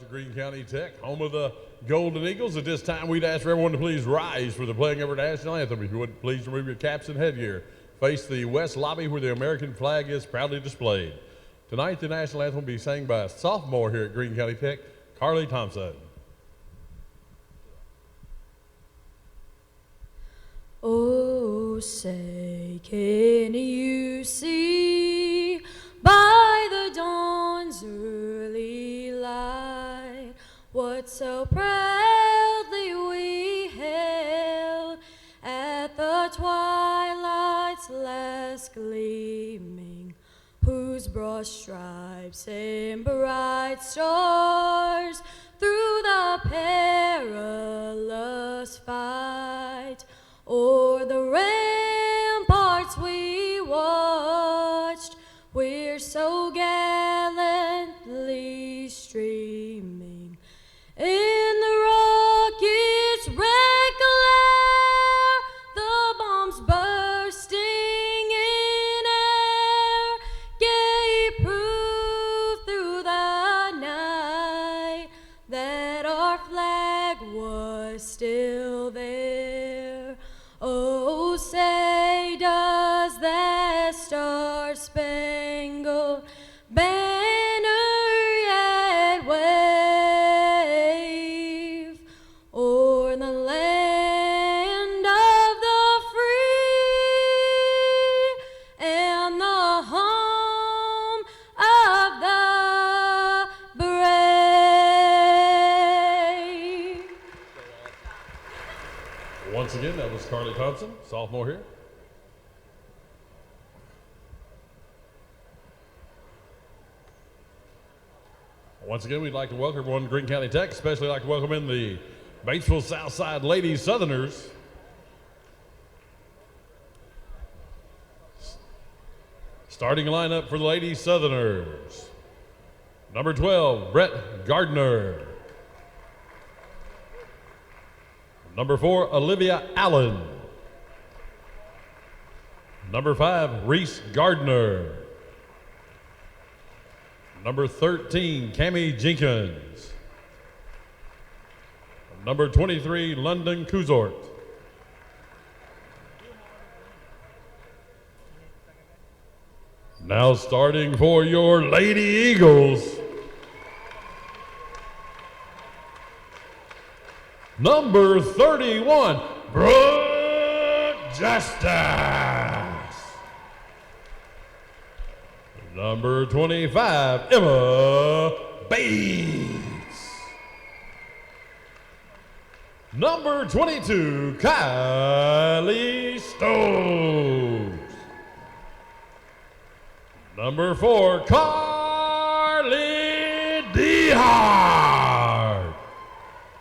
to Greene County Tech, home of the Golden Eagles. At this time, we'd ask for everyone to please rise for the playing of our national anthem. If you would, please remove your caps and headgear. Face the west lobby where the American flag is proudly displayed. Tonight, the national anthem will be sang by a sophomore here at Greene County Tech, Carly Thompson. Oh, say, can you see by the dawn's early light what so proudly we hailed at the twilight's last gleaming, whose broad stripes and bright stars through the perilous fight o'er the ramparts we watched, we're so gallantly streaming in the rocket's red glare, the bombs bursting in air gave proof through the night that our flag was still there. Oh, say does that star-spangled banner yet wave o'er the land of the free and the home of the brave? Once again, that was Carly Thompson, sophomore here. Once again, we'd like to welcome everyone to Greene County Tech, especially like to welcome in the Batesville Southside Lady Southerners. Starting lineup for the Lady Southerners. Number 12, Brett Gardner. Number 4, Olivia Allen. Number 5, Reese Gardner. Number 13, Cammie Jenkins. Number 23, London Kuzort. Now starting for your Lady Eagles, number 31, Brooke Justice. Number 25, Emma Bates. Number 22, Kylie Stokes. Number 4, Carly DeHart.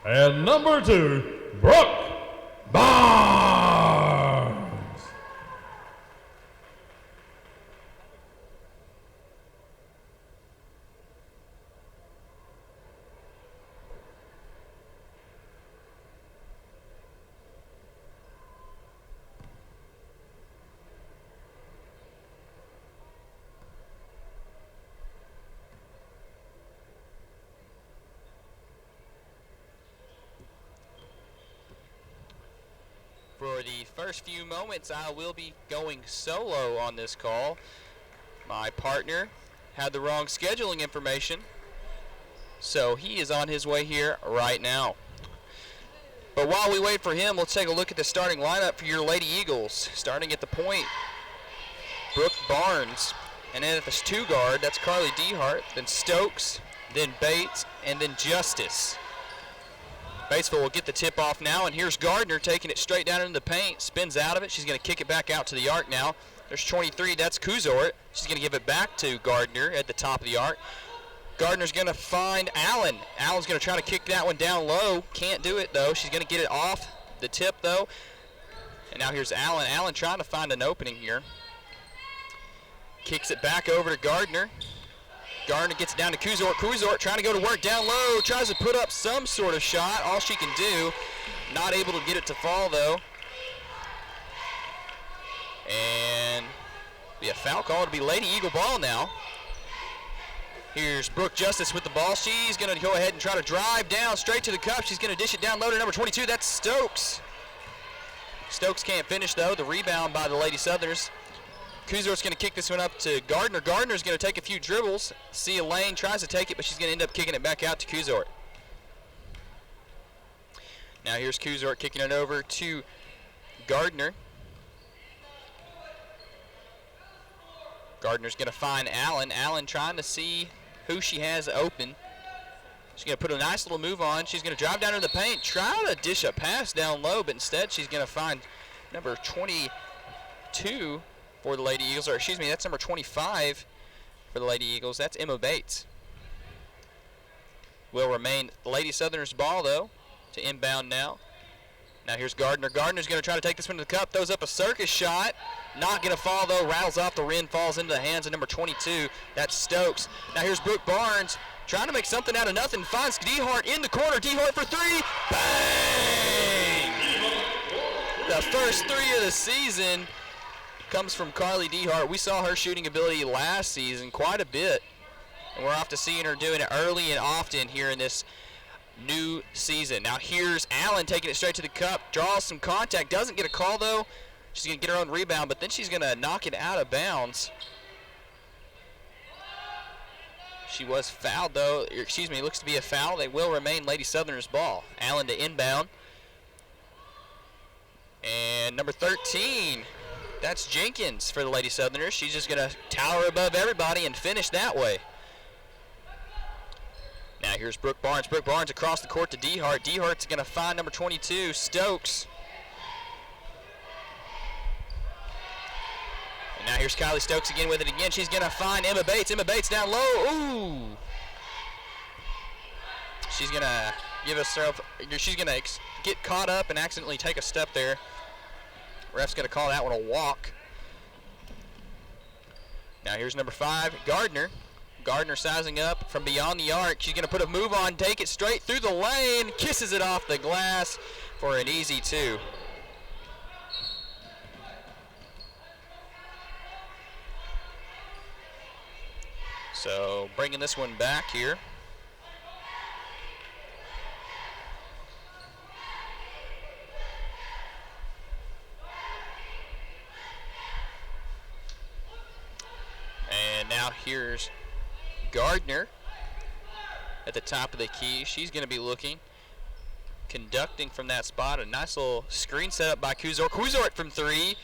And number 2, Brooke Barnes. For the first few moments, I will be going solo on this call. My partner had the wrong scheduling information, so he is on his way here right now. But while we wait for him, let's take a look at the starting lineup for your Lady Eagles. Starting at the point, Brooke Barnes. And then at the 2 guard, that's Carly DeHart, then Stokes, then Bates, and then Justice. Batesville will get the tip off now, and here's Gardner taking it straight down into the paint, spins out of it. She's going to kick it back out to the arc now. There's 23, that's Kuzort. She's going to give it back to Gardner at the top of the arc. Gardner's going to find Allen. Allen's going to try to kick that one down low. Can't do it, though. She's going to get it off the tip, though. And now here's Allen. Allen trying to find an opening here. Kicks it back over to Gardner. Gardner gets it down to Kuzort. Kuzort trying to go to work down low. Tries to put up some sort of shot. All she can do. Not able to get it to fall, though. And be a foul call. It'll be Lady Eagle ball now. Here's Brooke Justice with the ball. She's going to go ahead and try to drive down straight to the cup. She's going to dish it down low to number 22. That's Stokes. Stokes can't finish, though. The rebound by the Lady Southerners. Kuzor's going to kick this one up to Gardner. Gardner's going to take a few dribbles. Sia Lane tries to take it, but she's going to end up kicking it back out to Kuzor. Now here's Kuzor kicking it over to Gardner. Gardner's going to find Allen. Allen trying to see who she has open. She's going to put a nice little move on. She's going to drive down to the paint, try to dish a pass down low, but instead she's going to find number 22 for the Lady Eagles, or excuse me, that's number 25 for the Lady Eagles. That's Emma Bates. Will remain Lady Southerners' ball, though, to inbound now. Now here's Gardner. Gardner's going to try to take this one to the cup, throws up a circus shot. Not going to fall, though. Rattles off the rim, falls into the hands of number 22. That's Stokes. Now here's Brooke Barnes trying to make something out of nothing. Finds DeHart in the corner. DeHart for three. Bang! The first three of the season comes from Carly DeHart. We saw her shooting ability last season quite a bit, and we're off to seeing her doing it early and often here in this new season. Now here's Allen taking it straight to the cup, draws some contact, doesn't get a call though. She's going to get her own rebound, but then she's going to knock it out of bounds. She was fouled though, excuse me, looks to be a foul. They will remain Lady Southerners' ball. Allen to inbound. And number 13, that's Jenkins for the Lady Southerners. She's just going to tower above everybody and finish that way. Now here's Brooke Barnes. Brooke Barnes across the court to DeHart. DeHart's going to find number 22, Stokes. And now here's Kylie Stokes again with it again. She's going to find Emma Bates. Emma Bates down low. Ooh. She's going to give herself, she's going to get caught up and accidentally take a step there. Ref's going to call that one a walk. Now here's number 5, Gardner. Gardner sizing up from beyond the arc. She's going to put a move on, take it straight through the lane, kisses it off the glass for an easy 2. So bringing this one back here. And now here's Gardner at the top of the key. She's going to be looking, conducting from that spot. A nice little screen set up by Kuzor. Kuzor from 3.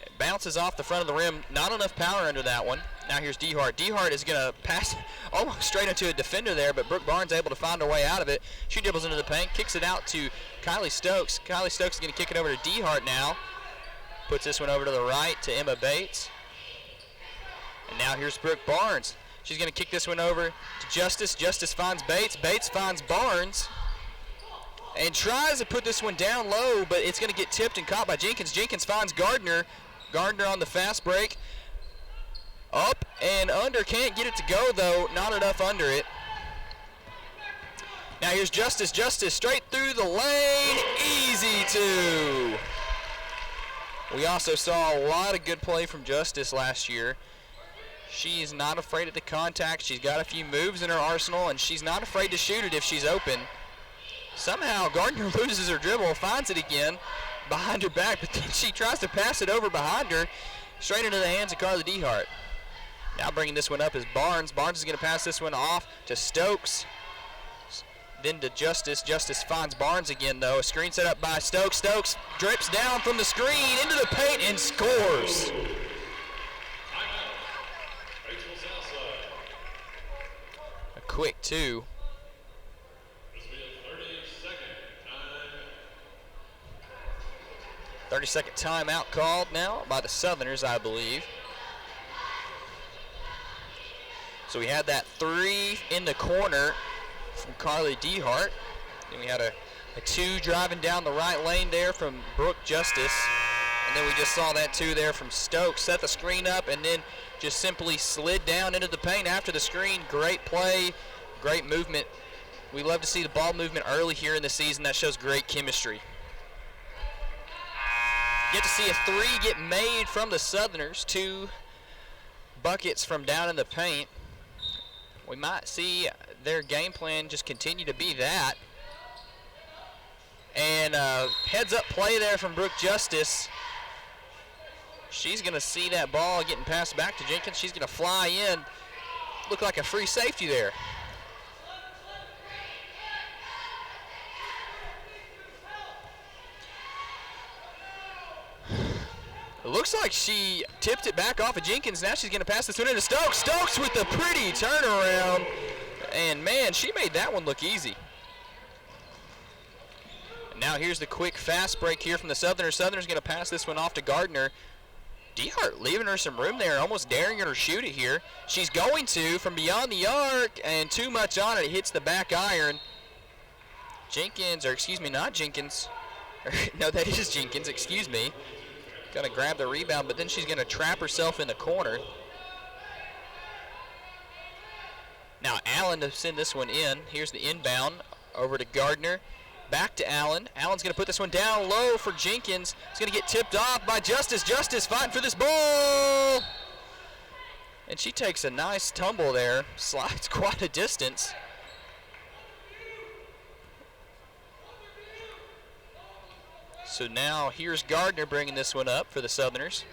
It bounces off the front of the rim. Not enough power under that one. Now here's DeHart. DeHart is going to pass almost straight into a defender there, but Brooke Barnes able to find her way out of it. She dribbles into the paint, kicks it out to Kylie Stokes. Kylie Stokes is going to kick it over to DeHart now. Puts this one over to the right to Emma Bates. And now here's Brooke Barnes. She's going to kick this one over to Justice. Justice finds Bates. Bates finds Barnes and tries to put this one down low, but it's going to get tipped and caught by Jenkins. Jenkins finds Gardner. Gardner on the fast break. Up and under. Can't get it to go, though. Not enough under it. Now here's Justice. Justice straight through the lane. Easy 2. We also saw a lot of good play from Justice last year. She is not afraid of the contact. She's got a few moves in her arsenal, and she's not afraid to shoot it if she's open. Somehow Gardner loses her dribble, finds it again behind her back, but then she tries to pass it over behind her, straight into the hands of Carly DeHart. Now bringing this one up is Barnes. Barnes is going to pass this one off to Stokes. Then to Justice. Justice finds Barnes again, though. A screen set up by Stokes. Stokes drips down from the screen into the paint and scores. A quick 2. 30-second timeout called now by the Southerners, I believe. So we had that 3 in the corner from Carly DeHart. Then we had a 2 driving down the right lane there from Brooke Justice. And then we just saw that 2 there from Stokes. Set the screen up and then just simply slid down into the paint after the screen. Great play, great movement. We love to see the ball movement early here in the season. That shows great chemistry. Get to see a 3 get made from the Southerners. 2 buckets from down in the paint. We might see their game plan just continue to be that. And heads up play there from Brooke Justice. She's going to see that ball getting passed back to Jenkins. She's going to fly in. Look like a free safety there. It looks like she tipped it back off of Jenkins. Now she's going to pass this one into Stokes. Stokes with the pretty turnaround. And, man, she made that one look easy. And now here's the quick fast break here from the Southerners. Southerners going to pass this one off to Gardner. DeHart leaving her some room there, almost daring her to shoot it here. She's going to from beyond the arc, and too much on it. It hits the back iron. Jenkins, or excuse me, not Jenkins. No, that is Jenkins, excuse me. Gonna grab the rebound, but then she's gonna trap herself in the corner. Now Allen to send this one in. Here's the inbound over to Gardner. Back to Allen. Allen's gonna put this one down low for Jenkins. It's gonna get tipped off by Justice. Justice fighting for this ball. And she takes a nice tumble there. Slides quite a distance. So now here's Gardner bringing this one up for the Southerners.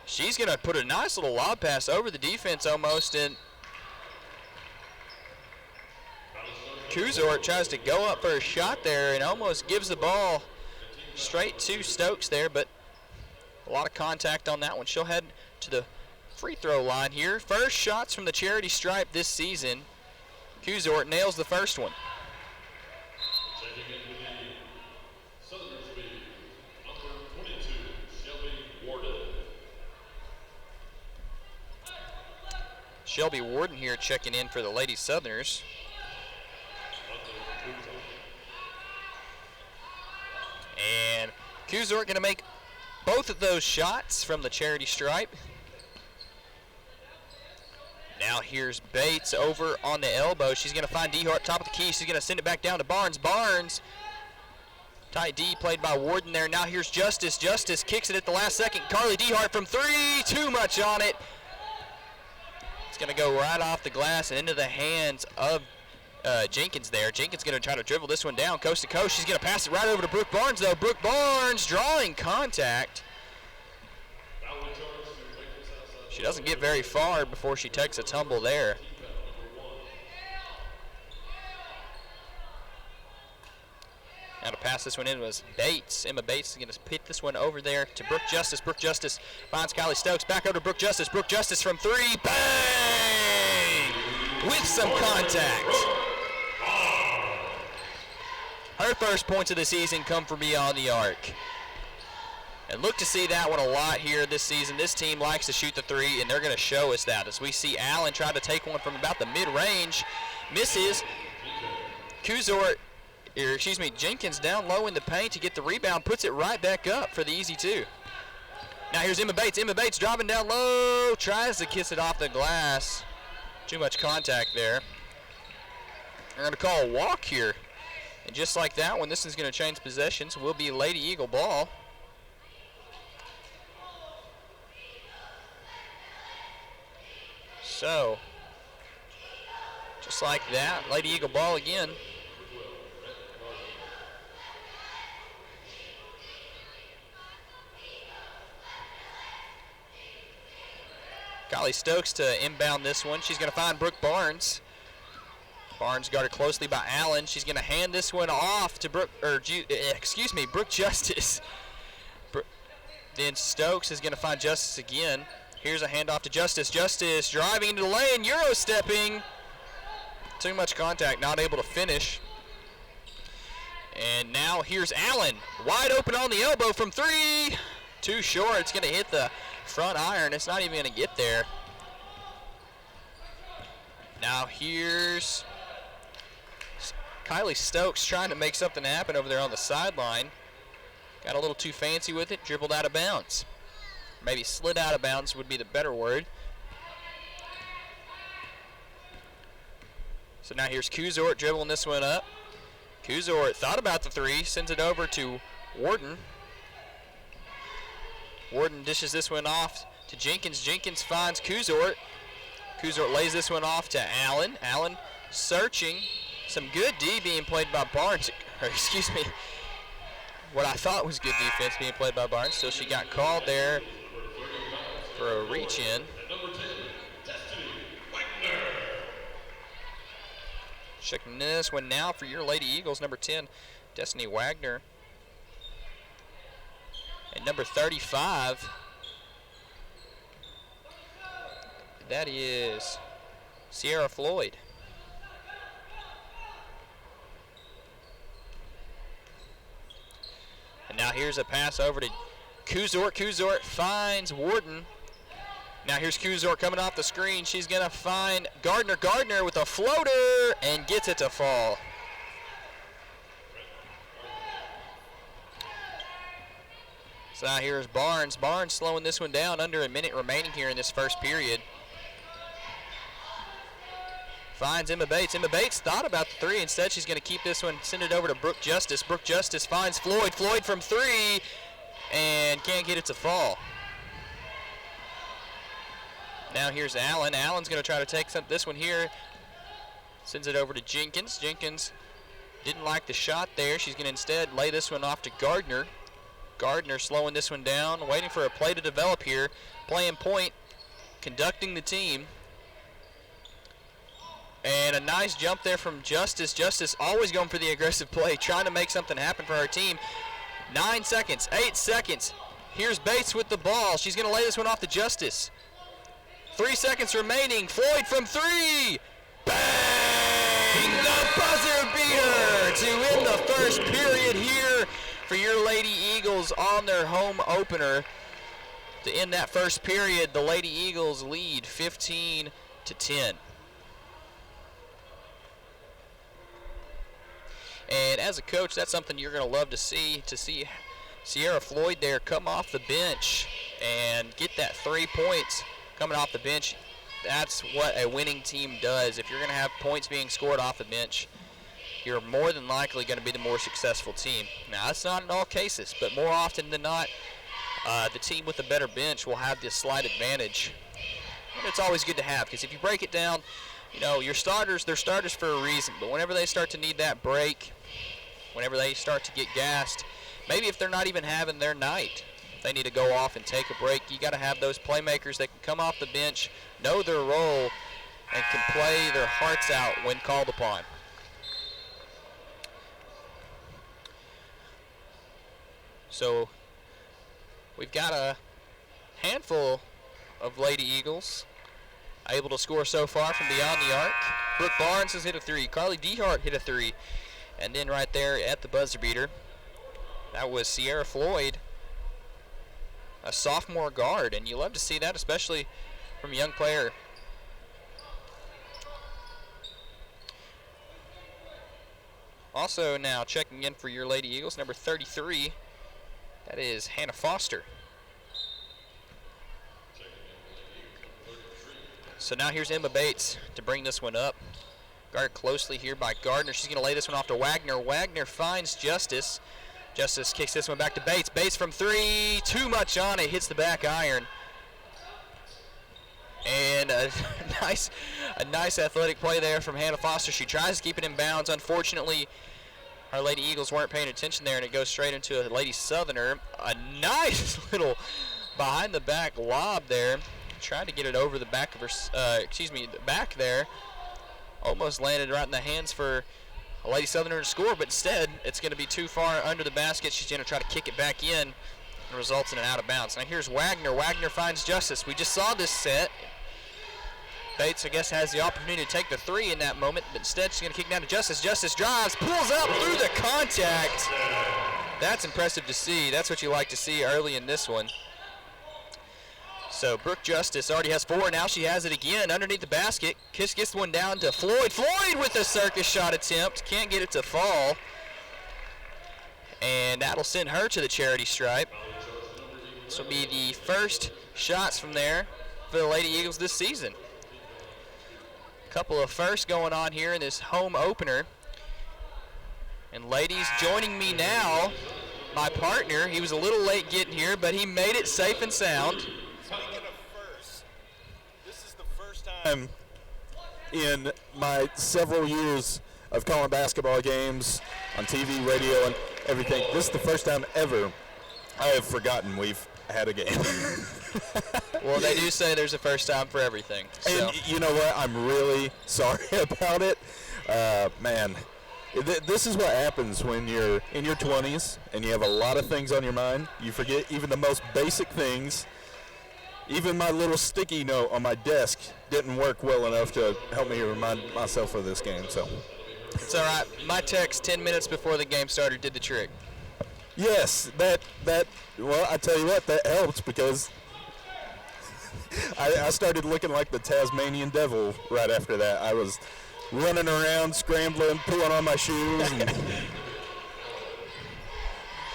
She's going to put a nice little lob pass over the defense almost, and Kuzort tries to go up for a shot there and almost gives the ball straight to Stokes there, but a lot of contact on that one. She'll head to the free throw line here. First shots from the charity stripe this season. Kuzort nails the first one. Shelby Warden here checking in for the Lady Southerners. And Kuzort going to make both of those shots from the charity stripe. Now here's Bates over on the elbow. She's going to find DeHart top of the key. She's going to send it back down to Barnes. Barnes, tight D played by Warden there. Now here's Justice. Justice kicks it at the last second. Carly DeHart from three. Too much on it. It's going to go right off the glass and into the hands of Jenkins there. Jenkins going to try to dribble this one down coast to coast. She's going to pass it right over to Brooke Barnes, though. Brooke Barnes drawing contact. She doesn't get very far before she takes a tumble there. Now to pass this one in was Bates. Emma Bates is going to hit this one over there to Brooke Justice. Brooke Justice finds Kylie Stokes. Back over to Brooke Justice. Brooke Justice from three. Bang! With some contact. Her first points of the season come from beyond the arc. And look to see that one a lot here this season. This team likes to shoot the three, and they're going to show us that as we see Allen try to take one from about the mid-range. Misses. Jenkins down low in the paint to get the rebound, puts it right back up for the easy two. Now here's Emma Bates. Emma Bates driving down low, tries to kiss it off the glass. Too much contact there. They're going to call a walk here. And just like that one, this is going to change possessions. Will be Lady Eagle ball. So, just like that, Lady Eagle ball again. Kylie Stokes to inbound this one. She's going to find Brooke Barnes. Barnes guarded closely by Allen. She's going to hand this one off to Brooke Justice. Then Stokes is going to find Justice again. Here's a handoff to Justice. Justice driving into the lane, Euro stepping. Too much contact, not able to finish. And now here's Allen, wide open on the elbow from three. Too short, it's going to hit the front iron. It's not even going to get there. Now here's Kylie Stokes trying to make something happen over there on the sideline. Got a little too fancy with it, dribbled out of bounds. Maybe slid out of bounds would be the better word. So now here's Kuzort dribbling this one up. Kuzort thought about the three, sends it over to Warden. Warden dishes this one off to Jenkins. Jenkins finds Kuzort. Kuzort lays this one off to Allen. Allen searching. Some good D being played by Barnes. Or excuse me, what I thought was good defense being played by Barnes. So she got called there for a reach in. Checking this one now for your Lady Eagles, number 10, Destiny Wagner. And number 35, that is Sierra Floyd. And now here's a pass over to Kuzort. Kuzort finds Warden. Now here's Kuzort coming off the screen. She's going to find Gardner. Gardner with a floater and gets it to fall. So now here's Barnes. Barnes slowing this one down, under a minute remaining here in this first period. Finds Emma Bates. Emma Bates thought about the three. Instead, she's going to keep this one, send it over to Brooke Justice. Brooke Justice finds Floyd. Floyd from three and can't get it to fall. Now here's Allen. Allen's going to try to take this one here. Sends it over to Jenkins. Jenkins didn't like the shot there. She's going to instead lay this one off to Gardner. Gardner slowing this one down, waiting for a play to develop here. Playing point, conducting the team. And a nice jump there from Justice. Justice always going for the aggressive play, trying to make something happen for her team. 9 seconds, 8 seconds. Here's Bates with the ball. She's going to lay this one off to Justice. 3 seconds remaining. Floyd from three. Bang! The buzzer beater to end the first period here for your Lady Eagles on their home opener. To end that first period, the Lady Eagles lead 15-10. And as a coach, that's something you're going to love to see Sierra Floyd there come off the bench and get that 3 points coming off the bench. That's what a winning team does. If you're going to have points being scored off the bench, you're more than likely going to be the more successful team. Now, that's not in all cases, but more often than not, the team with the better bench will have this slight advantage. And it's always good to have, because if you break it down, you know, your starters, they're starters for a reason, but whenever they start to need that break, whenever they start to get gassed, maybe if they're not even having their night, they need to go off and take a break. You got to have those playmakers that can come off the bench, know their role, and can play their hearts out when called upon. So we've got a handful of Lady Eagles able to score so far from beyond the arc. Brooke Barnes has hit a three. Carly Dehart hit a three. And then right there at the buzzer beater, that was Sierra Floyd, a sophomore guard. And you love to see that, especially from a young player. Also now checking in for your Lady Eagles, number 33, that is Hannah Foster. So now here's Emma Bates to bring this one up. Guarded closely here by Gardner. She's going to lay this one off to Wagner. Wagner finds Justice. Justice kicks this one back to Bates. Bates from three. Too much on it. Hits the back iron. And a nice athletic play there from Hannah Foster. She tries to keep it in bounds. Unfortunately, our Lady Eagles weren't paying attention there, and it goes straight into a Lady Southerner. A nice little behind the back lob there. Trying to get it over the back of her, the back there. Almost landed right in the hands for a Lady Southerner to score, but instead it's going to be too far under the basket. She's going to try to kick it back in, and results in an out of bounds. Now here's Wagner. Wagner finds Justice. We just saw this set. Bates, I guess, has the opportunity to take the three in that moment, but instead she's going to kick down to Justice. Justice drives, pulls up through the contact. That's impressive to see. That's what you like to see early in this one. So Brooke Justice already has four. Now she has it again underneath the basket. Kiss gets one down to Floyd. Floyd with a circus shot attempt. Can't get it to fall. And that'll send her to the charity stripe. This will be the first shots from there for the Lady Eagles this season. A couple of firsts going on here in this home opener. And ladies, joining me now, my partner. He was a little late getting here, but he made it safe and sound. Speaking of time in my several years of calling basketball games on TV, radio, and everything. This is the first time ever I have forgotten we've had a game. Well, they do say there's a first time for everything. So. And you know what? I'm really sorry about it. Man, this is what happens when you're in your 20s and you have a lot of things on your mind. You forget even the most basic things. Even my little sticky note on my desk didn't work well enough to help me remind myself of this game. So it's all right. My text 10 minutes before the game started did the trick. Yes, well, I tell you what, that helped because I started looking like the Tasmanian devil right after that. I was running around, scrambling, pulling on my shoes.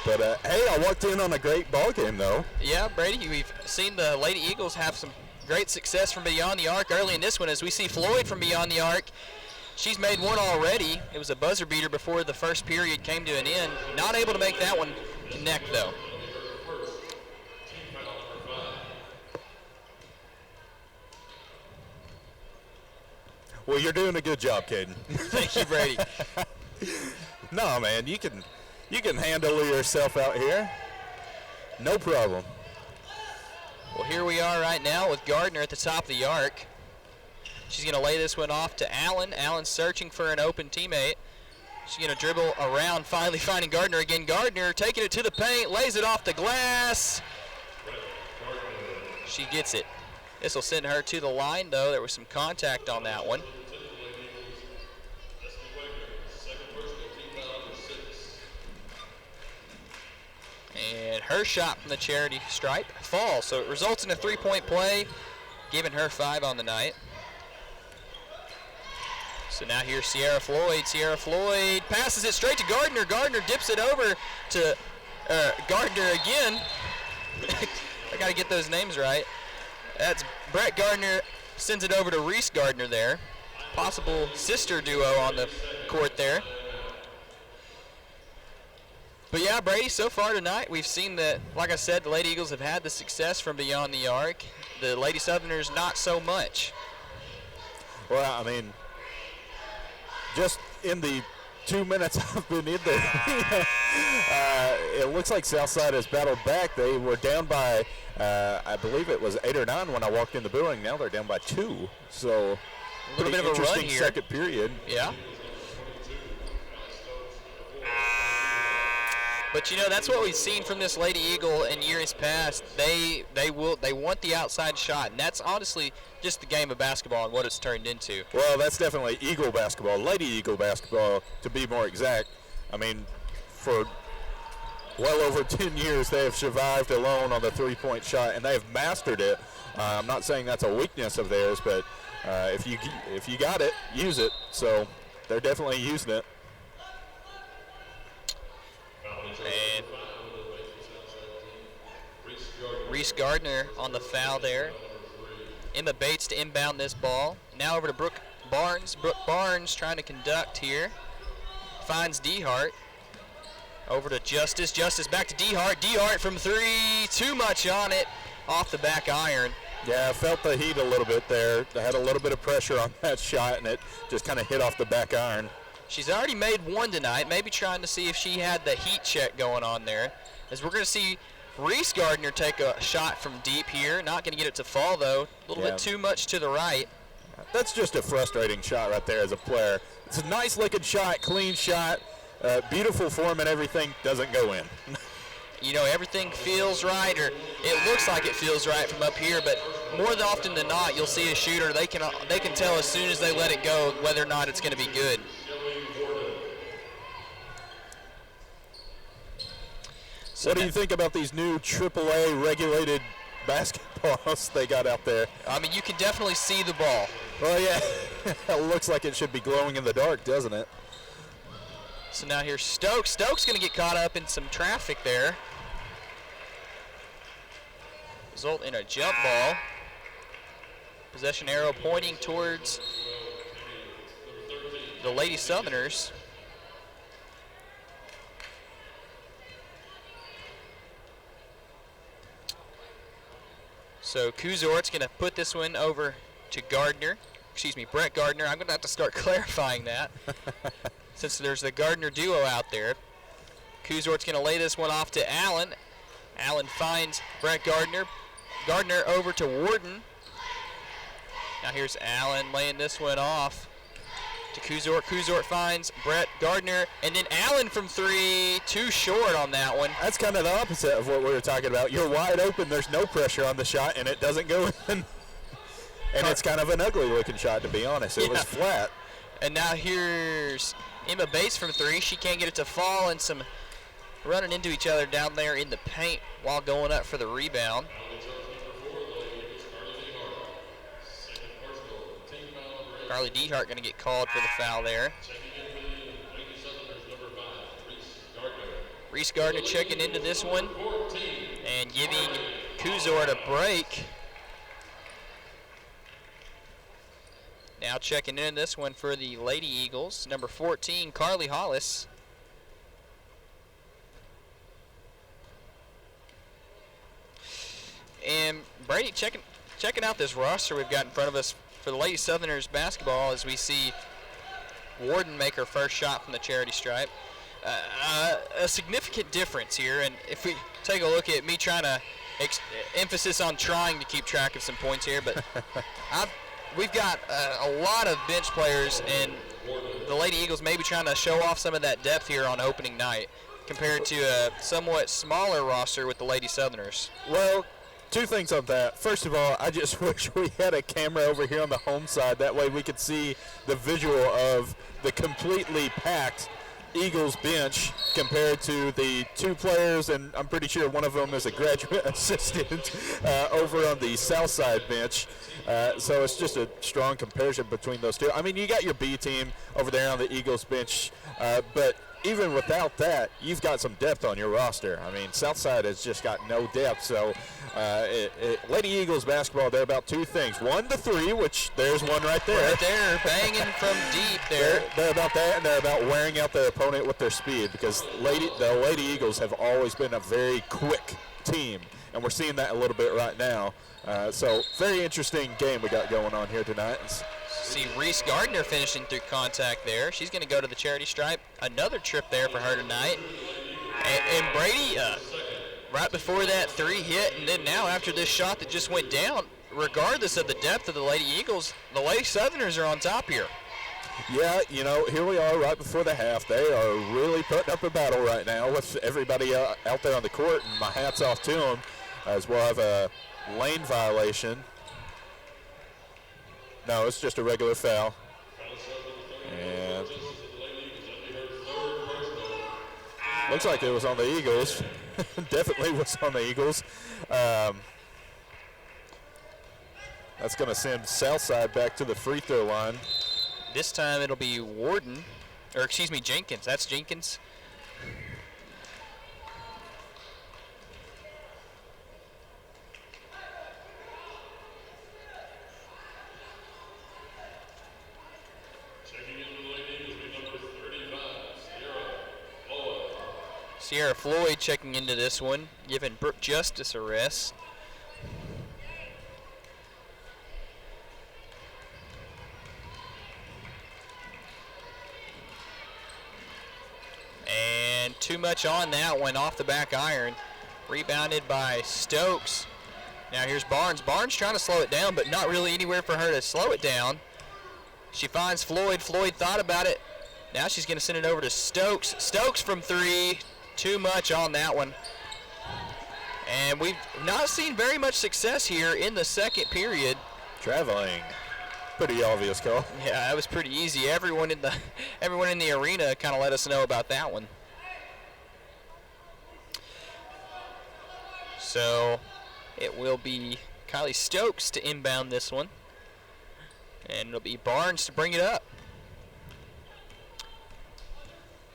But, hey, I walked in on a great ball game, though. Yeah, Brady, we've seen the Lady Eagles have some great success from beyond the arc early in this one as we see Floyd from beyond the arc. She's made one already. It was a buzzer beater before the first period came to an end. Not able to make that one connect, though. Well, you're doing a good job, Caden. Thank you, Brady. No, man, you can handle yourself out here. No problem. Well, here we are right now with Gardner at the top of the arc. She's going to lay this one off to Allen. Allen's searching for an open teammate. She's going to dribble around, finally finding Gardner again. Gardner taking it to the paint, lays it off the glass. She gets it. This will send her to the line, though. There was some contact on that one. And her shot from the charity stripe falls, so it results in a three-point play, giving her 5 on the night. So now here's Sierra Floyd. Sierra Floyd passes it straight to Gardner. Gardner dips it over to Gardner again. I got to get those names right. That's Brett Gardner, sends it over to Reese Gardner there. Possible sister duo on the court there. But yeah, Brady, so far tonight we've seen that, like I said, the Lady Eagles have had the success from beyond the arc. The Lady Southerners not so much. Well, I mean, just in the 2 minutes I've been in there, it looks like Southside has battled back. They were down by, I believe it was 8 or 9 when I walked in the building. Now they're down by 2. So a little bit of a run here. Second period. Yeah. But you know, that's what we've seen from this Lady Eagle in years past. They want the outside shot, and that's honestly just the game of basketball and what it's turned into. Well, that's definitely Eagle basketball, Lady Eagle basketball to be more exact. I mean, for well over 10 years they have survived alone on the three-point shot, and they have mastered it. I'm not saying that's a weakness of theirs, but if you got it, use it. So they're definitely using it. And Reese Gardner on the foul there. Emma Bates to inbound this ball. Now over to Brooke Barnes. Brooke Barnes trying to conduct here. Finds DeHart. Over to Justice. Justice back to DeHart. DeHart from 3. Too much on it. Off the back iron. Yeah, I felt the heat a little bit there. I had a little bit of pressure on that shot, and it just kind of hit off the back iron. She's already made one tonight, maybe trying to see if she had the heat check going on there. As we're going to see Reese Gardner take a shot from deep here. Not going to get it to fall, though. A little bit too much to the right. That's just a frustrating shot right there as a player. It's a nice-looking shot, clean shot, beautiful form and everything, doesn't go in. You know, everything feels right, or it looks like it feels right from up here, but more often than not, you'll see a shooter, they can tell as soon as they let it go whether or not it's going to be good. So what do you think about these new AAA regulated basketballs they got out there? I mean, you can definitely see the ball. Well, yeah, it looks like it should be glowing in the dark, doesn't it? So now here's Stokes. Stokes going to get caught up in some traffic there. Result in a jump ball. Possession arrow pointing towards the Lady Southerners. So Kuzort's going to put this one over to Gardner. Excuse me, Brett Gardner. I'm going to have to start clarifying that since there's the Gardner duo out there. Kuzort's going to lay this one off to Allen. Allen finds Brett Gardner. Gardner over to Warden. Now here's Allen laying this one off to Kuzort. Kuzort finds Brett Gardner, and then Allen from three, too short on that one. That's kind of the opposite of what we were talking about. You're wide open, there's no pressure on the shot, and it doesn't go in. And it's kind of an ugly looking shot, to be honest. It was flat. And now here's Emma Bates from three. She can't get it to fall, and some running into each other down there in the paint while going up for the rebound. Carly Dehart going to get called for the foul there. Reese Gardner checking into this one and giving Kuzort a break. Now checking in this one for the Lady Eagles, number 14, Carly Hollis. And Brady, checking out this roster we've got in front of us for the Lady Southerners basketball as we see Warden make her first shot from the charity stripe. A significant difference here, and if we take a look at me trying to emphasis on trying to keep track of some points here, but we've got a lot of bench players, and the Lady Eagles maybe trying to show off some of that depth here on opening night compared to a somewhat smaller roster with the Lady Southerners. Well, two things on that. First of all, I just wish we had a camera over here on the home side. That way we could see the visual of the completely packed Eagles bench compared to the two players, and I'm pretty sure one of them is a graduate assistant over on the Southside bench. So it's just a strong comparison between those two. I mean, you got your B team over there on the Eagles bench, but even without that, you've got some depth on your roster. I mean, Southside has just got no depth. So Lady Eagles basketball, they're about two things. One, the three, which there's one right there. Right there, banging from deep there. They're about that, and they're about wearing out their opponent with their speed, because the Lady Eagles have always been a very quick team, and we're seeing that a little bit right now. So very interesting game we got going on here tonight. See Reese Gardner finishing through contact there. She's going to go to the charity stripe. Another trip there for her tonight. And Brady, right before that three hit, and then now after this shot that just went down, regardless of the depth of the Lady Eagles, the Lady Southerners are on top here. Yeah, you know, here we are right before the half. They are really putting up a battle right now with everybody out there on the court, and my hat's off to them, as we'll have a lane violation. No, it's just a regular foul. And looks like it was on the Eagles. Definitely was on the Eagles. That's going to send Southside back to the free throw line. This time it'll be Warden, or excuse me, Jenkins. That's Jenkins. Sierra Floyd checking into this one, giving Brooke Justice a rest. And too much on that one, off the back iron. Rebounded by Stokes. Now here's Barnes. Barnes trying to slow it down, but not really anywhere for her to slow it down. She finds Floyd. Floyd thought about it. Now she's going to send it over to Stokes. Stokes from three. Too much on that one. And we've not seen very much success here in the second period. Traveling. Pretty obvious call. Yeah, that was pretty easy. Everyone in the arena kind of let us know about that one. So it will be Kylie Stokes to inbound this one. And it'll be Barnes to bring it up.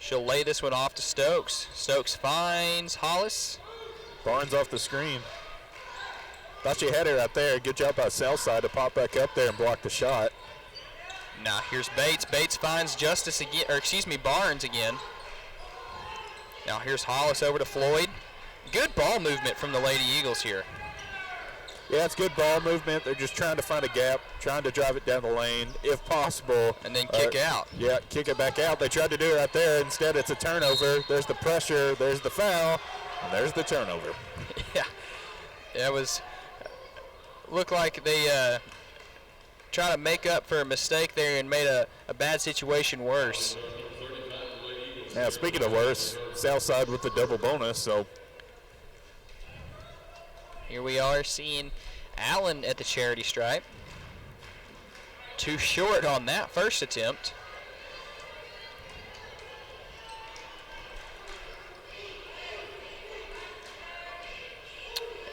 She'll lay this one off to Stokes. Stokes finds Hollis. Barnes off the screen. Thought you had her out there. Good job by Southside to pop back up there and block the shot. Now here's Bates. Bates finds Justice again, or excuse me, Barnes again. Now here's Hollis over to Floyd. Good ball movement from the Lady Eagles here. Yeah, it's good ball movement. They're just trying to find a gap, trying to drive it down the lane, if possible. And then kick out. Yeah, kick it back out. They tried to do it right there. Instead, it's a turnover. There's the pressure. There's the foul. And there's the turnover. Yeah. That was looked like they try to make up for a mistake there and made a bad situation worse. Now, speaking of worse, Southside with the double bonus, so. Here we are seeing Allen at the charity stripe. Too short on that first attempt.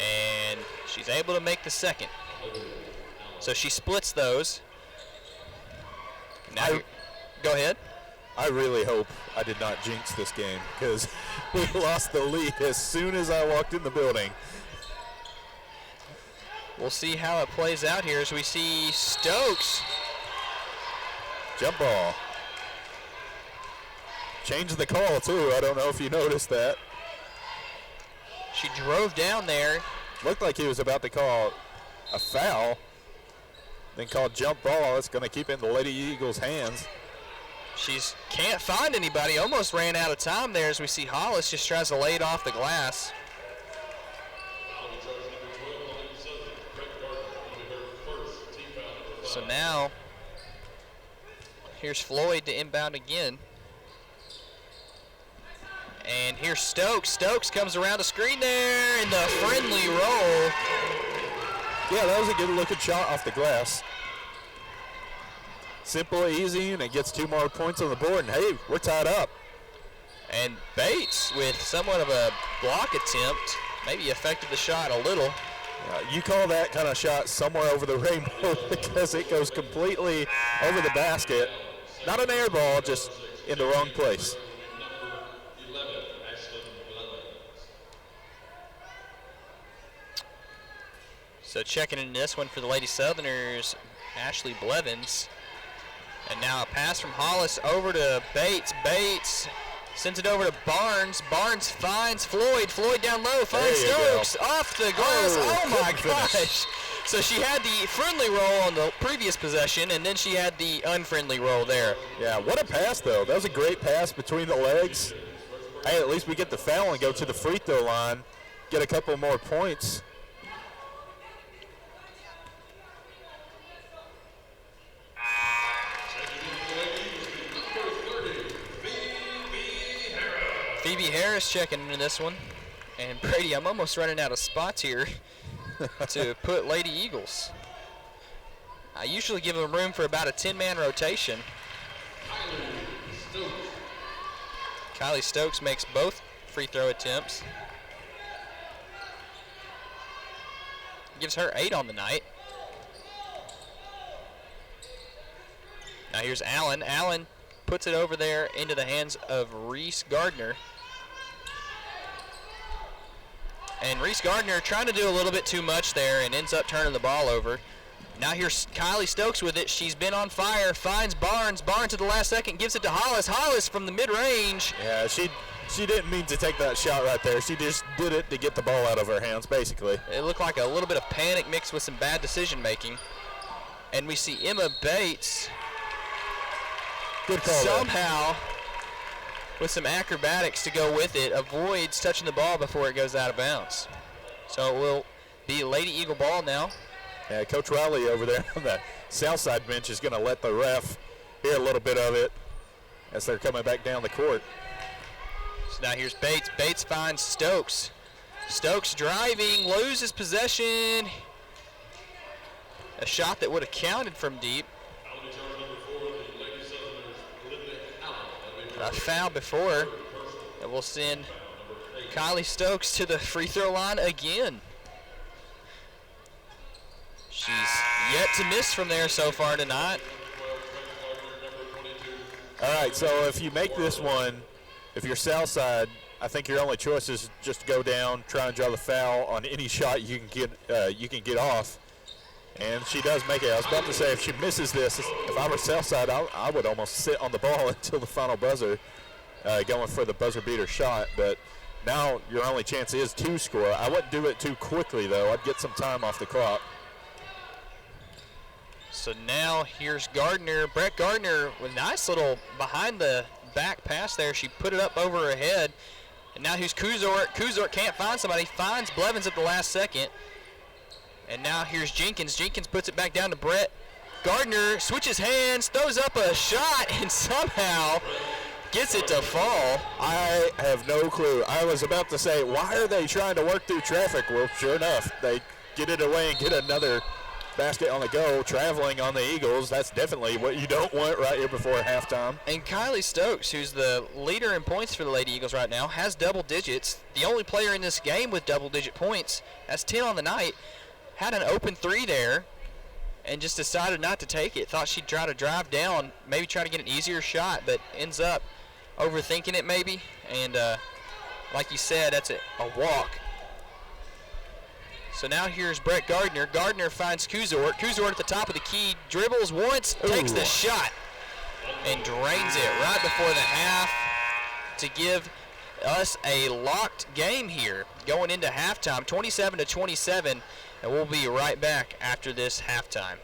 And she's able to make the second. So she splits those. Now, go ahead. I really hope I did not jinx this game because we lost the lead as soon as I walked in the building. We'll see how it plays out here as we see Stokes. Jump ball. Changed the call, too. I don't know if you noticed that. She drove down there. Looked like he was about to call a foul, then called jump ball. It's going to keep it in the Lady Eagles' hands. She's can't find anybody. Almost ran out of time there as we see Hollis just tries to lay it off the glass. So now, here's Floyd to inbound again. And here's Stokes. Stokes comes around the screen there in the friendly roll. Yeah, that was a good looking shot off the glass. Simple, easy, and it gets 2 more points on the board, and hey, we're tied up. And Bates with somewhat of a block attempt, maybe affected the shot a little. You call that kind of shot somewhere over the rainbow because it goes completely over the basket. Not an air ball, just in the wrong place. So checking in this one for the Lady Southerners, Ashley Blevins. And now a pass from Hollis over to Bates. Bates sends it over to Barnes. Barnes finds Floyd. Floyd down low, finds Stokes off the glass. Oh my gosh. So she had the friendly roll on the previous possession, and then she had the unfriendly roll there. Yeah, what a pass, though. That was a great pass between the legs. Hey, at least we get the foul and go to the free throw line, get a couple more points. Phoebe Harris checking into this one. And Brady, I'm almost running out of spots here to put Lady Eagles. I usually give them room for about a 10-man rotation. Kylie Stokes makes both free throw attempts. Gives her 8 on the night. Now here's Allen. Allen puts it over there into the hands of Reese Gardner. And Reese Gardner trying to do a little bit too much there and ends up turning the ball over. Now here's Kylie Stokes with it. She's been on fire, finds Barnes. Barnes at the last second gives it to Hollis. Hollis from the mid-range. Yeah, she didn't mean to take that shot right there. She just did it to get the ball out of her hands, basically. It looked like a little bit of panic mixed with some bad decision-making. And we see Emma Bates Good call somehow, with some acrobatics to go with it, avoids touching the ball before it goes out of bounds. So it will be Lady Eagle ball now. Yeah, Coach Riley over there on the Southside bench is going to let the ref hear a little bit of it as they're coming back down the court. So now here's Bates. Bates finds Stokes. Stokes driving, loses possession. A shot that would have counted from deep. A foul before. And we'll send Kylie Stokes to the free throw line again. She's yet to miss from there so far tonight. All right, so if you make this one, if you're Southside, I think your only choice is just to go down, try and draw the foul on any shot you can get off. And she does make it. I was about to say, if she misses this, if I were Southside, I would almost sit on the ball until the final buzzer, going for the buzzer beater shot. But Now your only chance is to score. I wouldn't do it too quickly, though. I'd get some time off the clock. So now here's Gardner. Brett Gardner with a nice little behind the back pass there. She put it up over her head. And now here's Kuzort. Kuzort can't find somebody. Finds Blevins at the last second. And now here's Jenkins. Jenkins puts it back down to Brett. Gardner switches hands, throws up a shot, and somehow gets it to fall. I have no clue. I was about to say, why are they trying to work through traffic? Well, sure enough, they get it away and get another basket on the go, traveling on the Eagles. That's definitely what you don't want right here before halftime. And Kylie Stokes, who's the leader in points for the Lady Eagles right now, has double digits. The only player in this game with double-digit points, has 10 on the night, had an open three there and just decided not to take it. Thought she'd try to drive down, maybe try to get an easier shot, but ends up overthinking it maybe. And like you said, that's a walk. So now here's Brett Gardner. Gardner finds Kuzort. Kuzort at the top of the key, dribbles once, takes the shot, and drains it right before the half to give us a locked game here going into halftime, 27-27, and we'll be right back after this halftime.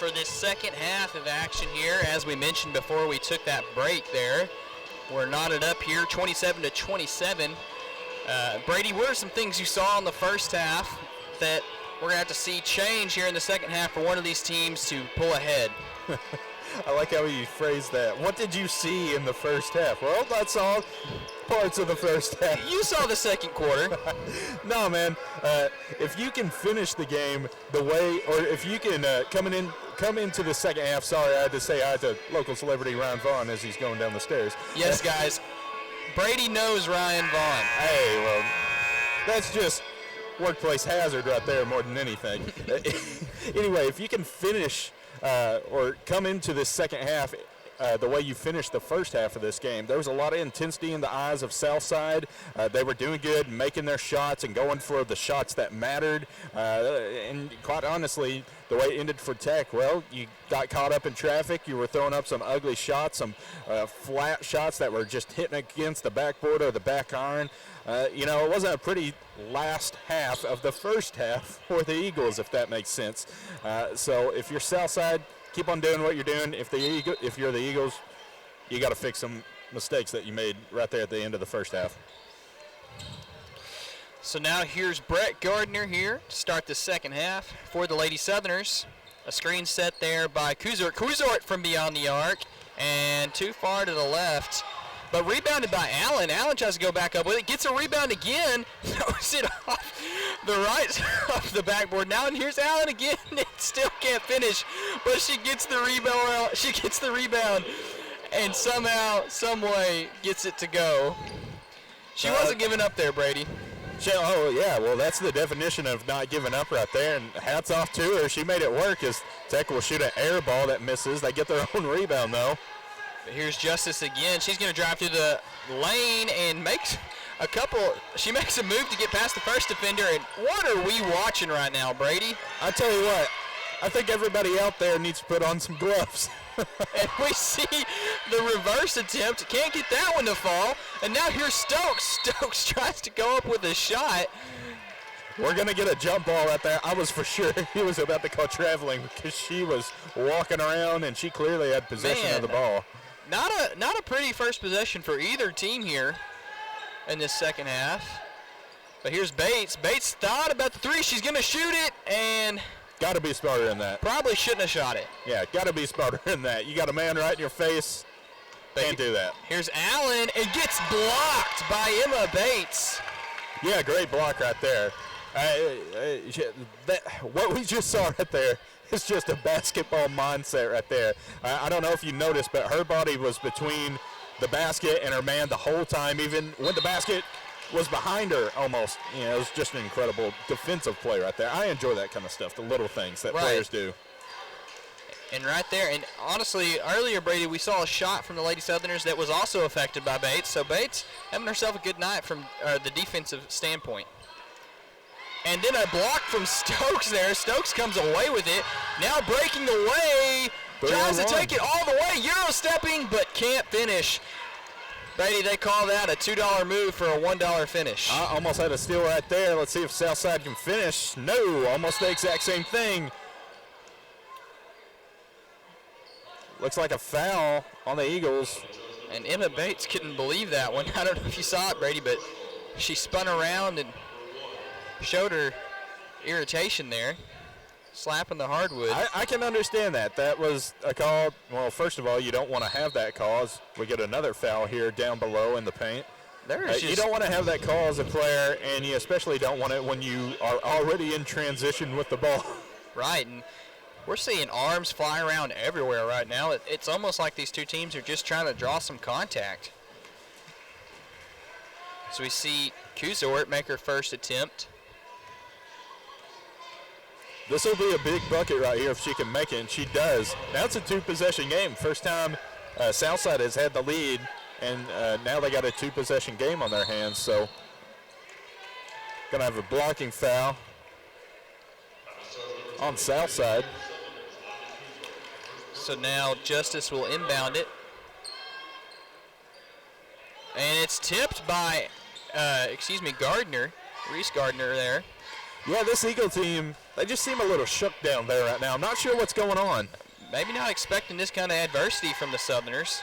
for this second half of action here. As we mentioned before we took that break there, we're knotted up here 27-27. Brady, what are some things you saw in the first half that we're going to have to see change here in the second half for one of these teams to pull ahead? I like how you phrased that. What did you see in the first half? Well, that's all parts of the first half. You saw the second quarter. No, man. If you can finish the game the way, or if you can come into the second half. Sorry, I had to say hi to local celebrity Ryan Vaughn as he's going down the stairs. Yes, guys. Brady knows Ryan Vaughn. Hey, well, that's just workplace hazard right there more than anything. Anyway, if you can finish or come into this second half the way you finished the first half of this game, there was a lot of intensity in the eyes of Southside. They were doing good, making their shots and going for the shots that mattered. And quite honestly, the way it ended for Tech, well, you got caught up in traffic. You were throwing up some ugly shots, some flat shots that were just hitting against the backboard or the back iron. It wasn't a pretty last half of the first half for the Eagles, if that makes sense. So if you're Southside, keep on doing what you're doing. If you're the Eagles, you got to fix some mistakes that you made right there at the end of the first half. So now here's Brett Gardner here to start the second half for the Lady Southerners. A screen set there by Kuzort. Kuzort from beyond the arc and too far to the left. But rebounded by Allen. Allen tries to go back up with it. Gets a rebound again. Throws it off the right side of the backboard now. And here's Allen again. It still can't finish. But she gets the rebound. She gets the rebound. And somehow, some way, gets it to go. She wasn't giving up there, Brady. Oh, yeah. Well, that's the definition of not giving up right there. And hats off to her. She made it work as Tech will shoot an air ball that misses. They get their own rebound, though. But here's Justice again. She's going to drive through the lane and makes she makes a move to get past the first defender. And what are we watching right now, Brady? I tell you what, I think everybody out there needs to put on some gloves. And we see the reverse attempt. Can't get that one to fall. And now here's Stokes. Stokes tries to go up with a shot. We're going to get a jump ball right there. I was for sure he was about to call traveling because she was walking around and she clearly had possession of the ball. Not a pretty first possession for either team here in this second half. But here's Bates. Bates thought about the three. She's going to shoot it and got to be smarter than that. Probably shouldn't have shot it. Yeah, got to be smarter than that. You got a man right in your face. Can't do that. Here's Allen. It gets blocked by Emma Bates. Yeah, great block right there. What we just saw right there is just a basketball mindset right there. I don't know if you noticed, but her body was between the basket and her man the whole time, even when the basket was behind her almost. It was just an incredible defensive play right there. I enjoy that kind of stuff, the little things that players do. And right there, and honestly, earlier, Brady, we saw a shot from the Lady Southerners that was also affected by Bates. So Bates having herself a good night from the defensive standpoint. And then a block from Stokes there. Stokes comes away with it. Now breaking away. Tries to take it all the way. Euro stepping, but can't finish. Brady, they call that a $2 move for a $1 finish. I almost had a steal right there. Let's see if Southside can finish. No, almost the exact same thing. Looks like a foul on the Eagles. And Emma Bates couldn't believe that one. I don't know if you saw it, Brady, but she spun around and showed her irritation there, slapping the hardwood. I can understand that. That was a call. Well, first of all, you don't want to have that call as we get another foul here down below in the paint. You don't want to have that call as a player, and you especially don't want it when you are already in transition with the ball. Right, and we're seeing arms fly around everywhere right now. It's almost like these two teams are just trying to draw some contact. So we see Kuzort make her first attempt. This will be a big bucket right here if she can make it, and she does. Now it's a two-possession game. First time Southside has had the lead, and now they got a two-possession game on their hands. So going to have a blocking foul on Southside. So now Justice will inbound it. And it's tipped by, Gardner, Reese Gardner there. Yeah, this Eagle team, they just seem a little shook down there right now. I'm not sure what's going on. Maybe not expecting this kind of adversity from the Southerners.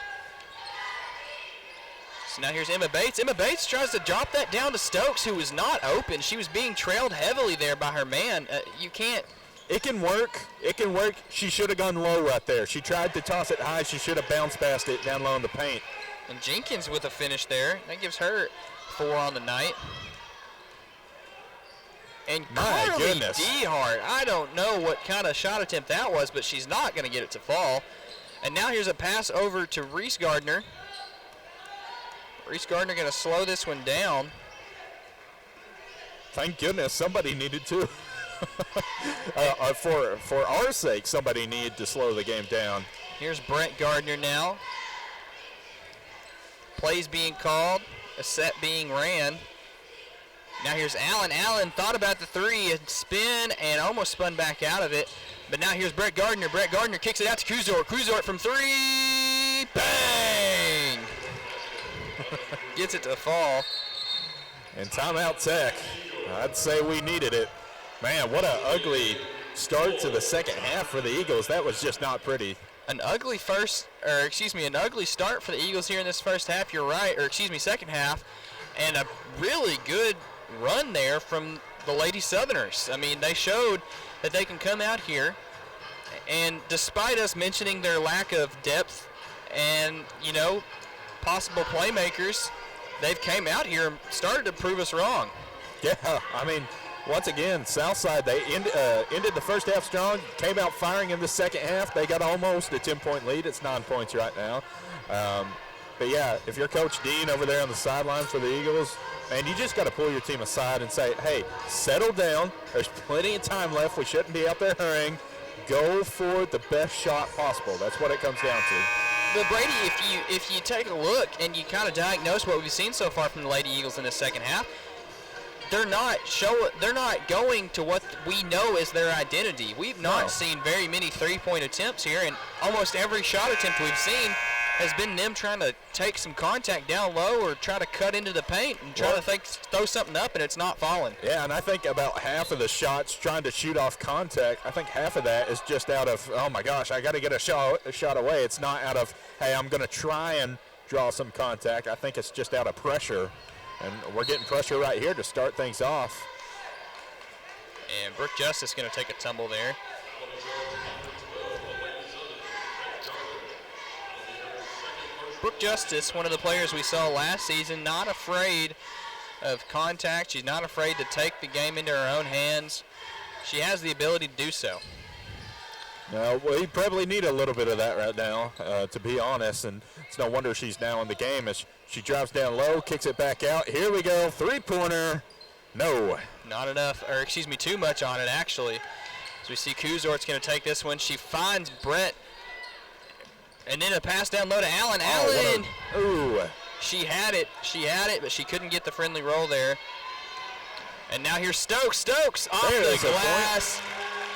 So now here's Emma Bates. Emma Bates tries to drop that down to Stokes, who was not open. She was being trailed heavily there by her man. You can't. It can work. It can work. She should have gone low right there. She tried to toss it high. She should have bounced past it down low in the paint. And Jenkins with a finish there. That gives her 4 on the night. And Carly DeHart, I don't know what kind of shot attempt that was, but she's not going to get it to fall. And now here's a pass over to Reese Gardner. Reese Gardner going to slow this one down. Thank goodness somebody needed to. For our sake, somebody needed to slow the game down. Here's Brent Gardner now. Plays being called, a set being ran. Now here's Allen. Allen thought about the 3 and spin and almost spun back out of it. But now here's Brett Gardner. Brett Gardner kicks it out to Kuzort. Kuzort from 3. Bang! Gets it to fall. And timeout Tech. I'd say we needed it. Man, what an ugly start to the second half for the Eagles. That was just not pretty. An ugly start for the Eagles here in this first half. You're right, second half. And a really good run there from the Lady Southerners. I mean, they showed that they can come out here, and despite us mentioning their lack of depth and, possible playmakers, they've came out here and started to prove us wrong. Yeah, I mean, once again, Southside, they ended the first half strong, came out firing in the second half. They got almost a 10-point lead. It's 9 points right now. But, yeah, if you're Coach Dean over there on the sideline for the Eagles, man, you just got to pull your team aside and say, hey, settle down. There's plenty of time left. We shouldn't be out there hurrying. Go for the best shot possible. That's what it comes down to. But, Brady, if you take a look and you kind of diagnose what we've seen so far from the Lady Eagles in the second half, they're not going to what we know is their identity. We've not seen very many three-point attempts here, and almost every shot attempt we've seen has been them trying to take some contact down low or try to cut into the paint and try to throw something up, and it's not falling. Yeah, and I think about half of the shots trying to shoot off contact, I think half of that is just out of, oh my gosh, I got to get a shot away. It's not out of, hey, I'm going to try and draw some contact. I think it's just out of pressure, and we're getting pressure right here to start things off. And Brooke Justice going to take a tumble there. Brooke Justice, one of the players we saw last season, not afraid of contact. She's not afraid to take the game into her own hands. She has the ability to do so. No, we probably need a little bit of that right now, to be honest, and it's no wonder she's now in the game as she drives down low, kicks it back out. Here we go, three-pointer. No. Not enough, or too much on it, actually. So we see Kuzort's going to take this one. She finds Brett. And then a pass down low to Allen. Allen! Ooh. She had it, but she couldn't get the friendly roll there. And now here's Stokes. Stokes off the glass.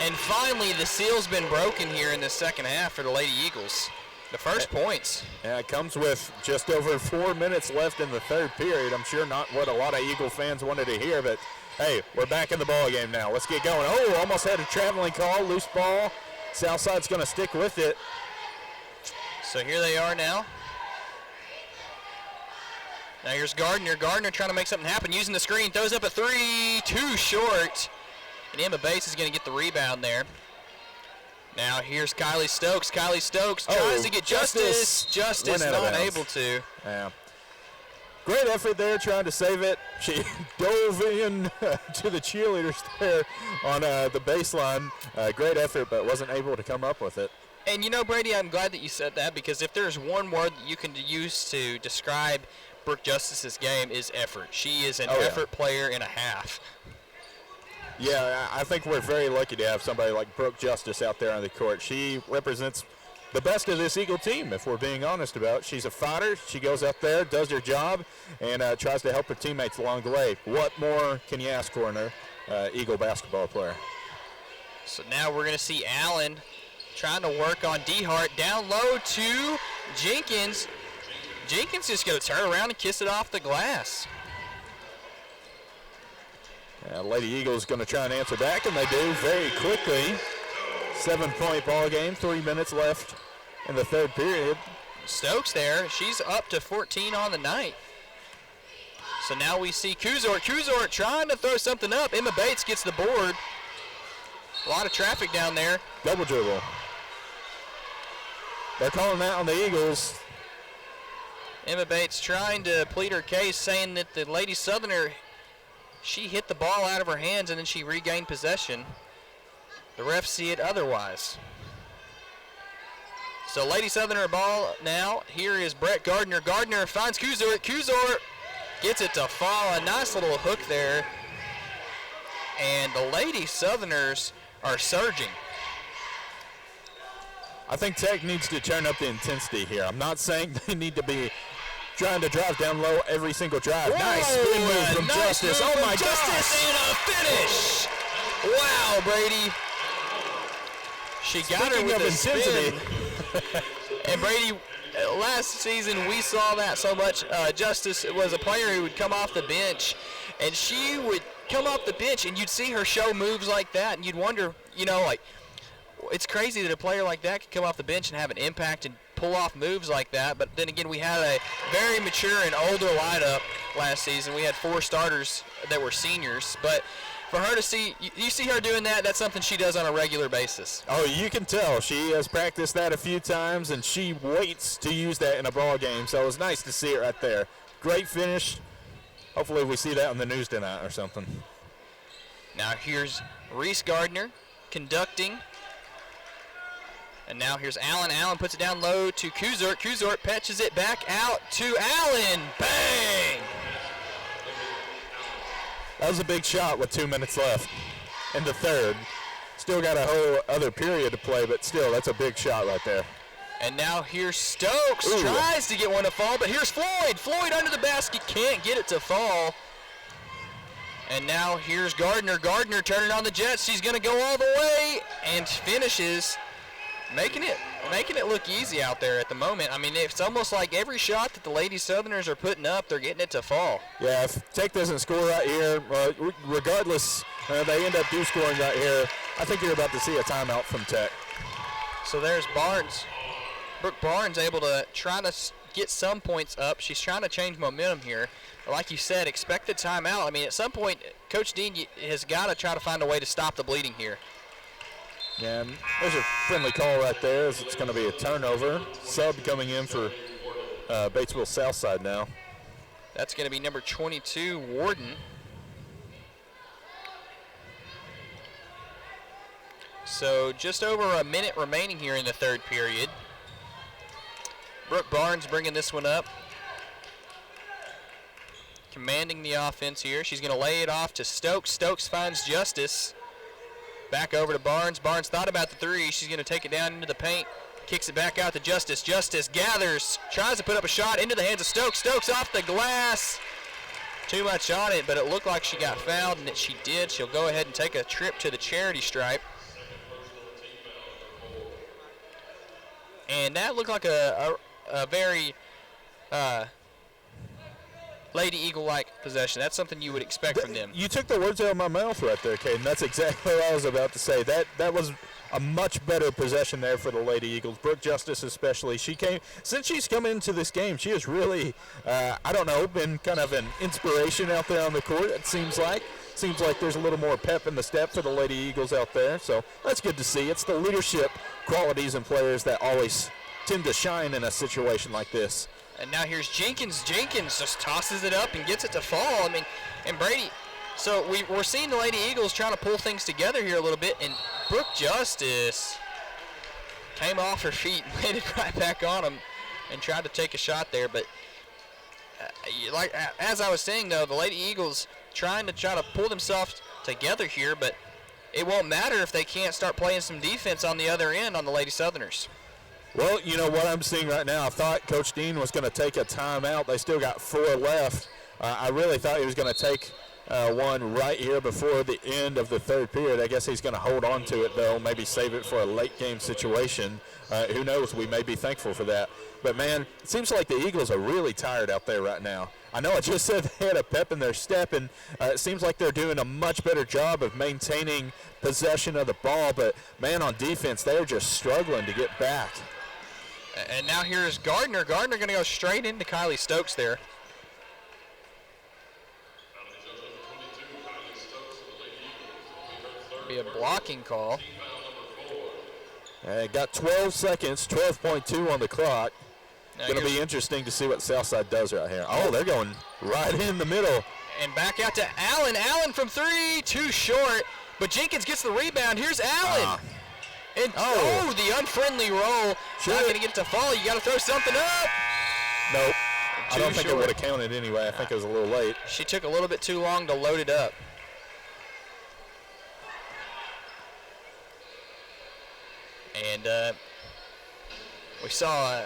And finally, the seal's been broken here in the second half for the Lady Eagles. The first points. Yeah, it comes with just over 4 minutes left in the third period. I'm sure not what a lot of Eagle fans wanted to hear, but hey, we're back in the ball game now. Let's get going. Oh, almost had a traveling call, loose ball. Southside's going to stick with it. So here they are now. Now here's Gardner. Gardner trying to make something happen, using the screen, throws up a 3, too short. And Emma Bates is going to get the rebound there. Now here's Kylie Stokes. Kylie Stokes tries to get Justice. Justice not able to. Yeah. Great effort there trying to save it. She dove in to the cheerleaders there on the baseline. Great effort, but wasn't able to come up with it. And you know, Brady, I'm glad that you said that, because if there's one word that you can use to describe Brooke Justice's game is effort. She is an effort player and a half. Yeah, I think we're very lucky to have somebody like Brooke Justice out there on the court. She represents the best of this Eagle team, if we're being honest about it. She's a fighter. She goes up there, does her job, and tries to help her teammates along the way. What more can you ask for in an Eagle basketball player? So now we're going to see Allen trying to work on DeHart, down low to Jenkins. Jenkins just going to turn around and kiss it off the glass. Lady Eagles going to try and answer back, and they do very quickly. 7-point ball game, 3 minutes left in the third period. Stokes there. She's up to 14 on the night. So now we see Kuzort. Kuzort trying to throw something up. Emma Bates gets the board. A lot of traffic down there. Double dribble. They're calling that on the Eagles. Emma Bates trying to plead her case, saying that the Lady Southerner, she hit the ball out of her hands and then she regained possession. The refs see it otherwise. So Lady Southerner ball now. Here is Brett Gardner. Gardner finds Kuzort. Kuzort gets it to fall. A nice little hook there. And the Lady Southerners are surging. I think Tech needs to turn up the intensity here. I'm not saying they need to be trying to drive down low every single drive. Whoa, nice spin move from nice Justice. Move Oh from my Justice gosh. and a finish. Wow, Brady. She got Speaking her of with a intensity. spin. And Brady, last season we saw that so much. Justice was a player who would come off the bench, and she would come off the bench, and you'd see her show moves like that, and you'd wonder, you know, like, it's crazy that a player like that could come off the bench and have an impact and pull off moves like that. But then again, we had a very mature and older lineup last season. We had 4 starters that were seniors. But for her to see, you see her doing that, that's something she does on a regular basis. Oh, you can tell. She has practiced that a few times, and she waits to use that in a ball game. So it was nice to see it right there. Great finish. Hopefully we see that on the news tonight or something. Now here's Reese Gardner conducting. And now here's Allen. Allen puts it down low to Kuzort. Kuzort patches it back out to Allen. Bang! That was a big shot with 2 minutes left in the third. Still got a whole other period to play, but still, that's a big shot right there. And now here's Stokes. Ooh. Tries to get one to fall, but here's Floyd. Floyd under the basket, can't get it to fall. And now here's Gardner. Gardner turning on the Jets. She's going to go all the way and finishes. Making it look easy out there at the moment. I mean, it's almost like every shot that the Lady Southerners are putting up, they're getting it to fall. Yeah, if Tech doesn't score right here, regardless, they end up scoring right here, I think you're about to see a timeout from Tech. So there's Barnes. Brooke Barnes able to try to get some points up. She's trying to change momentum here. But like you said, expect the timeout. I mean, at some point, Coach Dean has got to try to find a way to stop the bleeding here. Yeah, and there's a friendly call right there as it's going to be a turnover. Sub coming in for Batesville Southside now. That's going to be number 22, Warden. So just over a minute remaining here in the third period. Brooke Barnes bringing this one up. Commanding the offense here. She's going to lay it off to Stokes. Stokes finds Justice. Back over to Barnes. Barnes thought about the three. She's going to take it down into the paint. Kicks it back out to Justice. Justice gathers. Tries to put up a shot into the hands of Stokes. Stokes off the glass. Too much on it, but it looked like she got fouled, and that she did. She'll go ahead and take a trip to the charity stripe. And that looked like a very Lady Eagle-like possession. That's something you would expect from them. You took the words out of my mouth right there, Caden. That's exactly what I was about to say. That was a much better possession there for the Lady Eagles. Brooke Justice especially. Since she's come into this game, she has really, been kind of an inspiration out there on the court, it seems like. Seems like there's a little more pep in the step for the Lady Eagles out there. So that's good to see. It's the leadership qualities and players that always tend to shine in a situation like this. And now here's Jenkins. Jenkins just tosses it up and gets it to fall. I mean, and Brady, so we're seeing the Lady Eagles trying to pull things together here a little bit, and Brooke Justice came off her feet, made it right back on him, and tried to take a shot there. But as I was saying, though, the Lady Eagles trying to pull themselves together here, but it won't matter if they can't start playing some defense on the other end on the Lady Southerners. Well, you know what I'm seeing right now, I thought Coach Dean was going to take a timeout. They still got 4 left. I really thought he was going to take one right here before the end of the third period. I guess he's going to hold on to it, though, maybe save it for a late game situation. Who knows? We may be thankful for that. But, man, it seems like the Eagles are really tired out there right now. I know I just said they had a pep in their step, and it seems like they're doing a much better job of maintaining possession of the ball. But, man, on defense, they're just struggling to get back. And now here's Gardner. Gardner going to go straight into Kylie Stokes there. Be a blocking call. Got 12 seconds, 12.2 on the clock. Going to be interesting to see what Southside does right here. Oh, they're going right in the middle. And back out to Allen. Allen from three, too short. But Jenkins gets the rebound. Here's Allen. And the unfriendly roll. Not going to get it to fall. You got to throw something up. Nope. I don't think it would have counted anyway. I think it was a little late. She took a little bit too long to load it up. And we saw a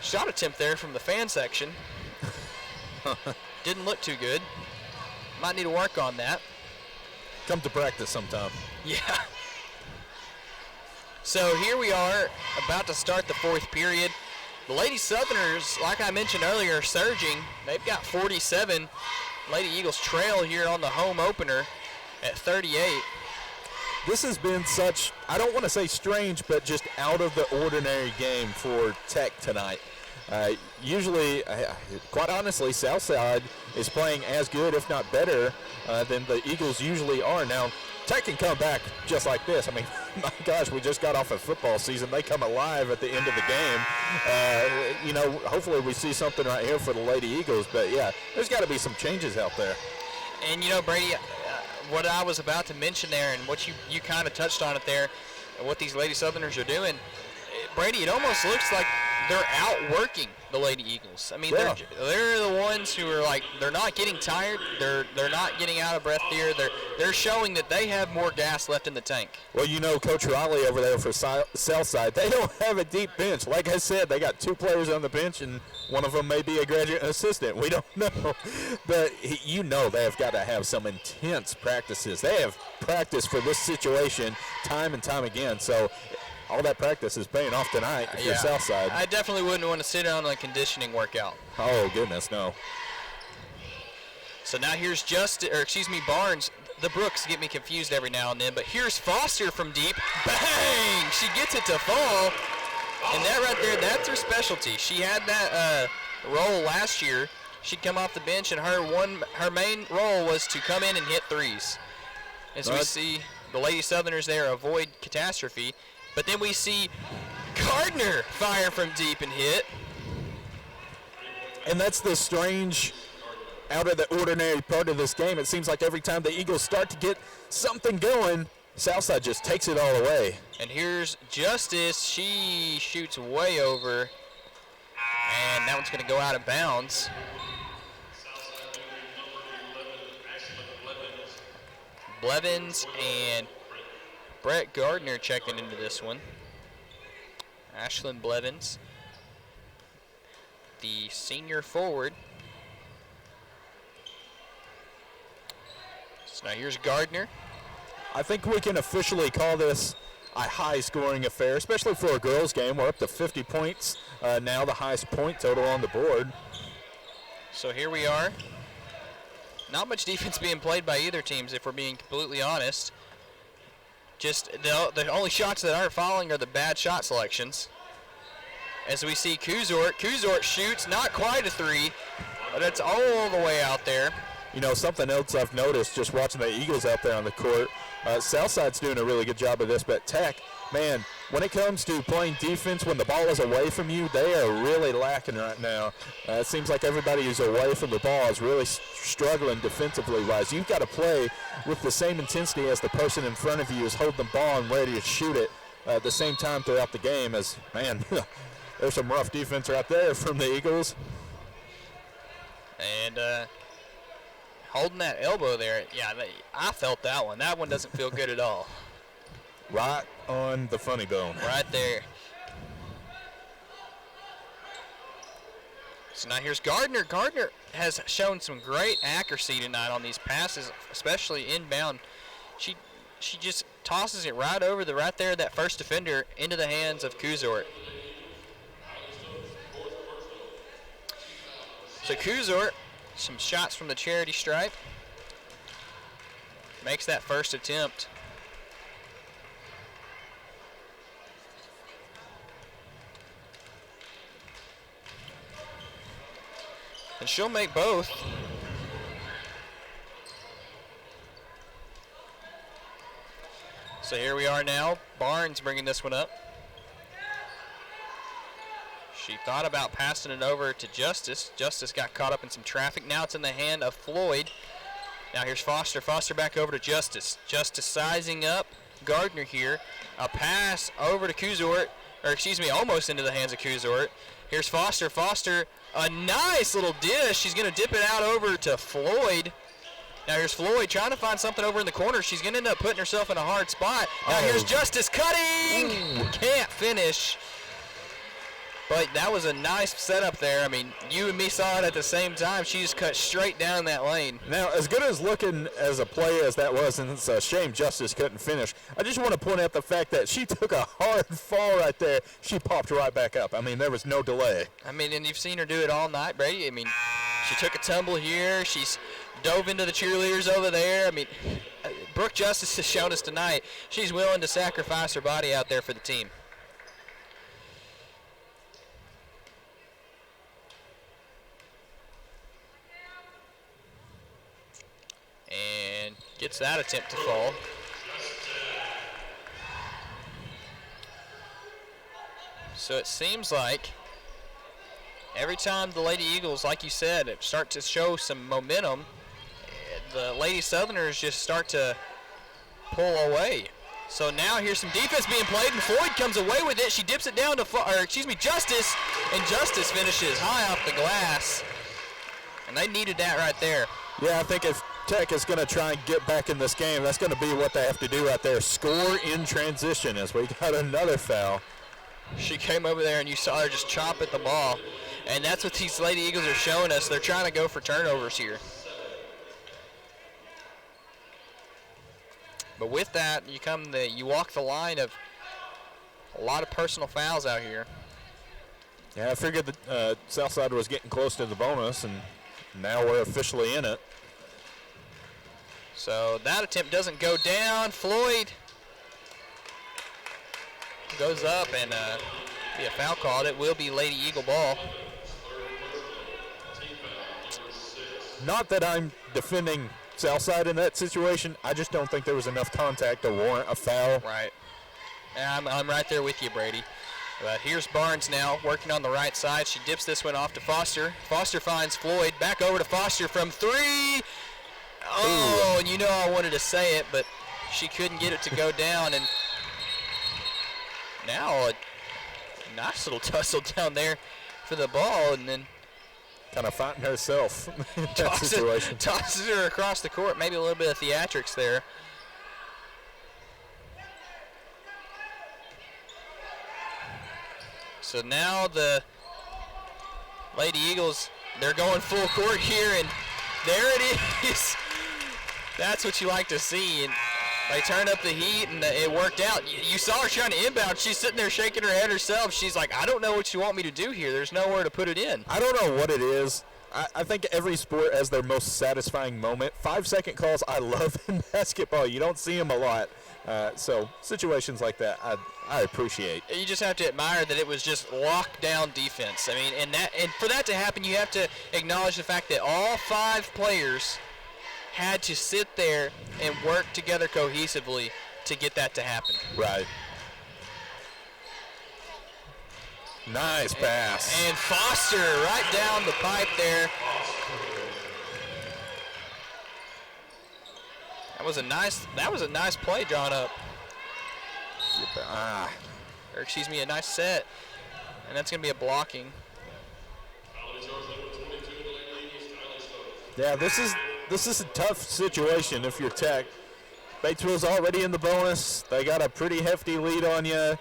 shot attempt there from the fan section. Didn't look too good. Might need to work on that. Come to practice sometime. Yeah. So here we are about to start the fourth period. The Lady Southerners, like I mentioned earlier, are surging. They've got 47. Lady Eagles trail here on the home opener at 38. This has been such, I don't want to say strange, but just out of the ordinary game for Tech tonight. Usually, quite honestly, Southside is playing as good, if not better, than the Eagles usually are. Now, Tech can come back just like this. I mean, my gosh, we just got off a football season. They come alive at the end of the game. Hopefully we see something right here for the Lady Eagles. But, yeah, there's got to be some changes out there. And, Brady, what I was about to mention there and what you kind of touched on it there, what these Lady Southerners are doing, Brady, it almost looks like they're outworking the Lady Eagles. I mean, they're the ones who are like, they're not getting tired. They're not getting out of breath here. They're showing that they have more gas left in the tank. Well, Coach Riley over there for Southside, they don't have a deep bench. Like I said, they got two players on the bench, and one of them may be a graduate assistant. We don't know. But they have got to have some intense practices. They have practiced for this situation time and time again. So all that practice is paying off tonight if you're Southside. I definitely wouldn't want to sit down on a conditioning workout. Oh, goodness, no. So now here's Barnes. The Brooks get me confused every now and then, but here's Foster from deep. Bang! She gets it to fall. And that right there, that's her specialty. She had that role last year. She'd come off the bench, and her main role was to come in and hit threes. As we see the Lady Southerners there avoid catastrophe. But then we see Gardner fire from deep and hit. And that's the strange, out of the ordinary part of this game. It seems like every time the Eagles start to get something going, Southside just takes it all away. And here's Justice. She shoots way over. And that one's going to go out of bounds. Blevins and Brett Gardner checking into this one. Ashlyn Blevins, the senior forward. So now here's Gardner. I think we can officially call this a high-scoring affair, especially for a girls' game. We're up to 50 points now, the highest point total on the board. So here we are. Not much defense being played by either teams, if we're being completely honest. Just the only shots that aren't falling are the bad shot selections. As we see Kuzort. Kuzort shoots, not quite a three, but it's all the way out there. Something else I've noticed just watching the Eagles out there on the court, Southside's doing a really good job of this, but Tech, man, when it comes to playing defense, when the ball is away from you, they are really lacking right now. It seems like everybody who's away from the ball is really struggling defensively-wise. You've got to play with the same intensity as the person in front of you is holding the ball and ready to shoot it at the same time throughout the game. As, man, there's some rough defense right there from the Eagles. And holding that elbow there, I felt that one. That one doesn't feel good at all. Right on the funny bone. Right there. So now here's Gardner. Gardner has shown some great accuracy tonight on these passes, especially inbound. She just tosses it right over right there, that first defender, into the hands of Kuzort. So Kuzort, some shots from the charity stripe, makes that first attempt. And she'll make both. So here we are now. Barnes bringing this one up. She thought about passing it over to Justice. Justice got caught up in some traffic. Now it's in the hand of Floyd. Now here's Foster. Foster back over to Justice. Justice sizing up Gardner here. A pass over to Kuzort, or excuse me, almost into the hands of Kuzort. Here's Foster. Foster, a nice little dish. She's going to dip it out over to Floyd. Now here's Floyd trying to find something over in the corner. She's going to end up putting herself in a hard spot. Now here's Justice cutting. Can't finish. But that was a nice setup there. I mean, you and me saw it at the same time. She just cut straight down that lane. Now, as good as looking as a play as that was, and it's a shame Justice couldn't finish, I just want to point out the fact that she took a hard fall right there. She popped right back up. I mean, there was no delay. I mean, and you've seen her do it all night, Brady. I mean, she took a tumble here. She's dove into the cheerleaders over there. I mean, Brooke Justice has shown us tonight she's willing to sacrifice her body out there for the team. And gets that attempt to fall. So it seems like every time the Lady Eagles, like you said, start to show some momentum, the Lady Southerners just start to pull away. So now here's some defense being played, and Floyd comes away with it. She dips it down to, Justice, and Justice finishes high off the glass. And they needed that right there. Yeah, I think if Tech is going to try and get back in this game, that's going to be what they have to do right there. Score in transition as we got another foul. She came over there and you saw her just chop at the ball. And that's what these Lady Eagles are showing us. They're trying to go for turnovers here. But with that, you walk the line of a lot of personal fouls out here. Yeah, I figured that Southside was getting close to the bonus, and now we're officially in it. So that attempt doesn't go down. Floyd goes up and be a foul called. It will be Lady Eagle ball. Not that I'm defending Southside in that situation. I just don't think there was enough contact to warrant a foul. Right. And I'm right there with you, Brady. But here's Barnes now working on the right side. She dips this one off to Foster. Foster finds Floyd. Back over to Foster from three. Oh, and you know I wanted to say it, but she couldn't get it to go down. And now a nice little tussle down there for the ball, and then kind of fighting herself in that situation. Tosses her across the court. Maybe a little bit of theatrics there. So now the Lady Eagles, they're going full court here, and there it is. That's what you like to see. And they turned up the heat, and it worked out. You saw her trying to inbound. She's sitting there shaking her head herself. She's like, I don't know what you want me to do here. There's nowhere to put it in. I don't know what it is. I think every sport has their most satisfying moment. 5-second calls I love in basketball. You don't see them a lot. So situations like that I appreciate. You just have to admire that it was just lockdown defense. I mean, and for that to happen, you have to acknowledge the fact that all 5 players had to sit there and work together cohesively to get that to happen. Right. Nice pass. And Foster right down the pipe there. That was a nice play drawn up. Or excuse me, a nice set. And that's going to be a blocking. Yeah, this is a tough situation if you're Tech. Batesville's already in the bonus. They got a pretty hefty lead on you.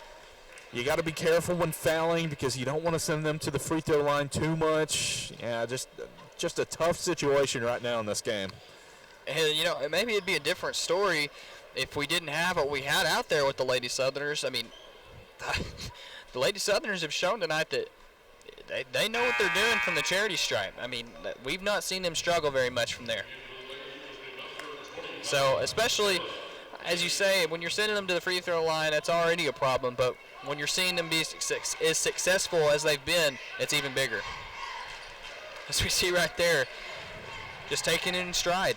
You got to be careful when fouling because you don't want to send them to the free throw line too much. Yeah, just a tough situation right now in this game. And, you know, maybe it'd be a different story if we didn't have what we had out there with the Lady Southerners. I mean, the Lady Southerners have shown tonight that they know what they're doing from the charity stripe. I mean, we've not seen them struggle very much from there. So, especially, as you say, when you're sending them to the free throw line, that's already a problem. But when you're seeing them be as successful as they've been, it's even bigger. As we see right there, just taking it in stride.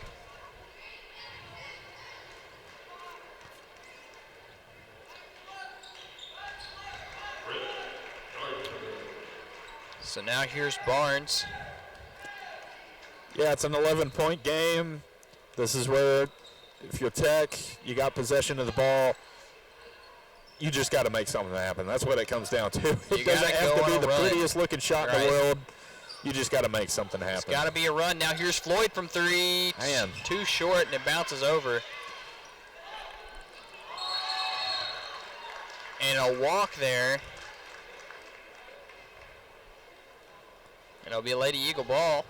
So now here's Barnes. Yeah, it's an 11-point game. This is where, if you're Tech, you got possession of the ball, you just got to make something happen. That's what it comes down to. It doesn't have to be the prettiest looking shot in the world. You just got to make something happen. It's got to be a run. Now here's Floyd from three. Man. Too short, and it bounces over. And a walk there. And it'll be a Lady Eagle ball.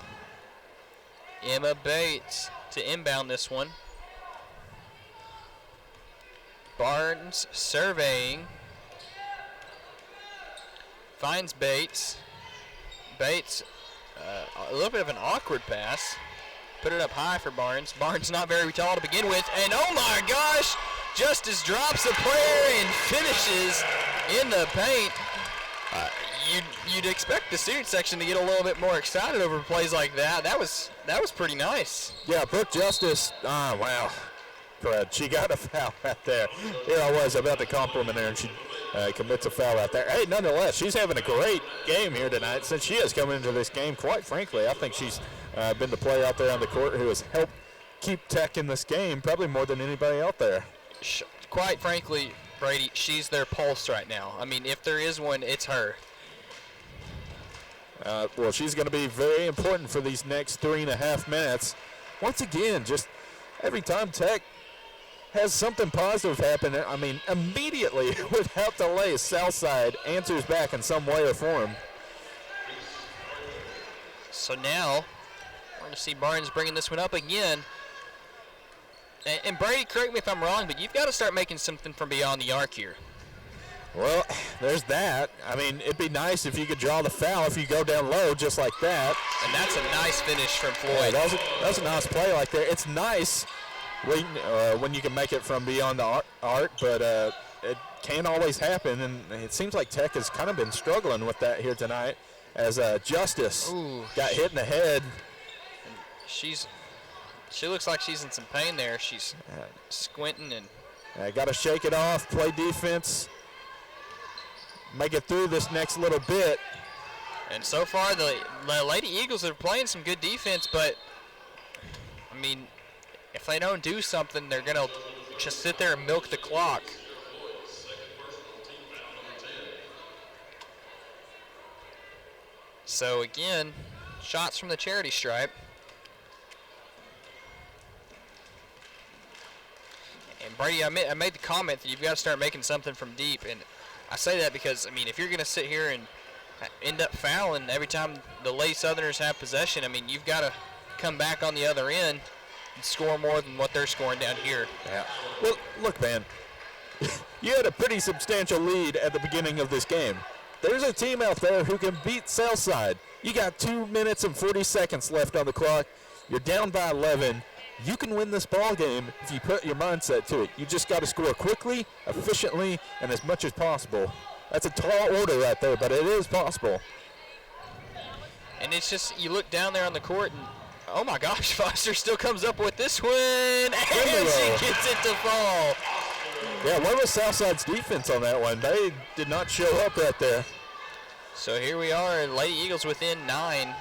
Emma Bates to inbound this one. Barnes surveying. Finds Bates. Bates, a little bit of an awkward pass. Put it up high for Barnes. Barnes not very tall to begin with. And oh my gosh, Justice drops a player and finishes in the paint. You'd expect the student section to get a little bit more excited over plays like that. That was pretty nice. Yeah, Brooke Justice, wow. Fred, she got a foul right there. Here I was about to compliment her, and she commits a foul right there. Hey, nonetheless, she's having a great game here tonight. Since she has come into this game, quite frankly, I think she's been the player out there on the court who has helped keep Tech in this game probably more than anybody out there. Quite frankly, Brady, she's their pulse right now. I mean, if there is one, it's her. Well, she's going to be very important for these next 3.5 minutes. Once again, just every time Tech has something positive happen, I mean, immediately, without delay, Southside answers back in some way or form. So now, we're going to see Barnes bringing this one up again. And Brady, correct me if I'm wrong, but you've got to start making something from beyond the arc here. Well, there's that. I mean, it'd be nice if you could draw the foul if you go down low just like that. And that's a nice finish from Floyd. Yeah, that was a nice play like there. It's nice when you can make it from beyond the arc, but it can't always happen. And it seems like Tech has kind of been struggling with that here tonight as Justice got hit in the head. She looks like she's in some pain there. She's squinting and. Got to shake it off, play defense. Make it through this next little bit. And so far, the Lady Eagles are playing some good defense, but, I mean, if they don't do something, they're going to just sit there and milk the clock. So, again, shots from the charity stripe. And, Brady, I made the comment that you've got to start making something from deep, and I say that because, I mean, if you're going to sit here and end up fouling every time the Lady Southerners have possession, I mean, you've got to come back on the other end and score more than what they're scoring down here. Yeah. Well, look, man, you had a pretty substantial lead at the beginning of this game. There's a team out there who can beat Southside. You got 2 minutes and 40 seconds left on the clock. You're down by 11. You can win this ball game if you put your mindset to it. You just got to score quickly, efficiently, and as much as possible. That's a tall order right there, but it is possible. And it's just, you look down there on the court, and oh my gosh, Foster still comes up with this one, and she gets it to fall. Yeah, where was Southside's defense on that one? They did not show up right there. So here we are, Lady Eagles within 9.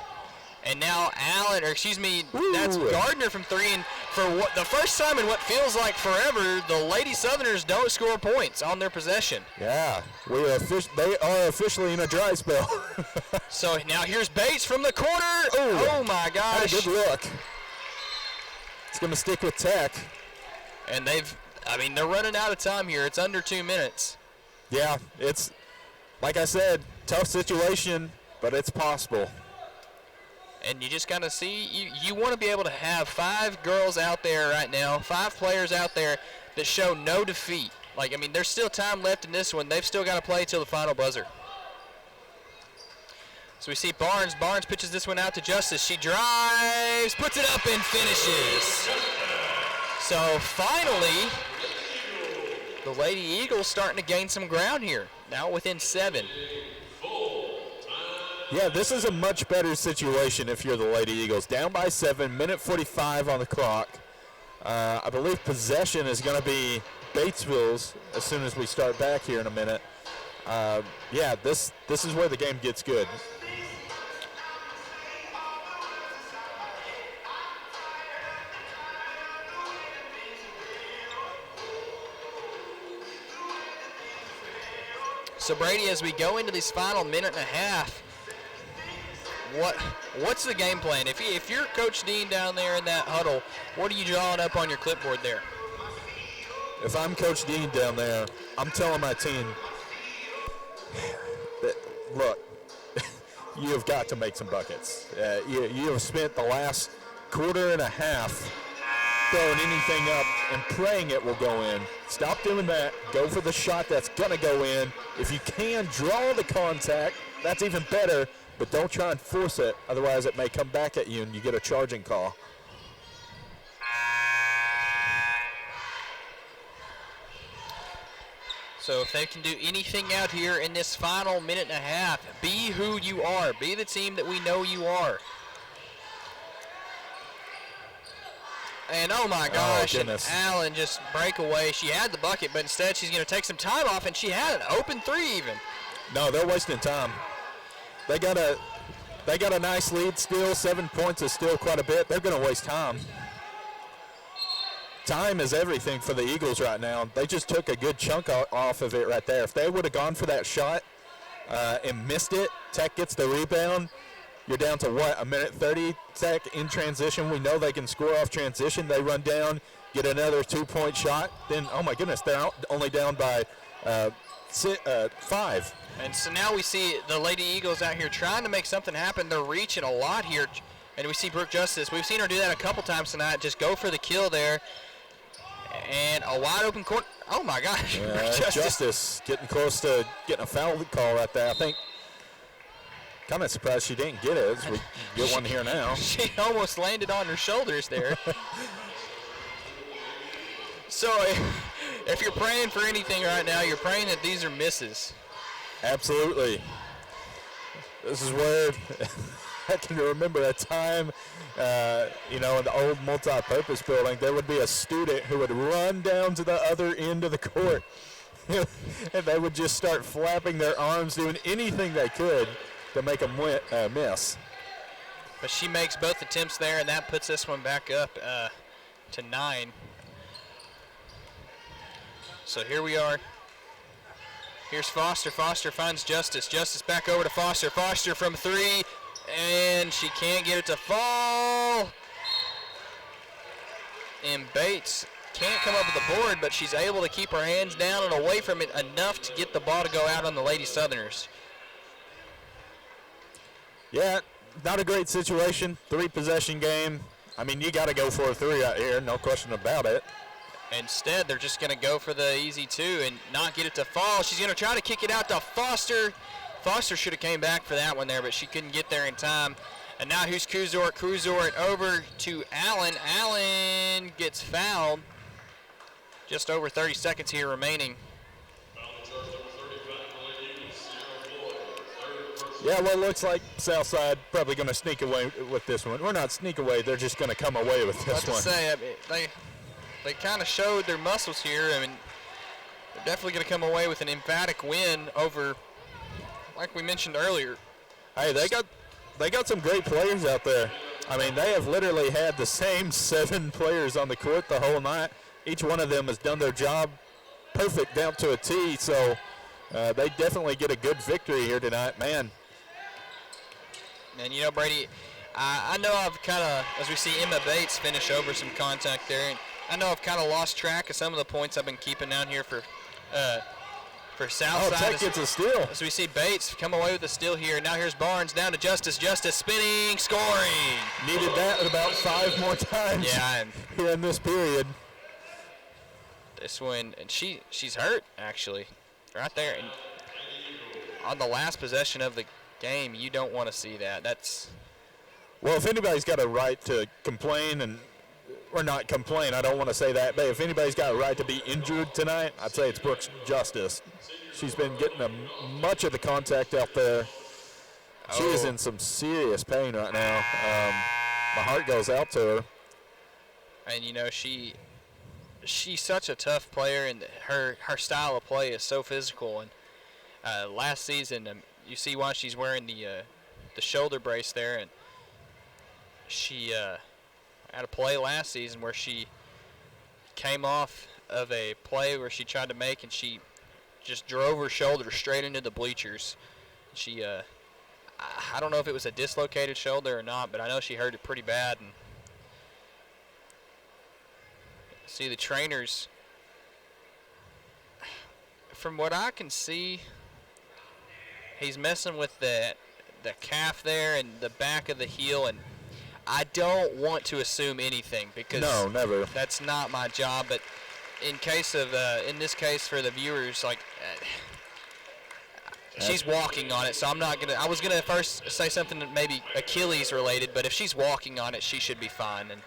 And now that's Gardner from 3. And for the first time in what feels like forever, the Lady Southerners don't score points on their possession. Yeah, they are officially in a dry spell. So now here's Bates from the corner. Oh my gosh. Had a good look. It's going to stick with Tech. And they're running out of time here. It's under 2 minutes. Yeah, like I said, tough situation, but it's possible. And you just got to see, you want to be able to have 5 girls out there right now, 5 players out there that show no defeat. Like, I mean, there's still time left in this one. They've still got to play till the final buzzer. So we see Barnes. Barnes pitches this one out to Justice. She drives, puts it up, and finishes. So finally, the Lady Eagles starting to gain some ground here. Now within 7. Yeah, this is a much better situation if you're the Lady Eagles. Down by 7, minute 45 on the clock. I believe possession is going to be Batesville's as soon as we start back here in a minute. Yeah, this is where the game gets good. So Brady, as we go into this final minute and a half, what's the game plan? If you're Coach Dean down there in that huddle, what are you drawing up on your clipboard there? If I'm Coach Dean down there, I'm telling my team, that, look, you have got to make some buckets. You have spent the last quarter and a half throwing anything up and praying it will go in. Stop doing that. Go for the shot that's going to go in. If you can draw the contact, that's even better, but don't try and force it. Otherwise, it may come back at you and you get a charging call. So if they can do anything out here in this final minute and a half, be who you are. Be the team that we know you are. And oh my gosh, and Allen just break away. She had the bucket, but instead she's going to take some time off, and she had an open 3 even. No, they're wasting time. They got a nice lead still. 7 points is still quite a bit. They're going to waste time. Time is everything for the Eagles right now. They just took a good chunk off of it right there. If they would have gone for that shot and missed it, Tech gets the rebound. You're down to what, a minute 30, Tech in transition. We know they can score off transition. They run down, get another 2-point shot. Then, oh my goodness, they're only down by 5. And so now we see the Lady Eagles out here trying to make something happen. They're reaching a lot here. And we see Brooke Justice. We've seen her do that a couple times tonight. Just go for the kill there. And a wide open court. Oh my gosh. Yeah, Justice getting close to getting a foul call right there. I think. Kind of surprised she didn't get it. We get one here now. She almost landed on her shoulders there. So if you're praying for anything right now, you're praying that these are misses. Absolutely. This is where I can remember a time, in the old multi-purpose building, there would be a student who would run down to the other end of the court. And they would just start flapping their arms, doing anything they could to make them miss. But she makes both attempts there, and that puts this one back up to 9. So here we are. Here's Foster. Foster finds Justice. Justice back over to Foster. Foster from 3, and she can't get it to fall. And Bates can't come up with the board, but she's able to keep her hands down and away from it enough to get the ball to go out on the Lady Southerners. Yeah, not a great situation. 3-possession game. I mean, you got to go for a 3 out here, no question about it. Instead, they're just going to go for the easy 2 and not get it to fall. She's going to try to kick it out to Foster. Foster should have came back for that one there, but she couldn't get there in time. And now here's Kuzort. Kuzort over to Allen. Allen gets fouled. Just over 30 seconds here remaining. Yeah, well, it looks like Southside probably going to sneak away with this one. Or not sneak away, they're just going to come away with this one. I mean, they kind of showed their muscles here. I mean, they're definitely going to come away with an emphatic win over, like we mentioned earlier. Hey, they got some great players out there. I mean, they have literally had the same 7 players on the court the whole night. Each one of them has done their job perfect down to a T, so they definitely get a good victory here tonight, man. And, Brady, I know I've kind of, as we see Emma Bates finish over some contact there, and I know I've kind of lost track of some of the points I've been keeping down here for for Southside. Tech gets a steal. So we see Bates come away with a steal here. Now here's Barnes down to Justice. Justice spinning, scoring. Needed that about 5 more times. Yeah, and here in this period. this one, and she's hurt actually, right there. And on the last possession of the game, you don't want to see that. Well, if anybody's got a right to complain or not complain, I don't want to say that, but if anybody's got a right to be injured tonight, I'd say it's Brooks Justice. She's been getting much of the contact out there. She is in some serious pain right now. My heart goes out to her. And you know, she's such a tough player, and her style of play is so physical. And last season, you see why she's wearing the shoulder brace there, and she had a play last season where she came off of a play where she tried to make, and she just drove her shoulder straight into the bleachers. She I don't know if it was a dislocated shoulder or not, but I know she hurt it pretty bad. And see the trainers, from what I can see, he's messing with the calf there and the back of the heel, and I don't want to assume anything because no, never. That's not my job. But in this case for the viewers, like she's walking on it, so I'm not gonna. I was gonna first say something that maybe Achilles related, but if she's walking on it, she should be fine. And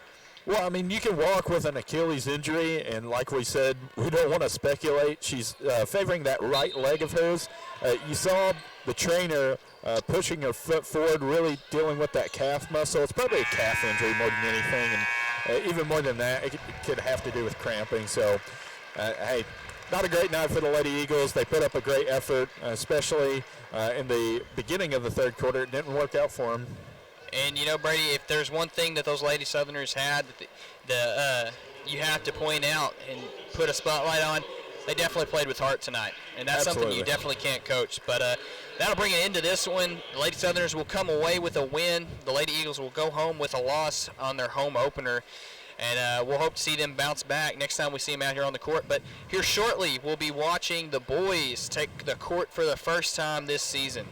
well, I mean, you can walk with an Achilles injury, and like we said, we don't want to speculate. She's favoring that right leg of hers. You saw the trainer pushing her foot forward, really dealing with that calf muscle. It's probably a calf injury more than anything, and even more than that, it could have to do with cramping. So, hey, not a great night for the Lady Eagles. They put up a great effort, especially in the beginning of the third quarter. It didn't work out for them. And, you know, Brady, if there's one thing that those Lady Southerners had that you have to point out and put a spotlight on, they definitely played with heart tonight. And that's Absolutely. something you definitely can't coach. But that'll bring it into this one. The Lady Southerners will come away with a win. The Lady Eagles will go home with a loss on their home opener. And we'll hope to see them bounce back next time we see them out here on the court. But here shortly, we'll be watching the boys take the court for the first time this season.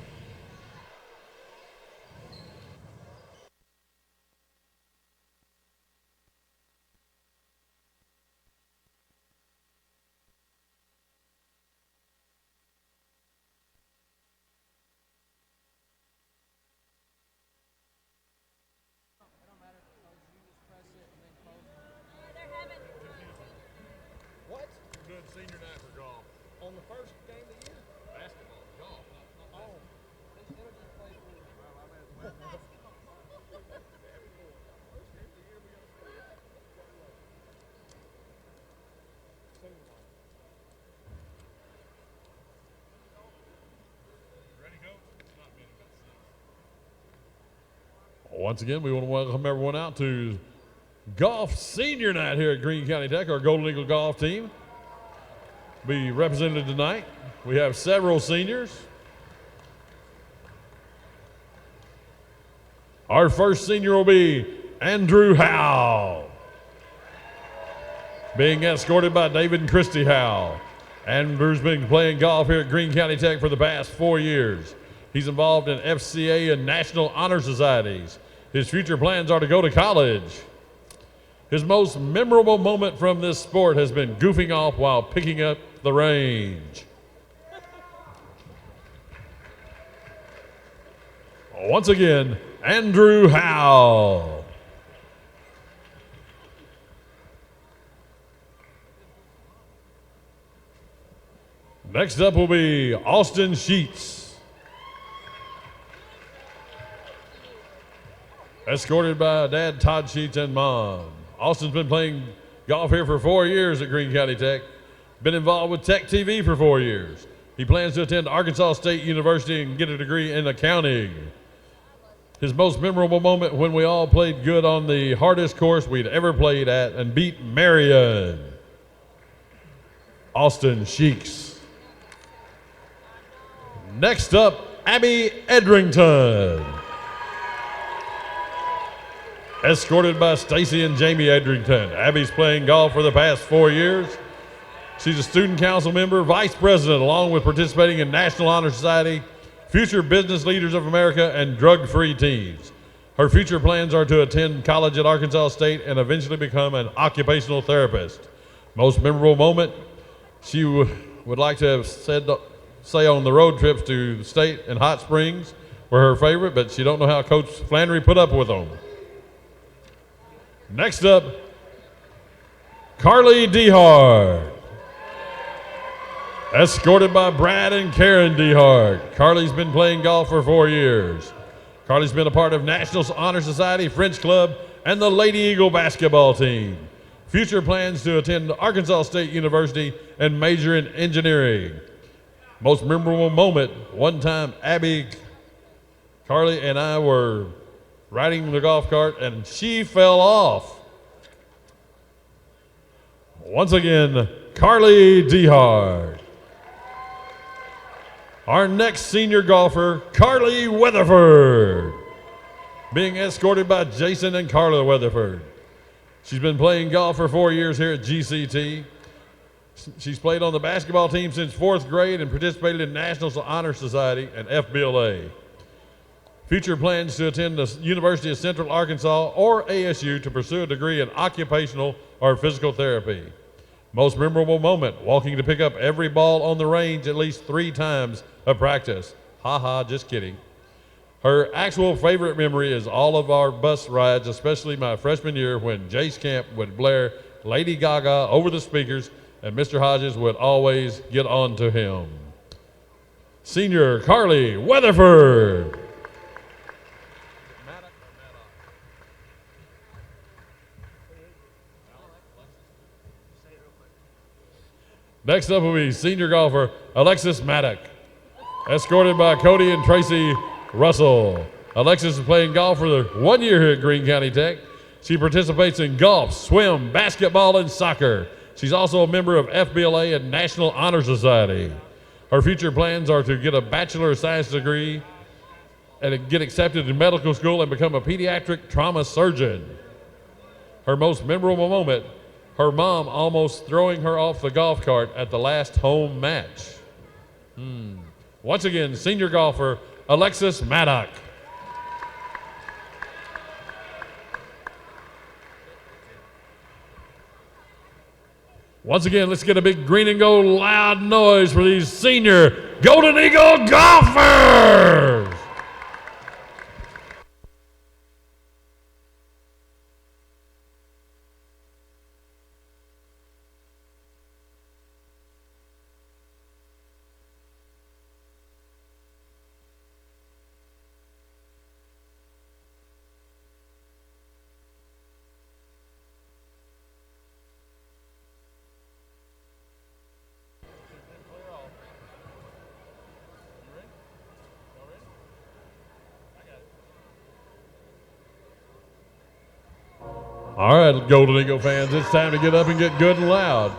What? We're doing senior night for golf. On the first game of the year? Basketball. Golf. Oh. Ready to go? Once again, we want to welcome everyone out to Golf Senior Night here at Greene County Tech. Our Golden Eagle golf team be represented tonight. We have several seniors. Our first senior will be Andrew Howell, being escorted by David and Christy Howell. Andrew's been playing golf here at Greene County Tech for the past 4 years. He's involved in FCA and National Honor Societies. His future plans are to go to college. His most memorable moment from this sport has been goofing off while picking up the range. Once again, Andrew Howell. Next up will be Austin Sheets, escorted by Dad Todd Sheets and Mom. Austin's been playing golf here for 4 years at Greene County Tech. Been involved with Tech TV for 4 years. He plans to attend Arkansas State University and get a degree in accounting. His most memorable moment when we all played good on the hardest course we'd ever played at and beat Marion. Austin Sheeks. Next up, Abby Edrington, escorted by Stacy and Jamie Edrington. Abby's playing golf for the past 4 years. She's a student council member, vice president, along with participating in National Honor Society, Future Business Leaders of America, and Drug-Free Teens. Her future plans are to attend college at Arkansas State and eventually become an occupational therapist. Most memorable moment, she would like to have say on the road trips to the state and Hot Springs were her favorite, but she don't know how Coach Flannery put up with them. Next up, Carly Dehart. Escorted by Brad and Karen Dehart. Carly's been playing golf for 4 years. Carly's been a part of National Honor Society, French Club, and the Lady Eagle basketball team. Future plans to attend Arkansas State University and major in engineering. Most memorable moment, one time Abby, Carly, and I were riding the golf cart and she fell off. Once again, Carly Dehart. Our next senior golfer, Carly Weatherford, being escorted by Jason and Carla Weatherford. She's been playing golf for 4 years here at GCT. She's played on the basketball team since 4th grade and participated in National Honor Society and FBLA. Future plans to attend the University of Central Arkansas or ASU to pursue a degree in occupational or physical therapy. Most memorable moment, walking to pick up every ball on the range at least 3 times of practice. Ha ha, just kidding. Her actual favorite memory is all of our bus rides, especially my freshman year when Jace Camp would blare Lady Gaga over the speakers and Mr. Hodges would always get on to him. Senior Carly Weatherford. Next up will be senior golfer Alexis Maddock, escorted by Cody and Tracy Russell. Alexis is playing golf for 1 year here at Greene County Tech. She participates in golf, swim, basketball, and soccer. She's also a member of FBLA and National Honor Society. Her future plans are to get a Bachelor of Science degree and get accepted in medical school and become a pediatric trauma surgeon. Her most memorable moment, her mom almost throwing her off the golf cart at the last home match. Once again, senior golfer Alexis Maddock. Once again, let's get a big green and gold loud noise for these senior Golden Eagle golfers. All right, Golden Eagle fans, it's time to get up and get good and loud.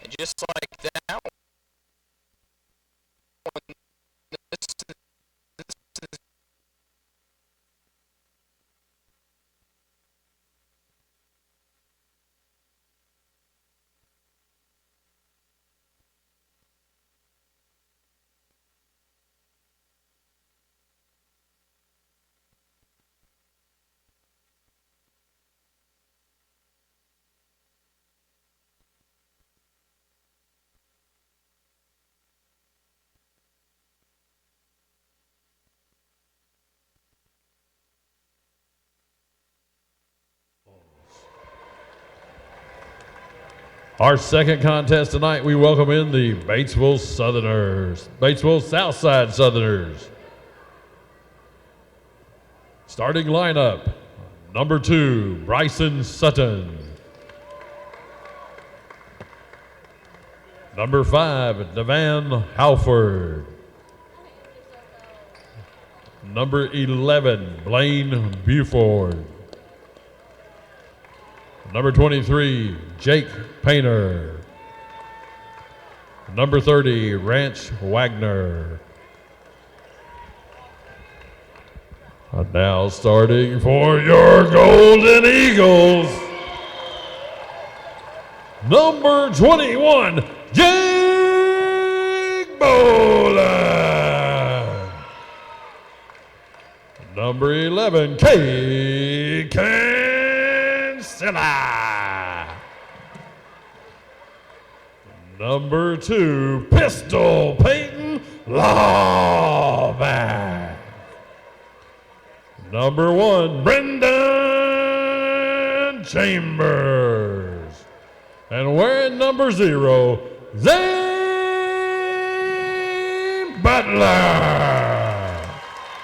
And just like that one, this is Our second contest tonight, we welcome in the Batesville Southerners, Batesville Southside Southerners. Starting lineup, number 2, Bryson Sutton. Number 5, Devan Halford. Number 11, Blaine Buford. Number 23, Jake Painter. Number 30, Ranch Wagner. And now starting for your Golden Eagles, number 21, Jake Boland. Number 11, Kay Cancela. Number 2, Pistol Peyton Lawback. Number 1, Brendan Chambers. And wearing number 0, Zane Butler.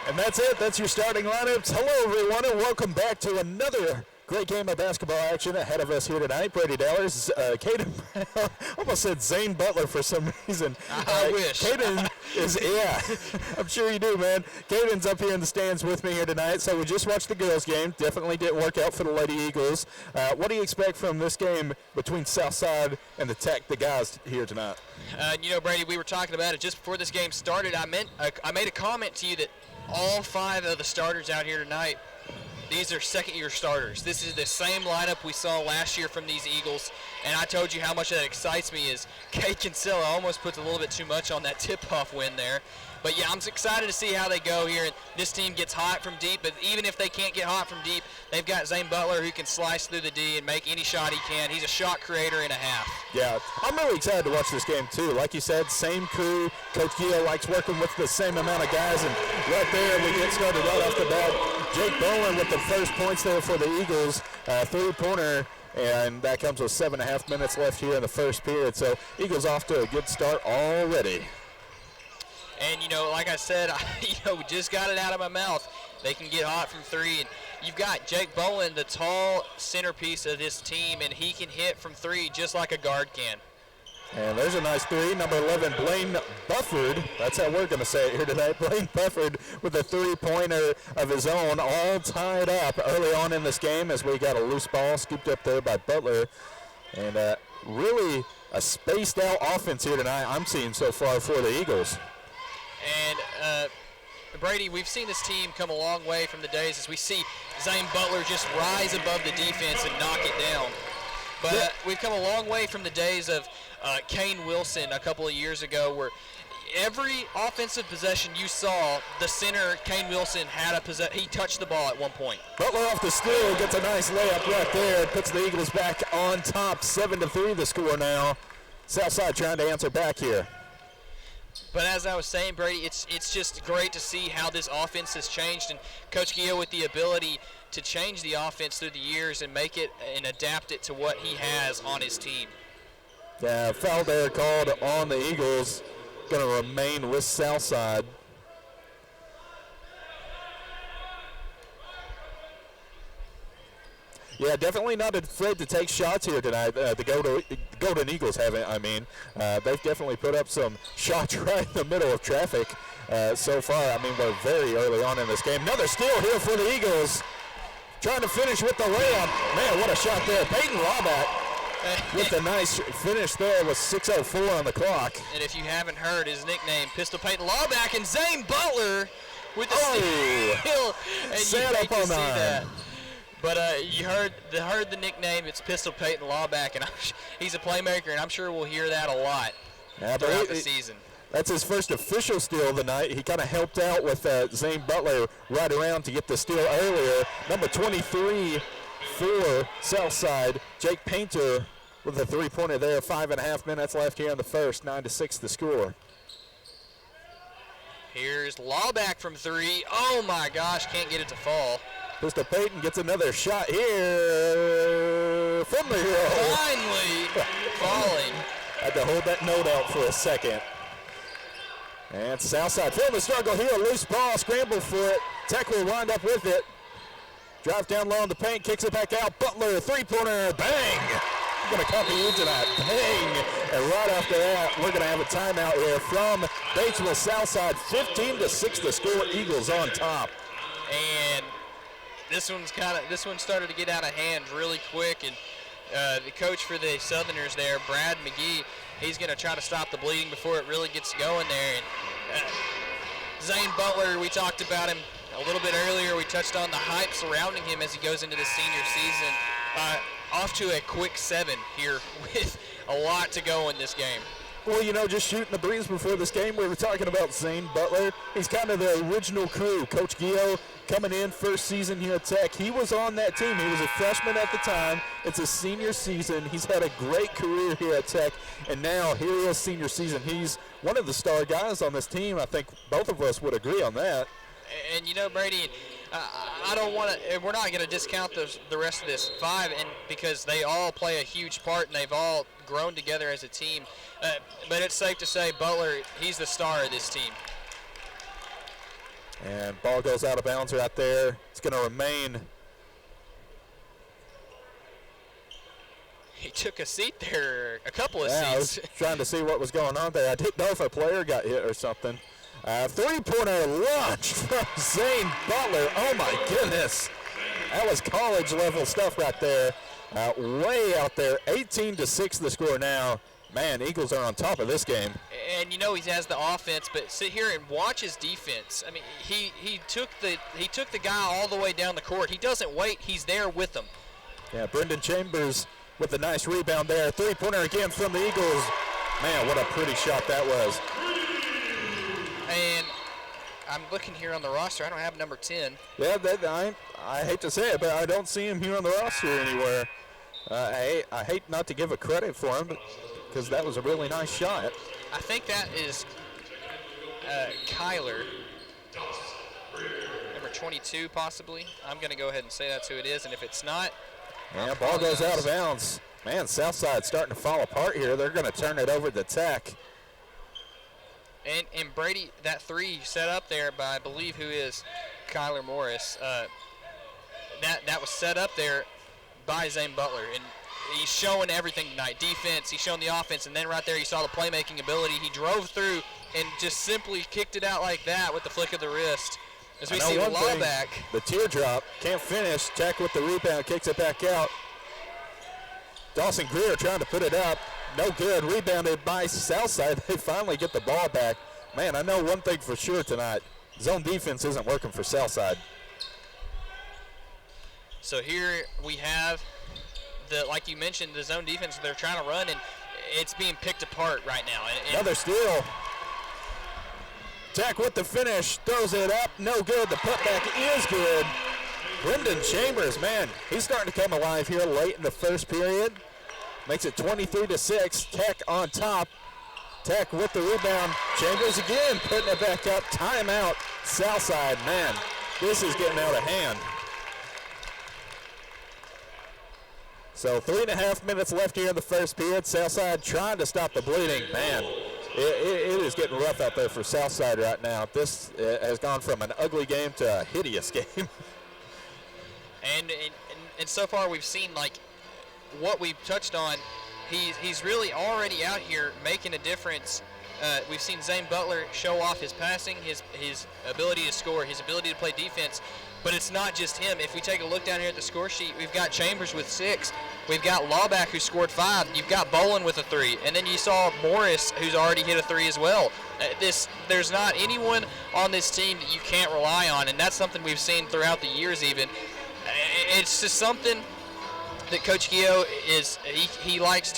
And that's it. That's your starting lineups. Hello, everyone, and welcome back to another great game of basketball action ahead of us here tonight. Brady Dallers, Caden, almost said Zane Butler for some reason. I wish. Caden is, yeah, I'm sure you do, man. Caden's up here in the stands with me here tonight. So we just watched the girls' game. Definitely didn't work out for the Lady Eagles. What do you expect from this game between Southside and the guys here tonight? You know, Brady, we were talking about it just before this game started. I made a comment to you that all 5 of the starters out here tonight, these are second-year starters. This is the same lineup we saw last year from these Eagles, and I told you how much that excites me is Kay Cancela almost puts a little bit too much on that tip-off win there. But, yeah, I'm excited to see how they go here. This team gets hot from deep, but even if they can't get hot from deep, they've got Zane Butler who can slice through the D and make any shot he can. He's a shot creator and a half. Yeah, I'm really excited to watch this game, too. Like you said, same crew. Coach Gio likes working with the same amount of guys, and right there we get started right off the bat. Jake Boland with the first points there for the Eagles, three-pointer, and that comes with 7.5 minutes left here in the first period. So Eagles off to a good start already. And, you know, like I said, we just got it out of my mouth. They can get hot from 3. And you've got Jake Boland, the tall centerpiece of this team, and he can hit from 3 just like a guard can. And there's a nice 3. Number 11, Blaine Bufford. That's how we're going to say it here tonight. Blaine Bufford with a three-pointer of his own, all tied up early on in this game as we got a loose ball scooped up there by Butler. And really a spaced-out offense here tonight I'm seeing so far for the Eagles. And, Brady, we've seen this team come a long way from the days as we see Zane Butler just rise above the defense and knock it down. But we've come a long way from the days of Kane Wilson a couple of years ago where every offensive possession you saw, the center, Kane Wilson, he touched the ball at one point. Butler off the steal, gets a nice layup right there, puts the Eagles back on top, 7-3 the score now. Southside trying to answer back here. But as I was saying, Brady, it's just great to see how this offense has changed, and Coach Gio with the ability to change the offense through the years and make it and adapt it to what he has on his team. Yeah, foul there called on the Eagles. Going to remain with Southside. Yeah, definitely not afraid to take shots here tonight. The Golden Eagles haven't, they've definitely put up some shots right in the middle of traffic so far. We're very early on in this game. Another steal here for the Eagles. Trying to finish with the layup. Man, what a shot there. Peyton Lawback with a nice finish there with 6:04 on the clock. And if you haven't heard his nickname, Pistol Peyton Lawback, and Zane Butler with the steal. And set you up hate to on see nine. that. But you heard the nickname. It's Pistol Peyton Lawback, and he's a playmaker, and I'm sure we'll hear that a lot throughout the season. That's his first official steal of the night. He kind of helped out with Zane Butler right around to get the steal earlier. Number 23 for Southside, Jake Painter with a three-pointer there. 5.5 minutes left here in the first. 9-6 the score. Here's Lawback from three. Oh my gosh, can't get it to fall. Pistol Peyton gets another shot here from the hero. Finally falling. Had to hold that note out for a second. And Southside feeling the struggle here. Loose ball, scramble for it. Tech will wind up with it. Drive down low in the paint, kicks it back out. Butler, three-pointer, bang! I'm going to copy you to that, bang! And right after that, we're going to have a timeout here from Batesville Southside. 15-6 the score. Eagles on top. And this one started to get out of hand really quick, and the coach for the Southerners there, Brad McGee, he's going to try to stop the bleeding before it really gets going there. And Zane Butler, we talked about him a little bit earlier. We touched on the hype surrounding him as he goes into the senior season. Off to a quick 7 here with a lot to go in this game. Well, you know, just shooting the breeze before this game, we were talking about Zane Butler. He's kind of the original crew. Coach Gio coming in first season here at Tech. He was on that team. He was a freshman at the time. It's his senior season. He's had a great career here at Tech, and now here he is senior season. He's one of the star guys on this team. I think both of us would agree on that. And you know, Brady, I don't want to. We're not going to discount the rest of this 5, and because they all play a huge part, and they've all grown together as a team. But it's safe to say Butler, he's the star of this team. And ball goes out of bounds right there. It's going to remain. He took a seat there, a couple of seats. I was trying to see what was going on there. I didn't know if a player got hit or something. Three-pointer launched from Zane Butler. Oh, my goodness. That was college-level stuff right there. Way out there. 18-6 the score now. Man, Eagles are on top of this game. And you know he has the offense, but sit here and watch his defense. I mean, he took the guy all the way down the court. He doesn't wait. He's there with them. Yeah, Brendan Chambers with a nice rebound there. Three-pointer again from the Eagles. Man, what a pretty shot that was. And I'm looking here on the roster. I don't have number 10. Yeah, I hate to say it, but I don't see him here on the roster anywhere. I hate not to give a credit for him, because that was a really nice shot. I think that is Kyler, number 22 possibly. I'm going to go ahead and say that's who it is, and if it's not, yeah, ball goes out of bounds. Man, Southside's starting to fall apart here. They're going to turn it over to Tech. And Brady, that 3 set up there by I believe who is Kyler Morris. That was set up there by Zane Butler, and he's showing everything tonight. Defense, he's showing the offense, and then right there you saw the playmaking ability. He drove through and just simply kicked it out like that with the flick of the wrist. As we see the Lawback. The teardrop, can't finish. Tech with the rebound, kicks it back out. Dawson Greer trying to put it up. No good. Rebounded by Southside. They finally get the ball back. Man, I know one thing for sure tonight. Zone defense isn't working for Southside. So here we have like you mentioned, the zone defense they're trying to run, and it's being picked apart right now. Another steal. Tech with the finish, throws it up, no good. The putback is good. Brendan Chambers, man, he's starting to come alive here late in the first period. Makes it 23-6. Tech on top. Tech with the rebound. Chambers again putting it back up. Timeout. Southside, man, this is getting out of hand. So 3.5 minutes left here in the first period. Southside trying to stop the bleeding. Man, it is getting rough out there for Southside right now. This has gone from an ugly game to a hideous game. And so far we've seen, like, what we've touched on. He's really already out here making a difference we've seen Zane Butler show off his passing, his ability to score, his ability to play defense. But it's not just him. If we take a look down here at the score sheet, we've got Chambers with 6. We've got Lawback, who scored 5. You've got Bolin with a 3. And then you saw Morris, who's already hit a 3 as well. There's not anyone on this team that you can't rely on, and that's something we've seen throughout the years even. It's just something that Coach Gio he likes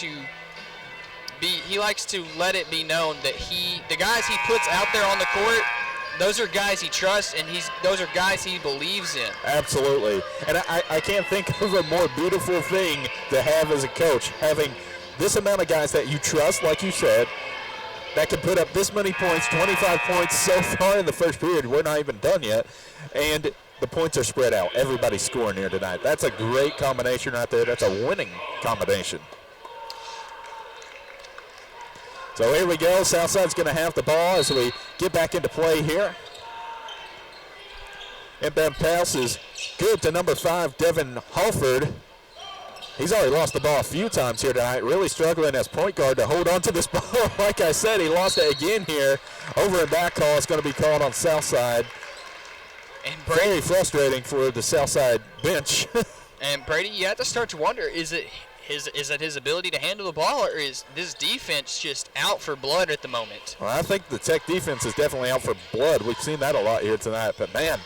to let it be known that the guys he puts out there on the court, those are guys he trusts, and those are guys he believes in. Absolutely. And I can't think of a more beautiful thing to have as a coach, having this amount of guys that you trust, like you said, that can put up this many points, 25 points so far in the first period. We're not even done yet. And the points are spread out. Everybody's scoring here tonight. That's a great combination right there. That's a winning combination. So here we go. Southside's going to have the ball as we get back into play here. Inbound pass is good to number 5, Devin Halford. He's already lost the ball a few times here tonight, really struggling as point guard to hold on to this ball. Like I said, he lost it again here. Over and back call is going to be called on Southside. And very frustrating for the Southside bench. And Brady, you have to start to wonder, is it his ability to handle the ball, or is this defense just out for blood at the moment? Well, I think the Tech defense is definitely out for blood. We've seen that a lot here tonight. But, man,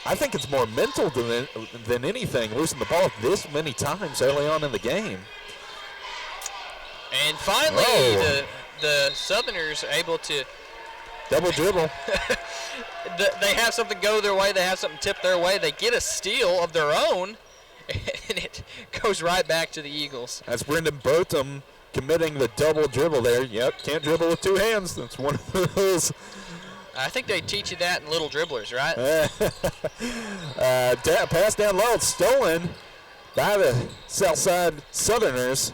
I think it's more mental than anything, losing the ball this many times early on in the game. And finally, the Southerners are able to double dribble. They have something go their way. They have something tip their way. They get a steal of their own, and it goes right back to the Eagles. That's Brendan Botham committing the double dribble there. Yep, can't dribble with 2 hands. That's one of those. I think they teach you that in Little Dribblers, right? Pass down low. It's stolen by the Southside Southerners.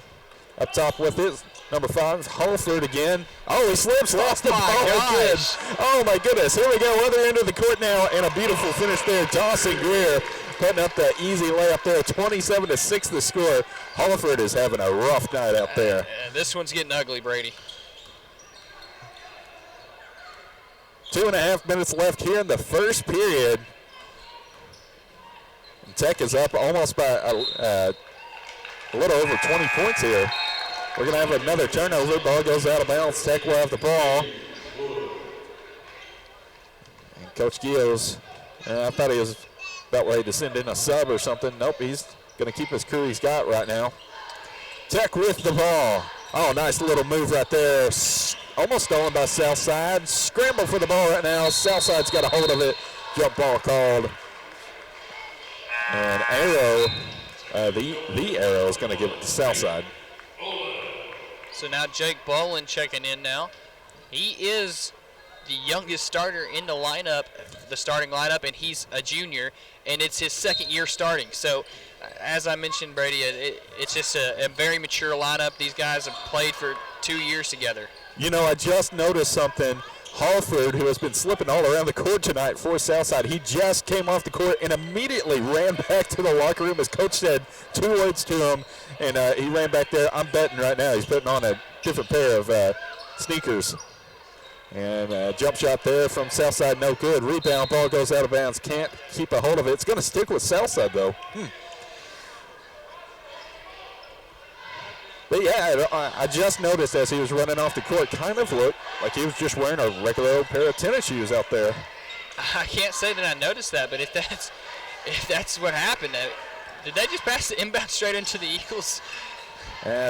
Up top with it, number 5, Holford again. Oh, he slips, lost the ball again. Oh, my goodness. Here we go, other end of the court now, and a beautiful finish there. Dawson Greer putting up the easy layup there. 27-6 the score. Holford is having a rough night out there. This one's getting ugly, Brady. 2.5 minutes left here in the first period. And Tech is up almost by a little over 20 points here. We're going to have another turnover. Ball goes out of bounds. Tech will have the ball. And Coach Gio's, I thought he was about ready to send in a sub or something. Nope, he's going to keep his crew he's got right now. Tech with the ball. Oh, nice little move right there. Almost stolen by Southside. Scramble for the ball right now. Southside's got a hold of it. Jump ball called. And Arrow, the Arrow is going to give it to Southside. So now Jake Bolin checking in now. He is the youngest starter in the lineup, the starting lineup, and he's a junior, and it's his second year starting. So as I mentioned, Brady, it's just a very mature lineup. These guys have played for 2 years together. You know, I just noticed something. Halford, who has been slipping all around the court tonight for Southside, he just came off the court and immediately ran back to the locker room. As Coach said 2 words to him, and he ran back there. I'm betting right now he's putting on a different pair of sneakers. And jump shot there from Southside, no good. Rebound, ball goes out of bounds. Can't keep a hold of it. It's going to stick with Southside, though. But, yeah, I just noticed as he was running off the court, kind of looked like he was just wearing a regular old pair of tennis shoes out there. I can't say that I noticed that, but if that's what happened, did they just pass the inbound straight into the Eagles?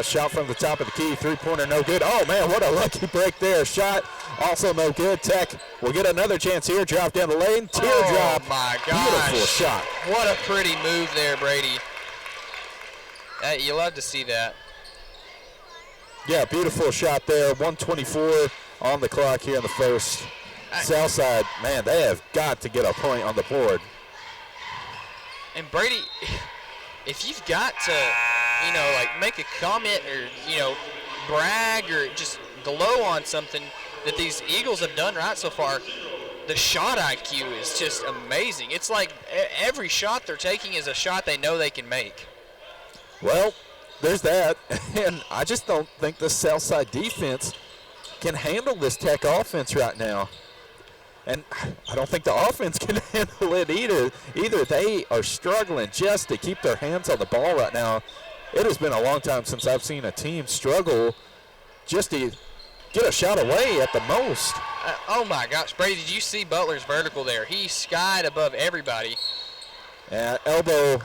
Shot from the top of the key, 3-pointer, no good. Oh, man, what a lucky break there. Shot also no good. Tech will get another chance here. Drop down the lane, teardrop. Oh, my gosh. Beautiful shot. What a pretty move there, Brady. You love to see that. Yeah, beautiful shot there. 1:24 on the clock here in the first. Southside, man, they have got to get a point on the board. And Brady, if you've got to, make a comment or, brag or just glow on something that these Eagles have done right so far, the shot IQ is just amazing. It's like every shot they're taking is a shot they know they can make. Well, there's that, and I just don't think the Southside defense can handle this Tech offense right now. And I don't think the offense can handle it either. They are struggling just to keep their hands on the ball right now. It has been a long time since I've seen a team struggle just to get a shot away at the most. Oh my gosh, Brady, did you see Butler's vertical there? He skied above everybody. Elbow.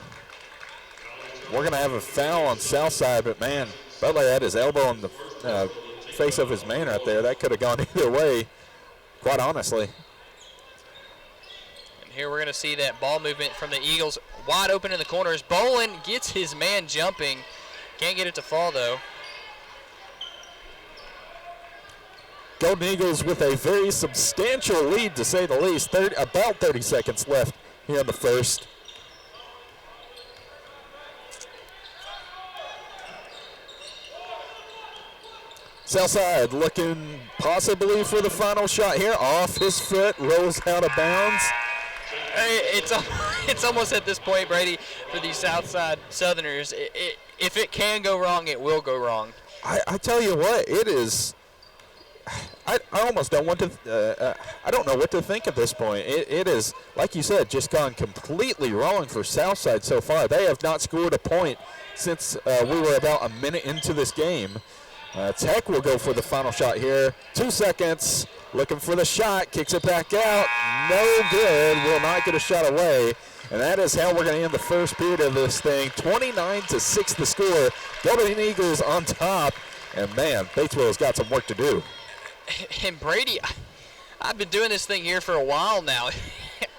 We're going to have a foul on Southside, but man, Butler had his elbow on the face of his man right there. That could have gone either way, quite honestly. And here we're going to see that ball movement from the Eagles wide open in the corners. Bolin gets his man jumping. Can't get it to fall, though. Golden Eagles with a very substantial lead, to say the least. About 30 seconds left here in the first. Southside looking possibly for the final shot here. Off his foot, rolls out of bounds. It's almost at this point, Brady, for these Southside Southerners. If it can go wrong, it will go wrong. I tell you what, it is. I almost don't want to. I don't know what to think at this point. It is, like you said, just gone completely wrong for Southside so far. They have not scored a point since we were about a minute into this game. Tech will go for the final shot here. 2 seconds, looking for the shot, kicks it back out. No good, will not get a shot away. And that is how we're going to end the first period of this thing. 29-6 the score. Golden Eagles on top. And man, Batesville has got some work to do. And Brady, I've been doing this thing here for a while now.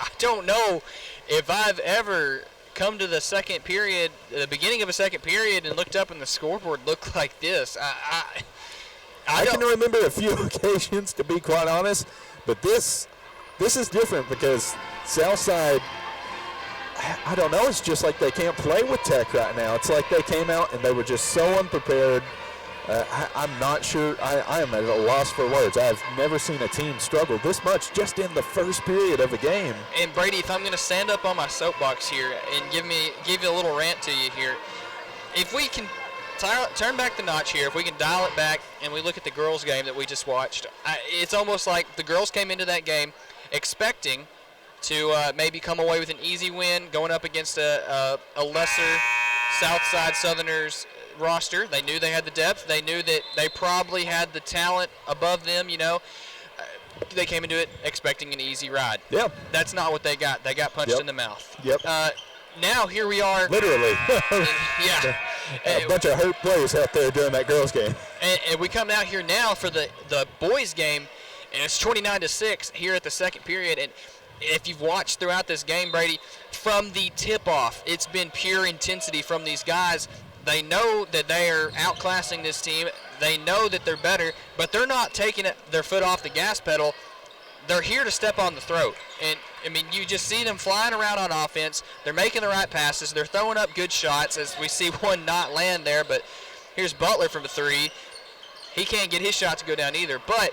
I don't know if I've ever come to the second period, the beginning of a second period, and looked up and the scoreboard looked like this. I can remember a few occasions, to be quite honest, but this is different because Southside, I don't know, it's just like they can't play with Tech right now. It's like they came out and they were just so unprepared. I'm not sure. I am at a loss for words. I've never seen a team struggle this much just in the first period of a game. And Brady, if I'm going to stand up on my soapbox here and give you a little rant to you here, if we can turn back the notch here, if we can dial it back and we look at the girls' game that we just watched, it's almost like the girls came into that game expecting to maybe come away with an easy win going up against a lesser Southside Southerners roster. They knew they had the depth. They knew that they probably had the talent above them, you know. They came into it expecting an easy ride. Yep. That's not what they got. They got punched in the mouth. Yep. Now here we are. Literally. Yeah. A bunch of hurt players out there during that girls' game. And we come out here now for the boys' game, and it's 29-6 here at the second period. And if you've watched throughout this game, Brady, from the tip-off, it's been pure intensity from these guys. They know that they are outclassing this team. They know that they're better, but they're not taking their foot off the gas pedal. They're here to step on the throat. And, I mean, you just see them flying around on offense. They're making the right passes. They're throwing up good shots, as we see one not land there. But here's Butler from the three. He can't get his shot to go down either. But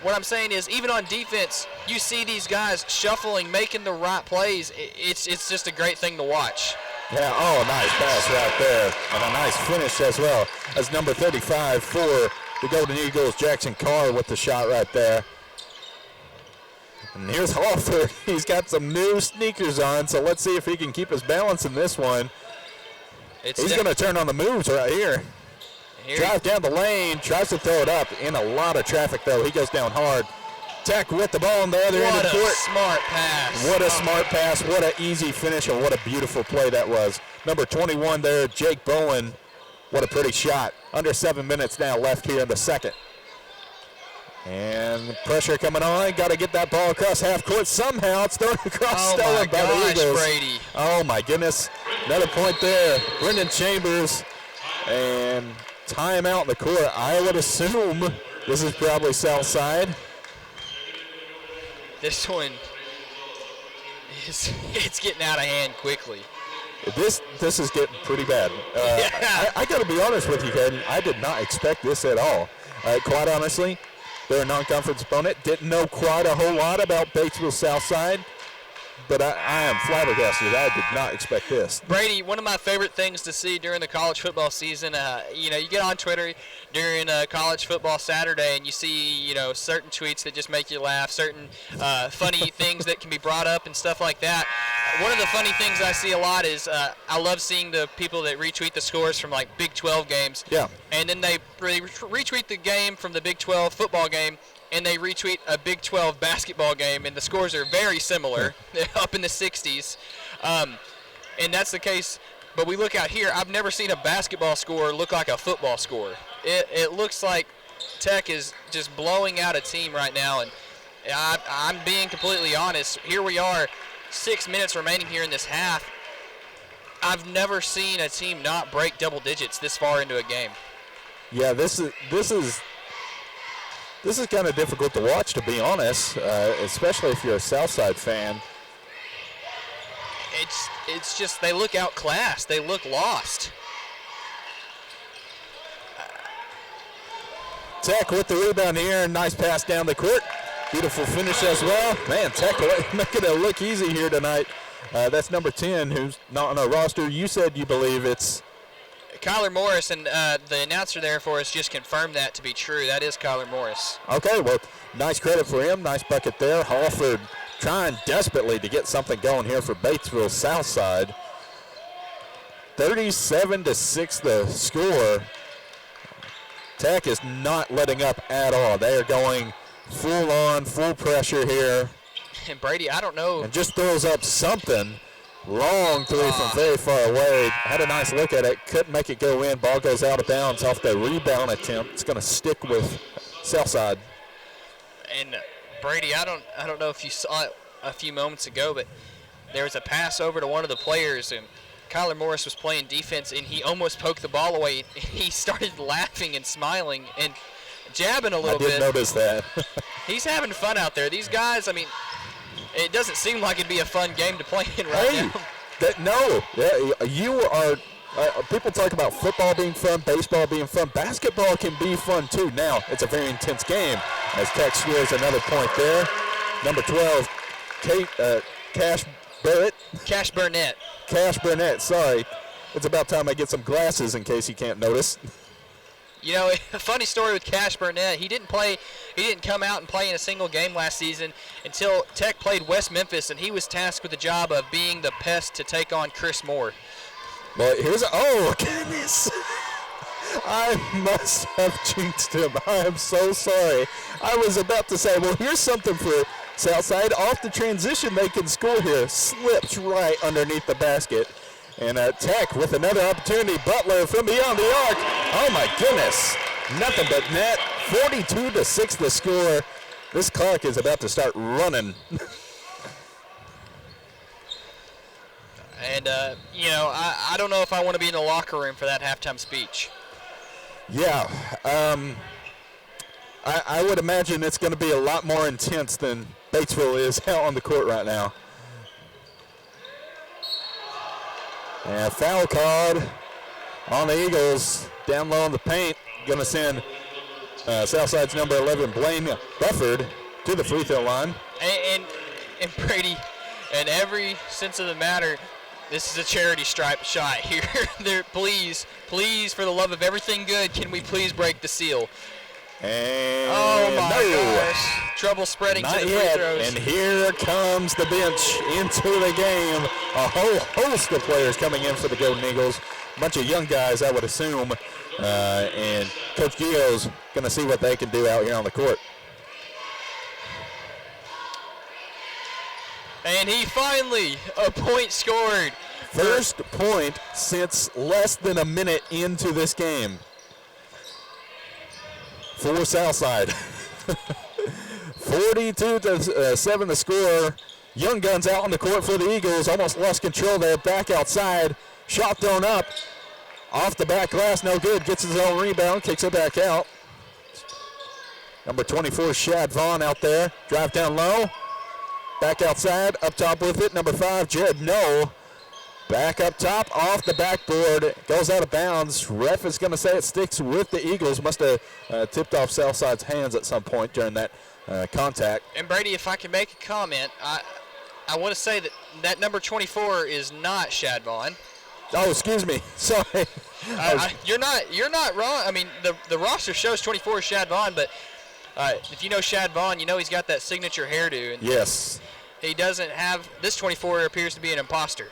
what I'm saying is, even on defense, you see these guys shuffling, making the right plays. It's just a great thing to watch. Yeah, oh, nice pass right there. And a nice finish as well. As number 35 for the Golden Eagles, Jackson Carr with the shot right there. And here's Hoffer. He's got some new sneakers on, so let's see if he can keep his balance in this one. He's going to turn on the moves right here. Drive down the lane, tries to throw it up. In a lot of traffic, though. He goes down hard. Tech with the ball on the other end of the court. What a smart pass. What a smart pass. What an easy finish, and what a beautiful play that was. Number 21 there, Jake Bowen. What a pretty shot. Under 7 minutes now left here in the second. And pressure coming on. Got to get that ball across half court somehow. It's thrown across, stolen by the Eagles. Brady. Oh, my goodness. Another point there. Brendan Chambers. And timeout in the court. I would assume this is probably Southside. This one it's getting out of hand quickly. This is getting pretty bad. I got to be honest with you, Caden. I did not expect this at all. Quite honestly, they're a non-conference opponent. Didn't know quite a whole lot about Batesville Southside. but I am flabbergasted. I did not expect this. Brady, one of my favorite things to see during the college football season, you get on Twitter during college football Saturday and you see, certain tweets that just make you laugh, certain funny things that can be brought up and stuff like that. One of the funny things I see a lot is I love seeing the people that retweet the scores from like Big 12 games. Yeah. And then they retweet the game from the Big 12 football game, and they retweet a Big 12 basketball game, and the scores are very similar, up in the 60s. And that's the case. But we look out here, I've never seen a basketball score look like a football score. It looks like Tech is just blowing out a team right now, and I'm being completely honest. Here we are, 6 minutes remaining here in this half. I've never seen a team not break double digits this far into a game. Yeah, this is kind of difficult to watch, to be honest, especially if you're a Southside fan. It's just they look outclassed. They look lost. Tech with the rebound here. Nice pass down the court. Beautiful finish as well. Man, Tech making it look easy here tonight. That's number 10, who's not on our roster. You said you believe it's Kyler Morris, and the announcer there for us just confirmed that to be true. That is Kyler Morris. Okay, well, nice credit for him. Nice bucket there. Hallford trying desperately to get something going here for Batesville Southside. 37-6 the score. Tech is not letting up at all. They are going full on, full pressure here. And Brady, I don't know. And just throws up something. Long three from very far away. Had a nice look at it. Couldn't make it go in. Ball goes out of bounds off the rebound attempt. It's going to stick with Southside. And Brady, I don't know if you saw it a few moments ago, but there was a pass over to one of the players, and Kyler Morris was playing defense, and he almost poked the ball away. He started laughing and smiling and jabbing a little bit. I did notice that. He's having fun out there. These guys, I mean, it doesn't seem like it'd be a fun game to play in right now. You are. People talk about football being fun, baseball being fun. Basketball can be fun too. Now it's a very intense game. As Tech scores another point there. Number 12, Cash Burnett. Sorry, it's about time I get some glasses in case you can't notice. A funny story with Cash Burnett. He didn't come out and play in a single game last season until Tech played West Memphis, and he was tasked with the job of being the pest to take on Chris Moore. Well, oh, goodness. I must have jinxed him. I am so sorry. I was about to say, well, here's something for Southside. Off the transition they can score here. Slips right underneath the basket. And Tech with another opportunity. Butler from beyond the arc. Oh, my goodness. Nothing but net. 42-6 the score. This clock is about to start running. And, I don't know if I want to be in the locker room for that halftime speech. Yeah. I would imagine it's going to be a lot more intense than Batesville is out on the court right now. And foul called on the Eagles. Down low in the paint. Going to send Southside's number 11, Blaine Bufford, to the free throw line. And Brady, in every sense of the matter, this is a charity stripe shot here. Please, for the love of everything good, can we please break the seal? And oh my gosh. Trouble spreading Not to the yet. free throws. And here comes the bench into the game. A whole host of players coming in for the Golden Eagles. A bunch of young guys, I would assume. And Coach Gio's going to see what they can do out here on the court. And he finally, a point scored. First point since less than a minute into this game for Southside. 42-7 the score. Young Guns out on the court for the Eagles. Almost lost control there. Back outside. Shot thrown up. Off the back glass. No good. Gets his own rebound. Kicks it back out. Number 24, Shad Vaughn out there. Drive down low. Back outside. Up top with it. Number 5, Jared Noel. Back up top, off the backboard, goes out of bounds. Ref is going to say it sticks with the Eagles. Must have tipped off Southside's hands at some point during that contact. And Brady, if I can make a comment, I want to say that number 24 is not Shad Vaughn. Oh, excuse me. Sorry. You're not wrong. I mean, the roster shows 24 is Shad Vaughn, but if you know Shad Vaughn, you know he's got that signature hairdo. And yes. He doesn't have – this 24 appears to be an imposter.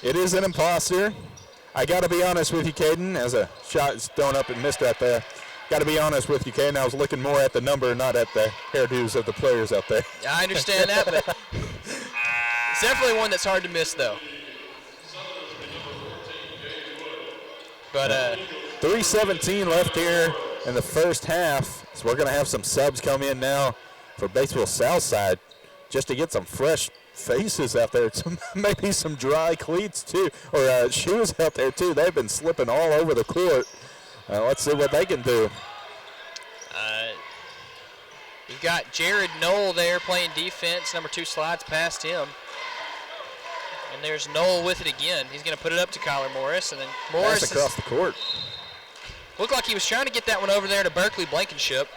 It is an imposter. I got to be honest with you, Caden, as a shot is thrown up and missed right there. Got to be honest with you, Caden. I was looking more at the number, not at the hairdos of the players out there. I understand that, but it's definitely one that's hard to miss, though. But 3:17 left here in the first half, so we're going to have some subs come in now for Batesville Southside just to get some fresh faces out there, maybe some dry cleats too, or shoes out there too. They've been slipping all over the court. Let's see what they can do. You've got Jared Knoll there playing defense. Number 2 slides past him. And there's Knoll with it again. He's going to put it up to Kyler Morris. And then Morris pass across the court. Looked like he was trying to get that one over there to Berkeley Blankenship.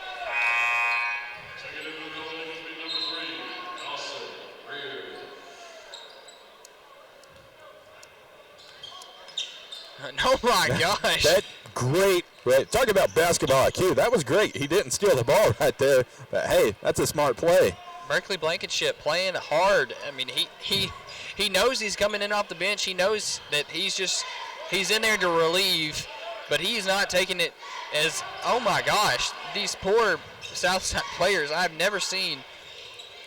Oh my gosh. That great, right? Talk about basketball IQ. That was great. He didn't steal the ball right there, but hey, that's a smart play. Berkeley Blankenship playing hard. I mean, he knows he's coming in off the bench. He knows that he's in there to relieve, but he's not taking it as, oh my gosh, these poor Southside players. I've never seen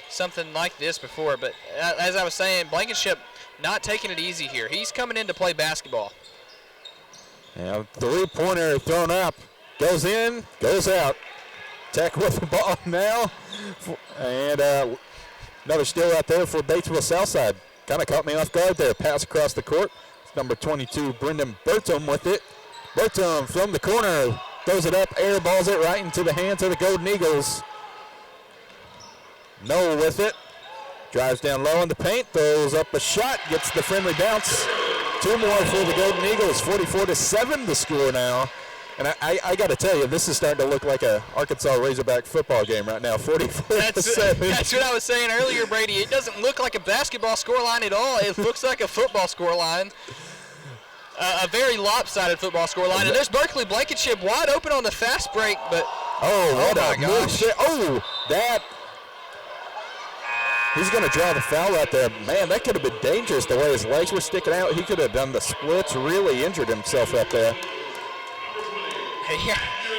something like this before, but as I was saying, Blankenship not taking it easy here. He's coming in to play basketball. Yeah, three-pointer thrown up, goes in, goes out. Tech with the ball now, and another steal right there for Batesville Southside. Kind of caught me off guard there. Pass across the court. It's number 22, Brendan Burtum with it. Burtum from the corner, throws it up, air balls it right into the hands of the Golden Eagles. Noel with it, drives down low in the paint, throws up a shot, gets the friendly bounce. 2 more for the Golden Eagles, 44-7 the score now. And I got to tell you, this is starting to look like a Arkansas Razorback football game right now, 44-7. That's what I was saying earlier, Brady. It doesn't look like a basketball scoreline at all. It looks like a football scoreline, a very lopsided football scoreline. And there's Berkeley Blankenship wide open on the fast break, but oh my gosh. That. He's going to draw the foul right there. Man, that could have been dangerous the way his legs were sticking out. He could have done the splits, really injured himself up there.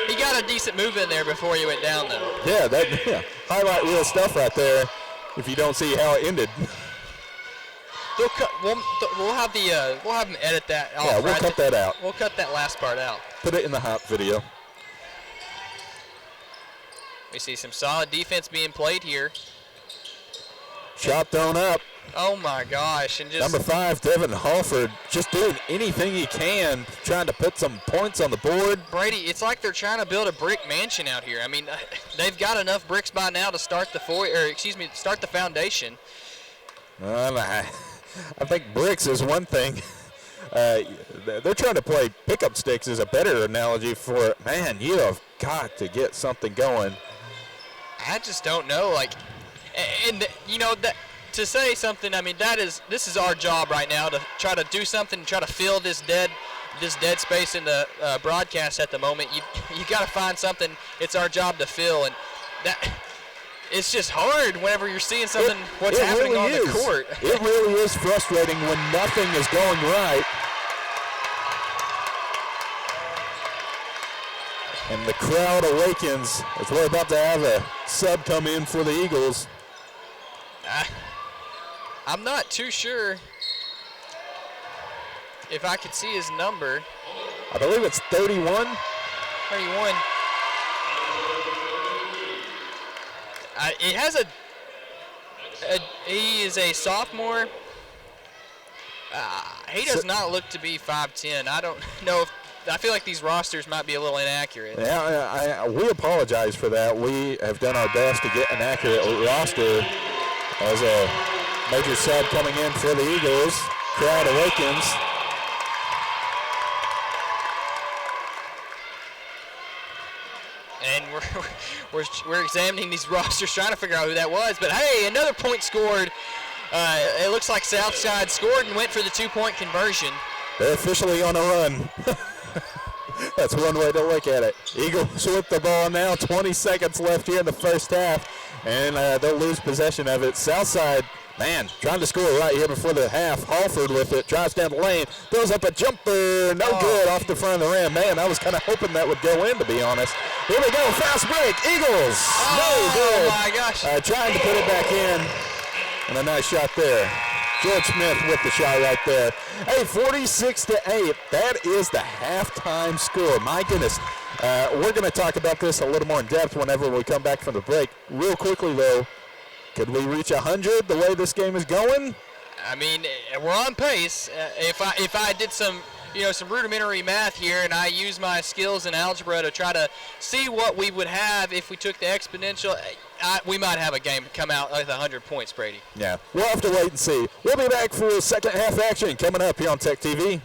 He got a decent move in there before he went down, though. Yeah, highlight reel stuff right there if you don't see how it ended. We'll have them edit that off. Yeah, we'll cut that out. We'll cut that last part out. Put it in the hot video. We see some solid defense being played here. Shot thrown up. Oh my gosh! And just number 5, Devin Halford, just doing anything he can, trying to put some points on the board. Brady, it's like they're trying to build a brick mansion out here. I mean, they've got enough bricks by now to start the start the foundation. I think bricks is one thing. They're trying to play pickup sticks is a better analogy for it. Man, you have got to get something going. I just don't know, that. To say something, I mean, this is our job right now to try to do something, try to fill this dead space in the broadcast at the moment. You got to find something. It's our job to fill, and that it's just hard whenever you're seeing something what's happening really on the court. It really is frustrating when nothing is going right. And the crowd awakens as we're about to have a sub come in for the Eagles. I'm not too sure if I could see his number. I believe it's 31. 31. It has he is a sophomore. He does not look to be 5'10". I don't know if, I feel like these rosters might be a little inaccurate. Yeah, we apologize for that. We have done our best to get an accurate roster. As a major sub coming in for the Eagles, crowd awakens. And we're examining these rosters, trying to figure out who that was. But hey, another point scored It looks like Southside scored and went for the 2-point conversion. They're officially on a run. That's one way to look at it. Eagles with the ball now. 20 seconds left here in the first half, and they'll lose possession of it. Southside, man, trying to score right here before the half. Halford with it, drives down the lane, throws up a jumper, no good off the front of the rim. Man, I was kind of hoping that would go in, to be honest. Here we go, fast break. Eagles, no good. Oh my gosh. Trying to put it back in, and a nice shot there. George Smith with the shot right there. Hey, 46-8. That is the halftime score. My goodness. We're going to talk about this a little more in depth whenever we come back from the break. Real quickly, though, could we reach 100 the way this game is going? I mean, we're on pace. If I did some rudimentary math here and I use my skills in algebra to try to see what we would have if we took the exponential, we might have a game come out with 100 points, Brady. Yeah, we'll have to wait and see. We'll be back for second half action coming up here on Tech TV.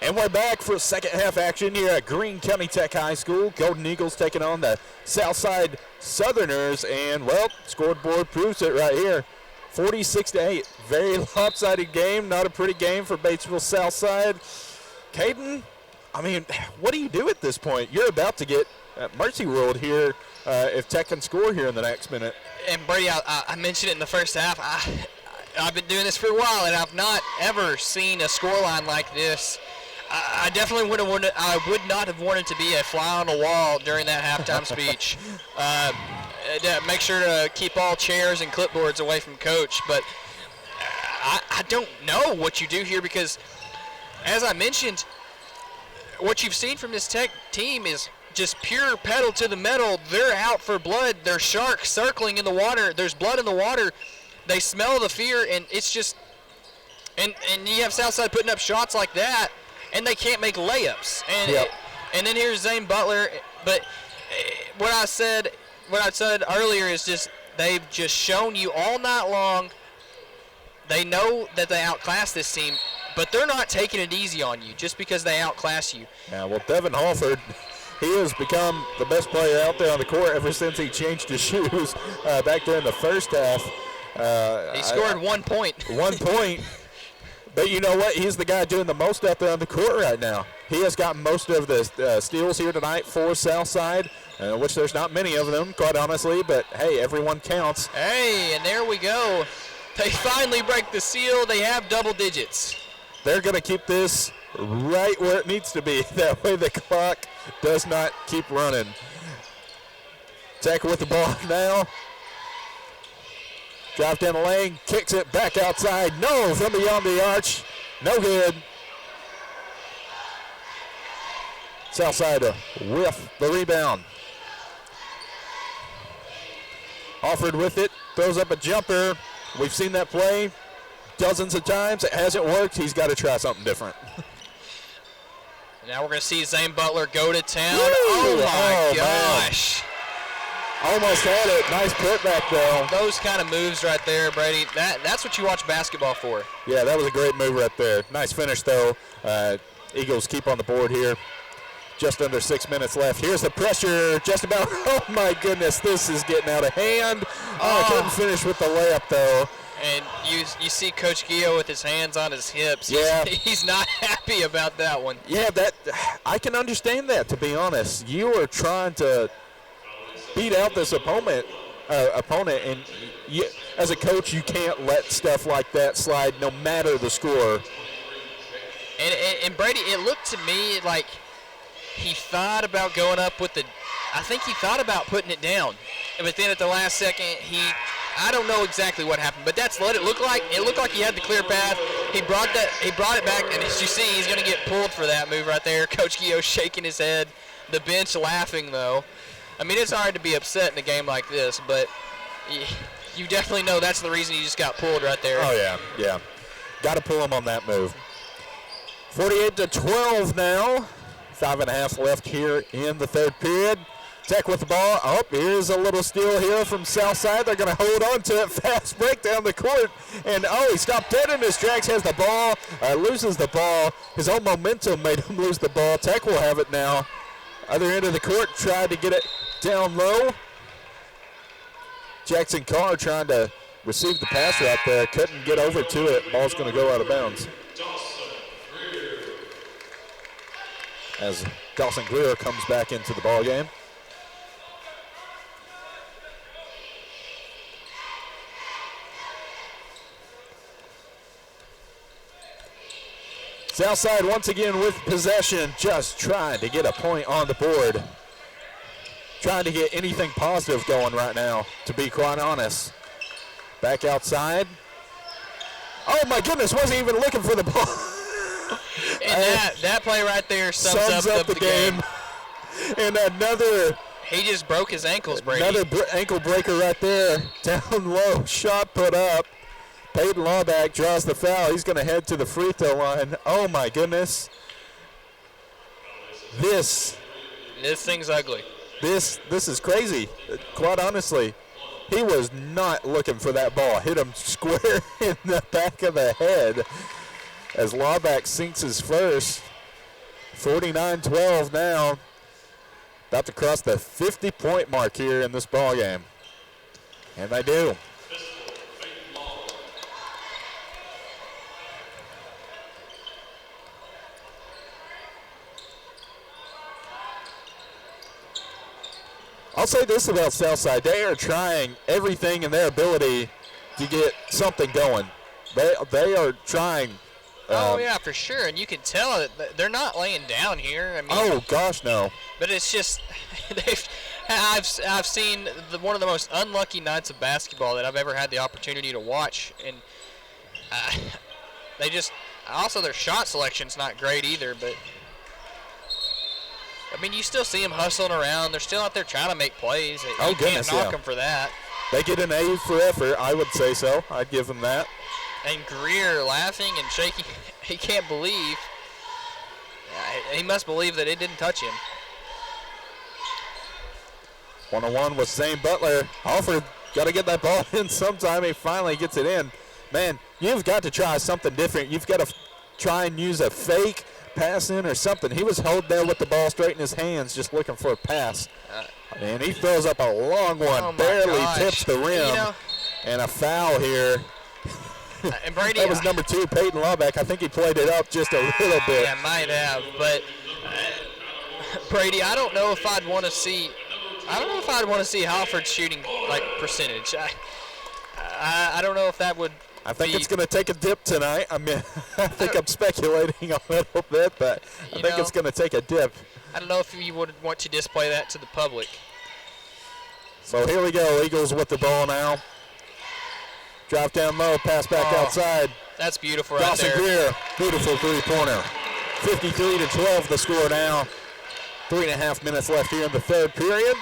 And we're back for second half action here at Greene County Tech High School. Golden Eagles taking on the Southside Southerners, and, well, scoreboard proves it right here. 46-8. Very lopsided game. Not a pretty game for Batesville Southside. Caden, I mean, what do you do at this point? You're about to get mercy ruled here if Tech can score here in the next minute. And, Brady, I mentioned it in the first half. I've been doing this for a while, and I've not ever seen a scoreline like this. I definitely would not have wanted to be a fly on the wall during that halftime speech. Make sure to keep all chairs and clipboards away from Coach. But I don't know what you do here because, as I mentioned, what you've seen from this Tech team is just pure pedal to the metal. They're out for blood. They're sharks circling in the water. There's blood in the water. They smell the fear, and it's just and you have Southside putting up shots like that, and they can't make layups. And then here's Zane Butler. But what I said earlier is just they've just shown you all night long. They know that they outclass this team, but they're not taking it easy on you just because they outclass you. Yeah, well, Devin Halford, he has become the best player out there on the court ever since he changed his shoes back there in the first half. He scored 1 point. 1 point. But you know what? He's the guy doing the most out there on the court right now. He has got most of the steals here tonight for Southside, which there's not many of them, quite honestly. But, hey, everyone counts. Hey, and there we go. They finally break the seal. They have double digits. They're going to keep this right where it needs to be. That way the clock does not keep running. Tech with the ball now. Drive down the lane, kicks it back outside. No, from beyond the arch. No good. Southside with the rebound. Offered with it, throws up a jumper. We've seen that play dozens of times. It hasn't worked. He's got to try something different. Now we're going to see Zane Butler go to town. Woo! Oh, my Man. gosh. Almost had it. Nice putback, though. Those kind of moves right there, Brady, that's what you watch basketball for. Yeah, that was a great move right there. Nice finish, though. Eagles keep on the board here. Just under 6 minutes left. Here's the pressure. Just about. Oh, my goodness. This is getting out of hand. Oh, couldn't finish with the layup, though. And you see Coach Gio with his hands on his hips. Yeah. He's not happy about that one. Yeah, I can understand that, to be honest. You are trying to beat out this opponent, and as a coach, you can't let stuff like that slide no matter the score. And Brady, it looked to me like he thought about going up with I think he thought about putting it down. But then at the last second, I don't know exactly what happened, but that's what it looked like. It looked like he had the clear path. He brought it back, and as you see, he's going to get pulled for that move right there. Coach Gio shaking his head. The bench laughing, though. I mean, it's hard to be upset in a game like this, but you definitely know that's the reason he just got pulled right there. Oh, yeah. Got to pull him on that move. 48-12 now. 5.5 left here in the third period. Tech with the ball. Oh, here's a little steal here from Southside. They're going to hold on to it. Fast break down the court. And, he stopped dead in his tracks. Has the ball. Loses the ball. His own momentum made him lose the ball. Tech will have it now. Other end of the court. Tried to get it down low. Jackson Carr trying to receive the pass right there. Couldn't get over to it. Ball's going to go out of bounds. As Dawson Greer comes back into the ball game. Southside once again with possession, just trying to get a point on the board. Trying to get anything positive going right now, to be quite honest. Back outside. Oh my goodness, wasn't even looking for the ball. And that play right there sums up the game. And another. He just broke his ankles, Brady. Another ankle breaker right there. Down low, shot put up. Peyton Lawback draws the foul. He's going to head to the free throw line. Oh my goodness. This thing's ugly. This is crazy, quite honestly. He was not looking for that ball. Hit him square in the back of the head as Lawback sinks his first. 49-12 now. About to cross the 50-point mark here in this ball game. And they do. I'll say this about Southside. They are trying everything in their ability to get something going. They are trying. Oh, yeah, for sure. And you can tell that they're not laying down here. I mean, oh, gosh, no. But it's just I've seen one of the most unlucky nights of basketball that I've ever had the opportunity to watch. And they just – also their shot selection's not great either. But, I mean, you still see them hustling around. They're still out there trying to make plays. You can't knock them for that. They get an A for effort, I would say so. I'd give them that. And Greer laughing and shaking. He can't believe. He must believe that it didn't touch him. 1-on-1 with Zane Butler. Alford got to get that ball in sometime. He finally gets it in. Man, you've got to try something different. You've got to try and use a fake pass in or something. He was holding there with the ball straight in his hands just looking for a pass. And he throws up a long one. Oh barely tips the rim. And a foul here. And Brady, that was number 2, Peyton Lawback. I think he played it up just a little bit. Yeah, might have. But Brady, I don't know if I'd want to see Halford shooting like percentage. I don't know if that would. I think it's going to take a dip tonight. I mean, I think I'm speculating a little bit, but I think it's going to take a dip. I don't know if you would want to display that to the public. So here we go. Eagles with the ball now. Drop down low, pass back outside. That's beautiful right Dawson there. Greer, beautiful three-pointer. 53-12 the score now. 3.5 minutes left here in the third period.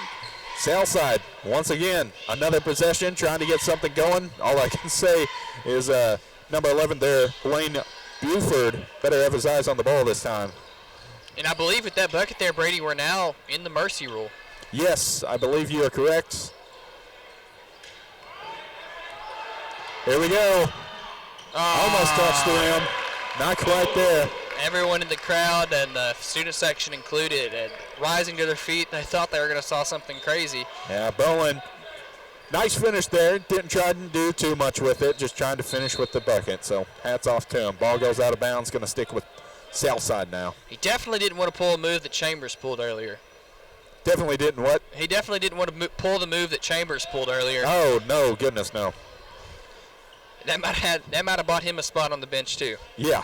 Southside, once again, another possession, trying to get something going. All I can say is number 11 there, Blaine Buford, better have his eyes on the ball this time. And I believe with that bucket there, Brady, we're now in the mercy rule. Yes, I believe you are correct. Here we go. Almost touched the rim. Not quite there. Everyone in the crowd and the student section included and rising to their feet. They thought they were going to saw something crazy. Yeah, Bowen, nice finish there. Didn't try to do too much with it, just trying to finish with the bucket. So hats off to him. Ball goes out of bounds, going to stick with Southside now. He definitely didn't want to pull a move that Chambers pulled earlier. Definitely didn't what? He definitely didn't want to pull the move that Chambers pulled earlier. Oh, no, goodness, no. That might have bought him a spot on the bench too. Yeah.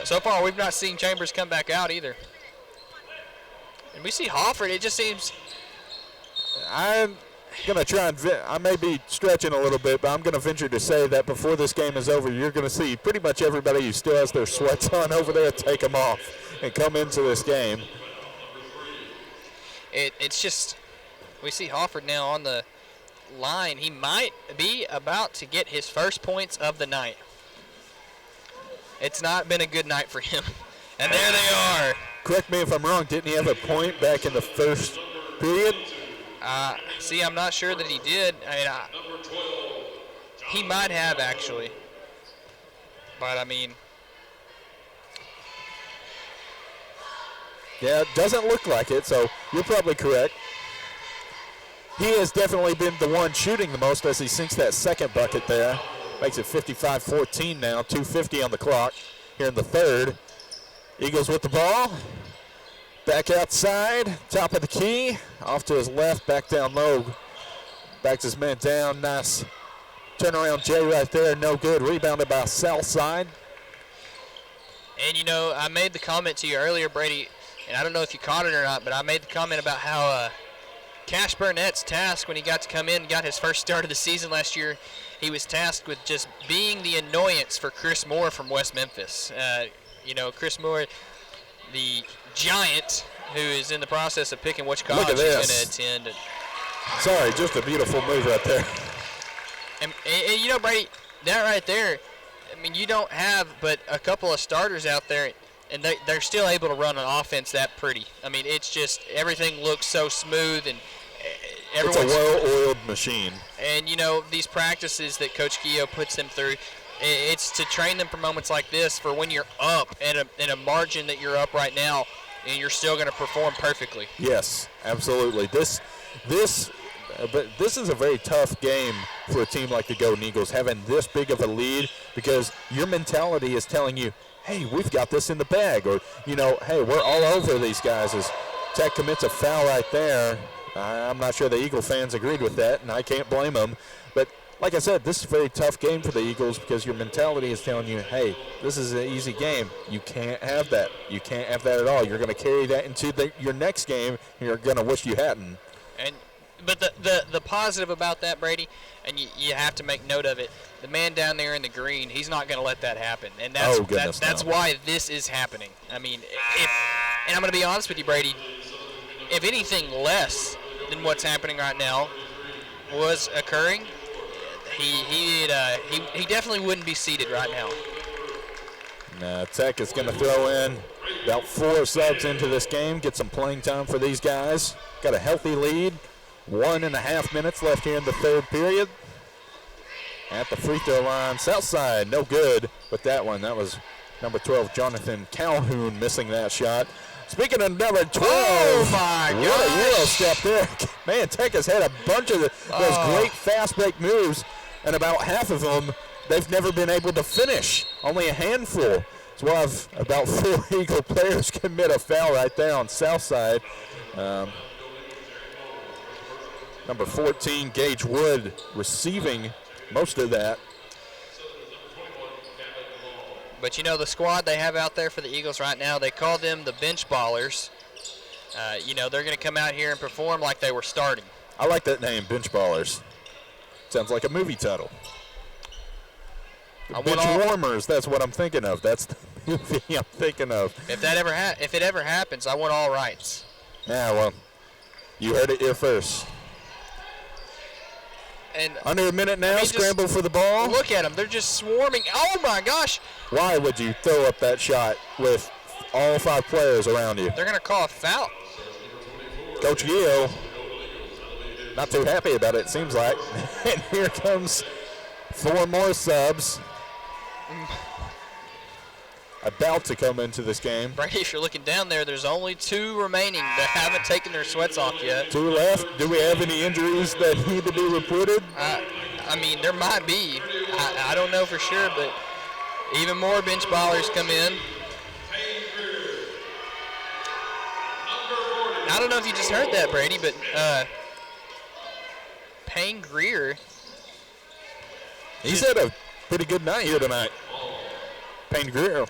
So far, we've not seen Chambers come back out either. And we see Hofford. It just seems. I'm going to try and I may be stretching a little bit, but I'm going to venture to say that before this game is over, you're going to see pretty much everybody who still has their sweats on over there take them off and come into this game. It's just, we see Hofford now on the line. He might be about to get his first points of the night. It's not been a good night for him. And there they are. Correct me if I'm wrong. Didn't he have a point back in the first period? See, I'm not sure that he did. He might have, actually. But, I mean. Yeah, it doesn't look like it, so you're probably correct. He has definitely been the one shooting the most as he sinks that second bucket there. Makes it 55-14 now, 2:50 on the clock here in the third. Eagles with the ball. Back outside, top of the key. Off to his left, back down low. Backs his man down, nice turnaround J right there, no good. Rebounded by Southside. And, you know, I made the comment to you earlier, Brady, and I don't know if you caught it or not, but I made the comment about how Cash Burnett's task when he got to come in and got his first start of the season last year, he was tasked with just being the annoyance for Chris Moore from West Memphis. You know, Chris Moore, the giant who is in the process of picking which college he's going to attend. Sorry, just a beautiful move right there. And, you know, Brady, that right there, I mean, you don't have but a couple of starters out there, and they're still able to run an offense that pretty. I mean, it's just everything looks so smooth, and it's a well-oiled machine. And, you know, these practices that Coach Gio puts them through, It's to train them for moments like this, for when you're up in a margin that you're up right now, and you're still going to perform perfectly. Yes, absolutely. But this is a very tough game for a team like the Golden Eagles, having this big of a lead, because your mentality is telling you, hey, we've got this in the bag, or, hey, we're all over these guys. As Tech commits a foul right there. I'm not sure the Eagle fans agreed with that, and I can't blame them. But like I said, this is a very tough game for the Eagles, because your mentality is telling you, hey, this is an easy game. You can't have that. You can't have that at all. You're going to carry that into your next game, and you're going to wish you hadn't. But the positive about that, Brady, and you have to make note of it, the man down there in the green, he's not going to let that happen. And that's why this is happening. I mean, and I'm going to be honest with you, Brady, if anything less than what's happening right now was occurring, he definitely wouldn't be seated right now. Now, Tech is going to throw in about 4 subs into this game, get some playing time for these guys. Got a healthy lead. 1.5 minutes left here in the third period. At the free throw line, Southside, no good with that one. That was number 12, Jonathan Calhoun, missing that shot. Speaking of number 12, oh my gosh. What a Euro step there. Man, Tech has had a bunch of those great fast break moves, and about half of them they've never been able to finish. Only a handful. So we'll have about 4 Eagle players commit a foul right there on Southside. Number 14, Gage Wood, receiving most of that. But the squad they have out there for the Eagles right now, they call them the bench ballers. They're going to come out here and perform like they were starting. I like that name, bench ballers. Sounds like a movie title. Bench warmers, that's what I'm thinking of. That's the movie I'm thinking of. If it ever happens, I want all rights. Yeah, well, you heard it here first. And under a minute now, scramble for the ball. Look at them. They're just swarming. Oh, my gosh. Why would you throw up that shot with all 5 players around you? They're going to call a foul. Coach Gio, not too happy about it seems like. And here comes 4 more subs. About to come into this game. Brady, if you're looking down there, there's only 2 remaining that haven't taken their sweats off yet. 2 left. Do we have any injuries that need to be reported? There might be. I don't know for sure, but even more bench ballers come in. I don't know if you just heard that, Brady, but Payne Greer. He's had a pretty good night here tonight. Payne Greer.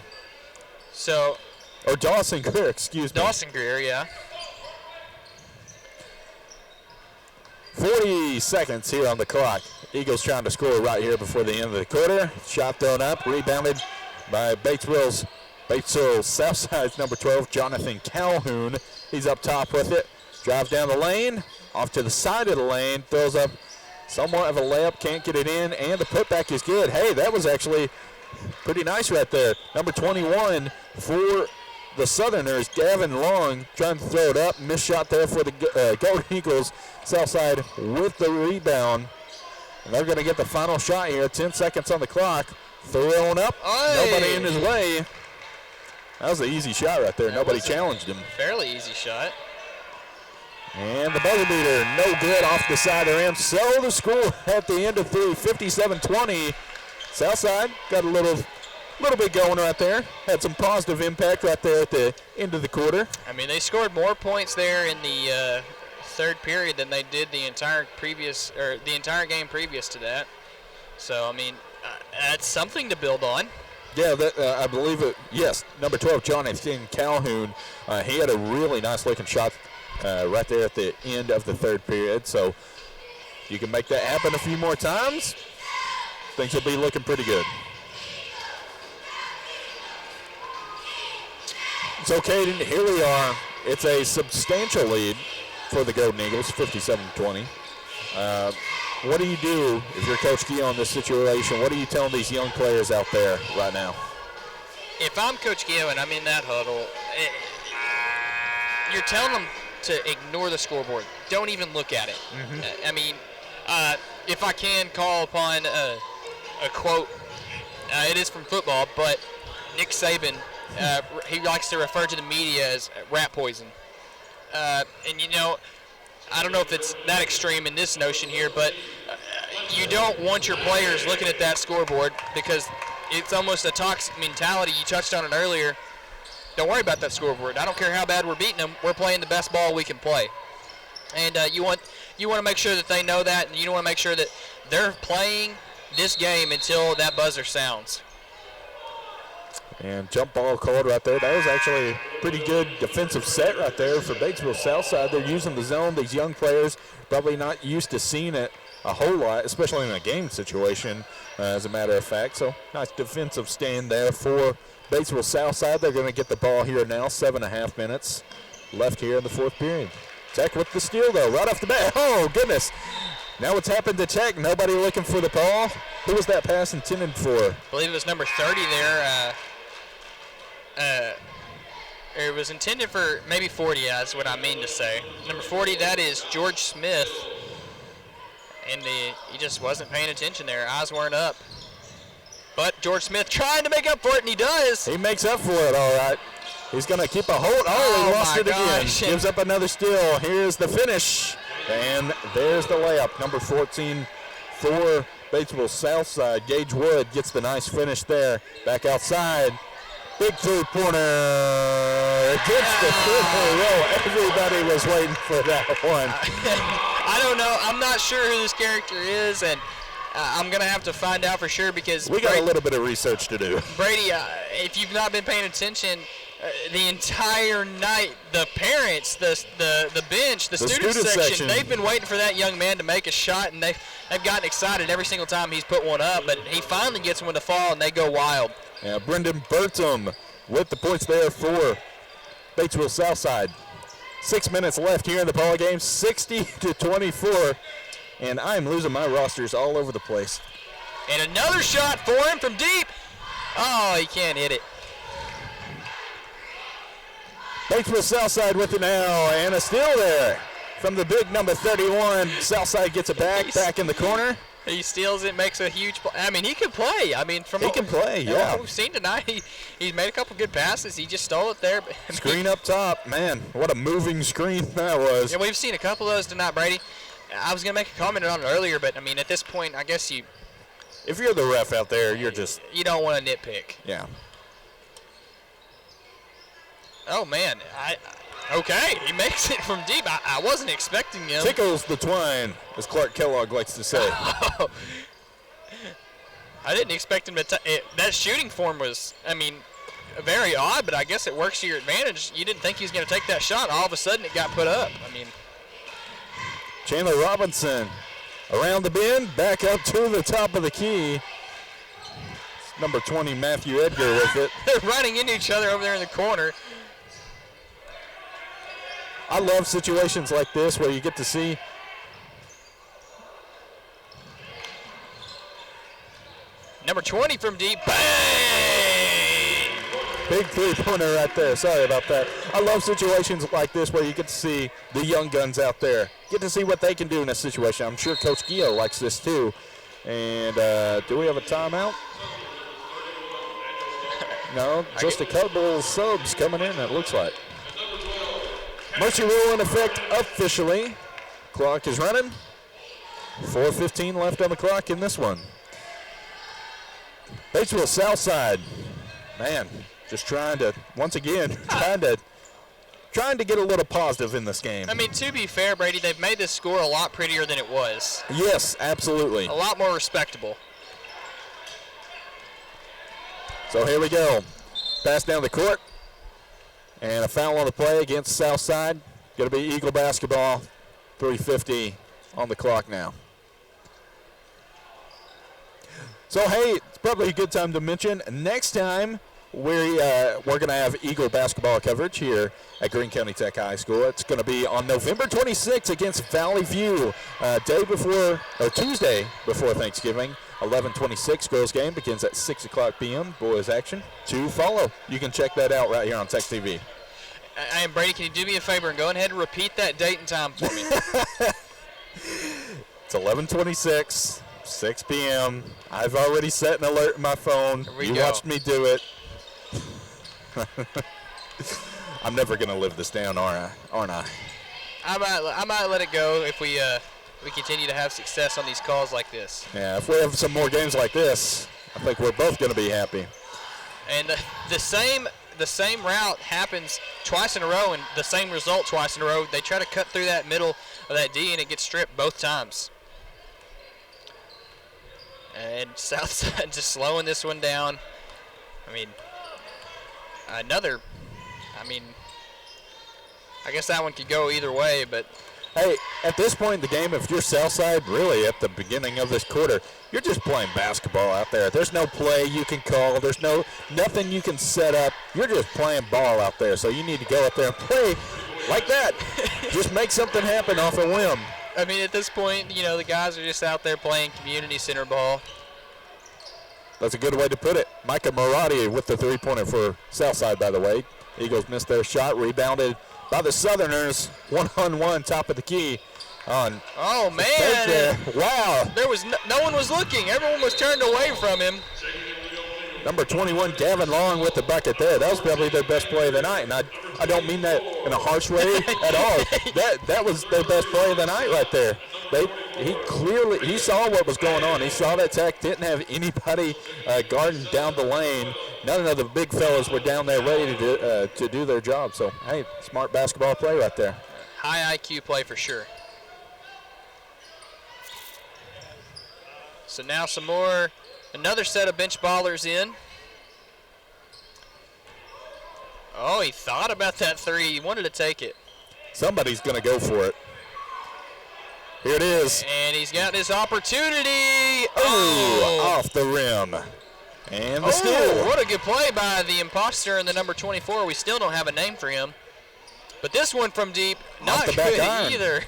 Or Dawson Greer, excuse me. Dawson Greer, yeah. 40 seconds here on the clock. Eagles trying to score right here before the end of the quarter. Shot thrown up, rebounded by Batesville Southside's number 12, Jonathan Calhoun. He's up top with it. Drives down the lane, off to the side of the lane, throws up somewhat of a layup, can't get it in, and the putback is good. Hey, that was actually pretty nice right there. Number 21 for the Southerners, Gavin Long, trying to throw it up. Missed shot there for the Golden Eagles. Southside with the rebound. And they're going to get the final shot here. 10 seconds on the clock. Throwing up. Hey. Nobody in his way. That was an easy shot right there. Nobody challenged him. Fairly easy shot. And the buzzer beater, no good off the side of the rim. So the score at the end of 3, 57-20. Southside got a little bit going right there. Had some positive impact right there at the end of the quarter. They scored more points there in the third period than they did the entire game previous to that. So that's something to build on. Yeah, I believe it. Yes, number 12, Jonathan Calhoun. He had a really nice looking shot right there at the end of the third period. So you can make that happen a few more times. Things will be looking pretty good. It's okay. Here we are. It's a substantial lead for the Golden Eagles, 57-20. What do you do if you're Coach Gio in this situation? What are you telling these young players out there right now? If I'm Coach Gio and I'm in that huddle, you're telling them to ignore the scoreboard. Don't even look at it. Mm-hmm. If I can call upon a quote It is from football, but Nick Saban, he likes to refer to the media as rat poison. And, I don't know if it's that extreme in this notion here, but you don't want your players looking at that scoreboard because it's almost a toxic mentality. You touched on it earlier. Don't worry about that scoreboard. I don't care how bad we're beating them. We're playing the best ball we can play. And you want to make sure that they know that, and you want to make sure that they're playing this game until that buzzer sounds. And jump ball called right there. That was actually a pretty good defensive set right there for Batesville Southside. They're using the zone. These young players probably not used to seeing it a whole lot, especially in a game situation, as a matter of fact. So nice defensive stand there for Batesville Southside. They're going to get the ball here now. 7.5 minutes left here in the fourth period. Tech with the steal, though, right off the bat. Oh, goodness. Now what's happened to Tech? Nobody looking for the ball. Who was that pass intended for? I believe it was number 30 there. It was intended for maybe 40, that's what I mean to say. Number 40, that is George Smith. And he just wasn't paying attention there. Eyes weren't up. But George Smith trying to make up for it, and he does. He makes up for it, all right. He's going to keep a hold. Oh, he lost it again. Gives up another steal. Here's the finish. And there's the layup. Number 14 for Batesville Southside. Gage Wood gets the nice finish there. Back outside. Big three-pointer against the fifth row. Everybody was waiting for that one. I don't know. I'm not sure who this character is, and I'm going to have to find out for sure because we got a little bit of research to do. Brady, if you've not been paying attention, the entire night, the parents, the bench, the student section, they've been waiting for that young man to make a shot, and they've gotten excited every single time he's put one up, but he finally gets one to fall, and they go wild. Yeah, Brendan Burtum with the points there for Batesville Southside. 6 minutes left here in the ball game, 60-24, and I'm losing my rosters all over the place. And another shot for him from deep. Oh, he can't hit it. Batesville Southside with it now, and a steal there from the big number 31. Southside gets it back in the corner. He steals it, makes a huge play. I mean, he can play. I mean, from he can play, yeah. What we've seen tonight, he's made a couple good passes. He just stole it there. Screen up top, man. What a moving screen that was. Yeah, we've seen a couple of those tonight, Brady. I was going to make a comment on it earlier, but, I mean, at this point, I guess if you're the ref out there, you don't want to nitpick. Yeah. Oh, man. Okay, he makes it from deep. I wasn't expecting him. Tickles the twine, as Clark Kellogg likes to say. I didn't expect him to that shooting form was, I mean, very odd, but I guess it works to your advantage. You didn't think he was going to take that shot. All of a sudden, it got put up. I mean, Chandler Robinson around the bend, back up to the top of the key. It's number 20, Matthew Edgar with it. They're running into each other over there in the corner. I love situations like this where you get to see number 20 from deep. Bang! Big three-pointer right there. Sorry about that. I love situations like this where you get to see the young guns out there. Get to see what they can do in a situation. I'm sure Coach Gio likes this too. And do we have a timeout? No, just a couple of subs coming in, it looks like. Mercy rule in effect officially. Clock is running. 4:15 left on the clock in this one. Batesville Southside, man, just trying to get a little positive in this game. I mean, to be fair, Brady, they've made this score a lot prettier than it was. Yes, absolutely. A lot more respectable. So here we go. Pass down the court. And a foul on the play against Southside. Going to be Eagle basketball. 3:50 on the clock now. So, hey, it's probably a good time to mention, next time we're going to have Eagle basketball coverage here at Greene County Tech High School. It's going to be on November 26th against Valley View. Tuesday before Thanksgiving. 11:26 girls game begins at 6 o'clock p.m. Boys action to follow. You can check that out right here on Tech TV. And Brady, can you do me a favor and go ahead and repeat that date and time for me? It's 11:26 6 p.m. I've already set an alert in my phone. You watched me do it. I'm never going to live this down, aren't I? I might let it go if we continue to have success on these calls like this. Yeah, if we have some more games like this, I think we're both going to be happy. And the same route happens twice in a row and the same result twice in a row. They try to cut through that middle of that D and it gets stripped both times. And Southside just slowing this one down. I mean, I guess that one could go either way, but hey, at this point in the game, if you're Southside, really at the beginning of this quarter, you're just playing basketball out there. There's no play you can call. There's nothing you can set up. You're just playing ball out there. So you need to go up there and play like that. Just make something happen off a whim. I mean, at this point, the guys are just out there playing community center ball. That's a good way to put it. Micah Marati with the three-pointer for Southside, by the way. Eagles missed their shot, rebounded by the Southerners, 1-on-1, top of the key. Oh, man. Wow. There was no one was looking. Everyone was turned away from him. Number 21, Gavin Long with the bucket there. That was probably their best play of the night. And I don't mean that in a harsh way at all. That was their best play of the night right there. He saw what was going on. He saw that Tech didn't have anybody guarding down the lane. None of the big fellas were down there ready to do their job. So, hey, smart basketball play right there. High IQ play for sure. So now another set of bench ballers in. Oh, he thought about that three. He wanted to take it. Somebody's going to go for it. Here it is. And he's got his opportunity. Oh, off the rim. And the steal. What a good play by the imposter and the number 24. We still don't have a name for him. But this one from deep, not good either.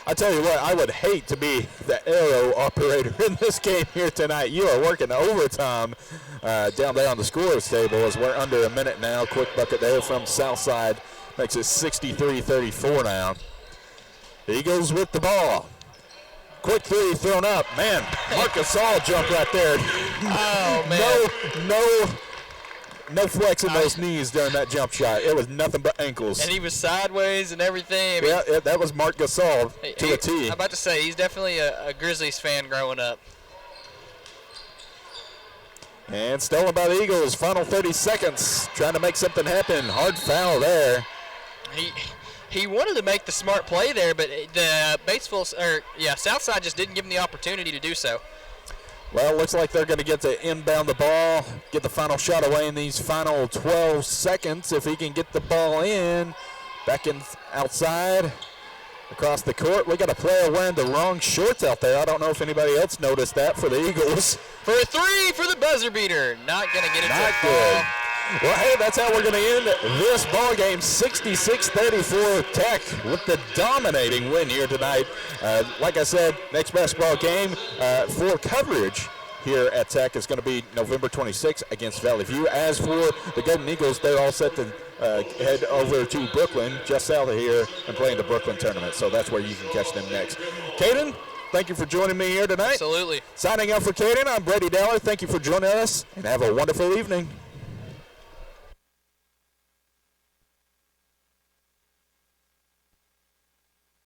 I tell you what, I would hate to be the arrow operator in this game here tonight. You are working overtime down there on the scorer's table as we're under a minute now. Quick bucket there from Southside. Makes it 63-34 now. The Eagles with the ball. Quick three thrown up. Man, Marcus Gasol jumped right there. Oh, man. No flex in those knees during that jump shot. It was nothing but ankles. And he was sideways and everything. Yeah, that was Mark Gasol to a T. I'm about to say, he's definitely a Grizzlies fan growing up. And stolen by the Eagles. Final 30 seconds. Trying to make something happen. Hard foul there. He wanted to make the smart play there, but the Southside just didn't give him the opportunity to do so. Well, it looks like they're going to get to inbound the ball, get the final shot away in these final 12 seconds. If he can get the ball in, back in outside, across the court. We got a player wearing the wrong shorts out there. I don't know if anybody else noticed that for the Eagles. For a three for the buzzer beater. Not going to get it. Not good. Well, hey, that's how we're going to end this ball game. 66-34 Tech with the dominating win here tonight. Like I said, next basketball game for coverage here at Tech is going to be November 26th against Valley View. As for the Golden Eagles, they're all set to head over to Brooklyn, just south of here, and play in the Brooklyn tournament. So that's where you can catch them next. Caden, thank you for joining me here tonight. Absolutely. Signing out for Caden, I'm Brady Dowler. Thank you for joining us, and have a wonderful evening.